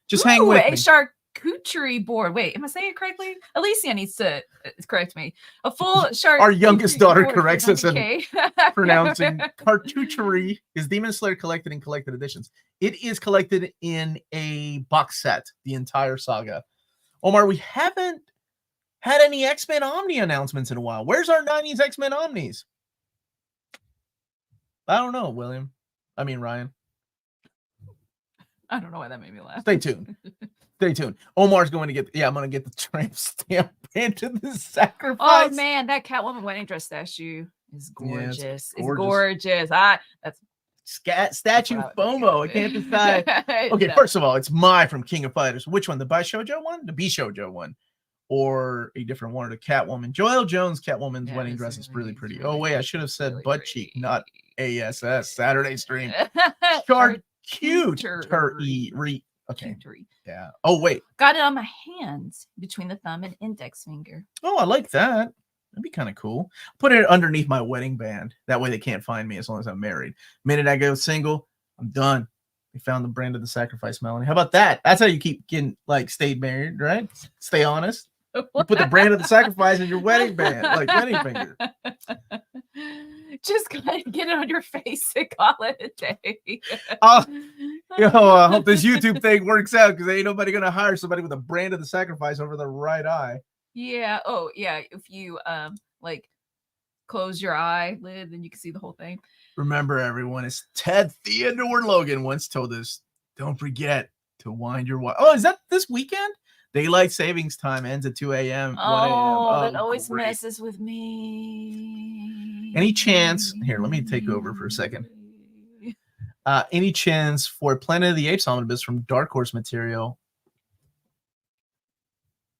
just hang with me. Charcuterie board. Wait, am I saying it correctly? Alicia needs to correct me. A full shark. Our youngest daughter corrects us in pronouncing charcuterie is Demon Slayer collected in collected editions. It is collected in a box set, the entire saga. Omar, we haven't had any X-Men Omni announcements in a while. Where's our 90s X-Men Omnis? I don't know, William. I mean, Ryan. I don't know why that made me laugh. Stay tuned. Stay tuned. Omar's going to get, I'm going to get the tramp stamp into the Sacrifice. Oh, man, that Catwoman wedding dress statue is gorgeous. Yeah, it's gorgeous. That's statue FOMO. I can't decide. Okay, first of all, it's from King of Fighters. Which one? The Bishojo one? The Bishojo one? Or a different one? Or the Catwoman? Joelle Jones' Catwoman's wedding dress is really pretty. Oh, wait, I should have said butt cheek, not ASS. Saturday stream. Charcuterie. Okay. Yeah. Oh, wait. Got it on my hands between the thumb and index finger. Oh, I like that. That'd be kind of cool. Put it underneath my wedding band. That way they can't find me as long as I'm married. Minute I go single, I'm done. We found the Brand of the Sacrifice, Melanie. How about that? That's how you keep getting, stay married, right? Stay honest. You put the Brand of the Sacrifice in your wedding band, like wedding finger. Just kind of get it on your face and call it a day. I hope this YouTube thing works out because ain't nobody gonna hire somebody with a Brand of the Sacrifice over the right eye. Yeah. Oh, yeah. If you close your eyelid, then you can see the whole thing. Remember, everyone, as Ted Theodore Logan once told us, don't forget to wind your watch. Oh, is that this weekend? Daylight savings time ends at 2 a.m. Oh, that always messes with me. Any chance? Here, let me take over for a second. Any chance for Planet of the Apes Omnibus from Dark Horse material?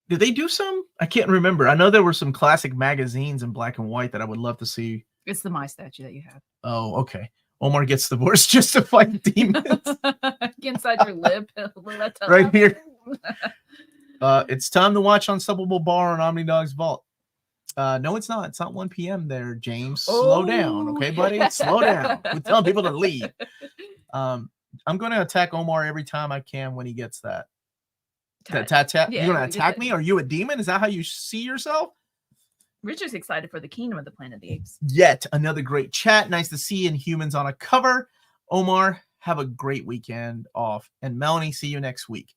Did they do some? I can't remember. I know there were some classic magazines in black and white that I would love to see. It's the My statue that you have. Oh, okay. Omar gets divorced just to fight demons. Get inside your lip. Right here. It's time to watch Unstoppable Bar on OmniDog's Vault. No, it's not. It's not 1 p.m. there, James. Slow down, okay, buddy? Slow down. We're telling people to leave. I'm going to attack Omar every time I can when he gets that. Yeah, you're going to attack me? Are you a demon? Is that how you see yourself? Richard's excited for the Kingdom of the Planet of the Apes. Yet another great chat. Nice to see Inhumans on a cover. Omar, have a great weekend off. And Melanie, see you next week.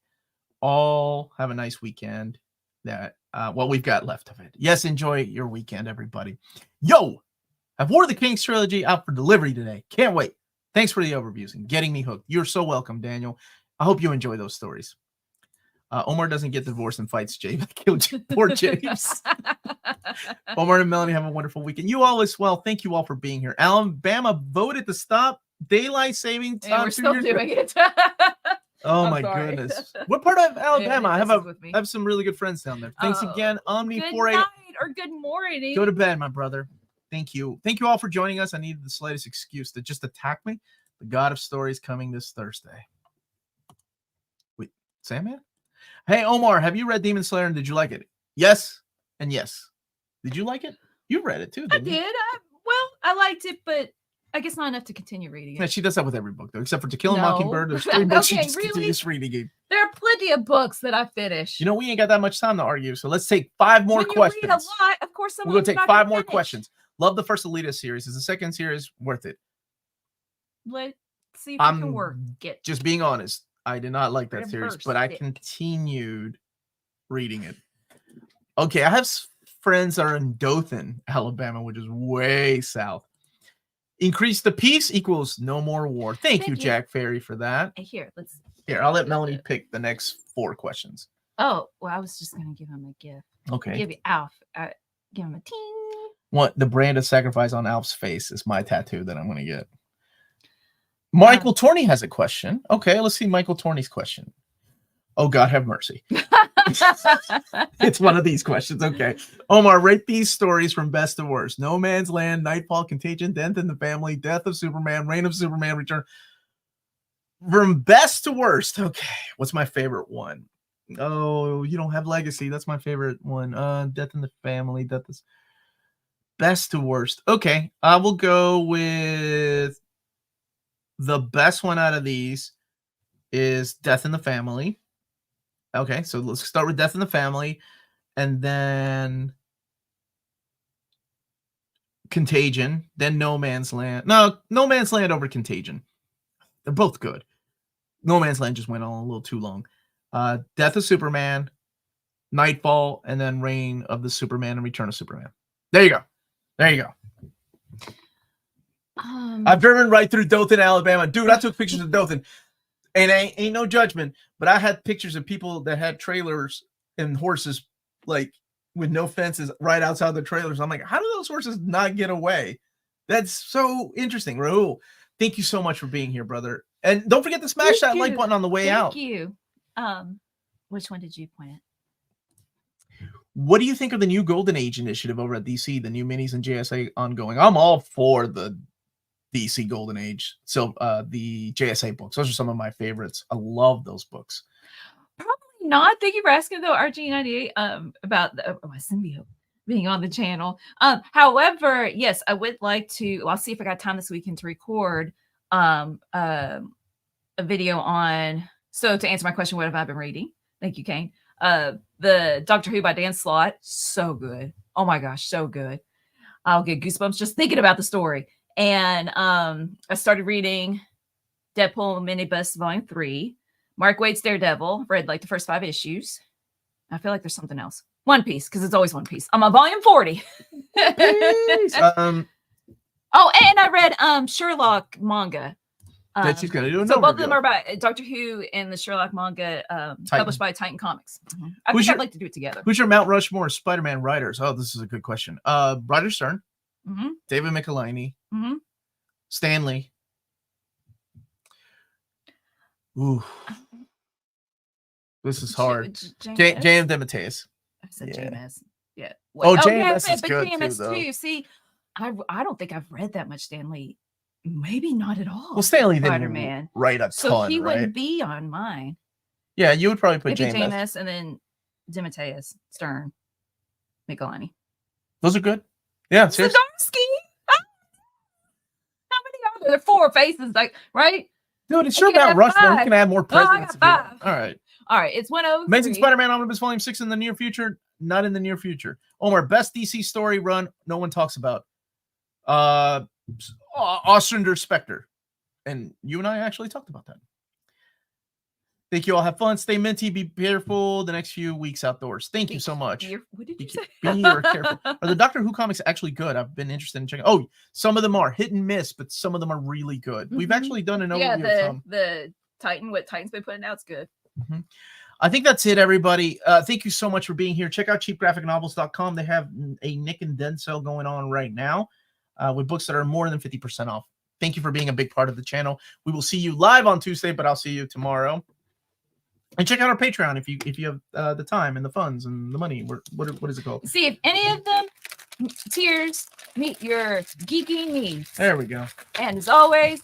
All have a nice weekend. We've got left of it. Yes, enjoy your weekend, everybody. Yo, I've War of the Kings trilogy out for delivery today. Can't wait. Thanks for the overviews and getting me hooked. You're so welcome, Daniel. I hope you enjoy those stories. Omar doesn't get divorced and fights James. Poor James. Omar and Melanie have a wonderful weekend. You all as well. Thank you all for being here. Alabama voted to stop daylight saving time. And we're still doing it. Oh my goodness. What part of Alabama? I have some really good friends down there. Thanks again. Omni good 48 night or good morning. Go to bed, my brother. Thank you. Thank you all for joining us. I needed the slightest excuse to just attack me. The God of Stories coming this Thursday. Wait, Sandman? Hey, Omar, have you read Demon Slayer and did you like it? Yes and yes. Did you like it? You read it too, didn't you? I did. I liked it, but I guess not enough to continue reading it. Yeah, she does that with every book, though, except for To Kill a No. Mockingbird. There's 3 books she Okay, just really? continues reading it. There are plenty of books that I finish. You know, we ain't got that much time to argue, so let's take 5 more when questions. you read a lot, of course, We're going to take 5 more questions. Love the first Alita series. Is the second series worth it? Let's see if I can work it. Just being honest, I did not like that Red series, Burst but I Stick. continued reading it. Okay, I have friends that are in Dothan, Alabama, which is way south. Increase the peace equals no more war. Thank you, Jack Ferry, for that. Here, let's. Here, I'll let Melanie pick the next 4 questions. Oh, well, I was just going to give him a gift. Okay. Give you Alf. Give him a ting. What the brand of sacrifice on Alf's face is my tattoo that I'm going to get. Michael Torney has a question. Okay, let's see Michael Torney's question. Oh, God have mercy. It's one of these questions. Okay. Omar, rate these stories from best to worst. No Man's Land, Nightfall, Contagion, Death in the Family, Death of Superman, Reign of Superman, Return. From best to worst. Okay. What's my favorite one? Oh, you don't have Legacy. That's my favorite one. Death in the Family. Death is best to worst. Okay. I will go with the best one out of these is Death in the Family. Okay, so let's start with Death in the Family, and then Contagion, then No Man's Land. No, No Man's Land over Contagion. They're both good. No Man's Land just went on a little too long. Death of Superman, Nightfall, and then Reign of the Superman and Return of Superman. There you go. There you go. I've driven right through Dothan, Alabama. Dude, I took pictures of Dothan. And ain't no judgment, but I had pictures of people that had trailers and horses, like, with no fences right outside the trailers. I'm like, how do those horses not get away? That's so interesting. Rahul, thank you so much for being here, brother. And don't forget to smash that like button on the way out. Thank you. Which one did you point at? What do you think of the new Golden Age initiative over at DC, the new minis and JSA ongoing? I'm all for the DC Golden Age. So the JSA books, those are some of my favorites. I love those books. Probably not. Thank you for asking though, RG98, about my symbiote being on the channel. However, yes, I would like to. I'll see if I got time this weekend to record a video on. So to answer my question, what have I been reading? Thank you, Kane. The Doctor Who by Dan Slott, so good. Oh my gosh, so good. I'll get goosebumps just thinking about the story. And I started reading Deadpool Omnibus Volume 3, Mark Waid's Daredevil, read like the first 5 issues. I feel like there's something else. One Piece, because it's always One Piece. I'm on Volume 40. Oh, and I read Sherlock manga. That she's gonna do. So both of them are by Doctor Who and the Sherlock manga, published by Titan Comics. I think I'd like to do it together. Who's your Mount Rushmore Spider-Man writers? Oh, this is a good question. Roger Stern, David Michelinie, Stan Lee. Ooh, this is hard. J.M. DeMatteis. I said JMS. Yeah. Oh, JMS is good JMS too. See, I don't think I've read that much Stan Lee. Maybe not at all. Well, Stan Lee Spider-Man didn't write a ton, so he right? wouldn't be on mine. Yeah, you would probably put Maybe JMS. JMS and then DeMatteis, Stern, Michelinie. Those are good. Yeah, seriously. Zdarsky. How many are there? 4 faces, like, right? Dude, it's sure about Rushmore. You can add more presidents. I got 5. All right. All right, it's 103. Amazing Spider-Man Omnibus Volume 6 in the near future. Not in the near future. Omar, best DC story run no one talks about. Ostrander Spectre. And you and I actually talked about that. Thank you all. Have fun. Stay minty. Be careful the next few weeks outdoors. Thank you so much. What did you say? Be careful. Are the Doctor Who comics actually good? I've been interested in checking. Oh, some of them are hit and miss, but some of them are really good. We've actually done an overview of some. The Titan, what Titan's been putting out is good. I think that's it, everybody. Thank you so much for being here. Check out cheapgraphicnovels.com. They have a Nick and Den sale going on right now with books that are more than 50% off. Thank you for being a big part of the channel. We will see you live on Tuesday, but I'll see you tomorrow. And check out our Patreon if you have the time and the funds and the money. What is it called? See if any of them tiers meet your geeky needs. There we go. And as always,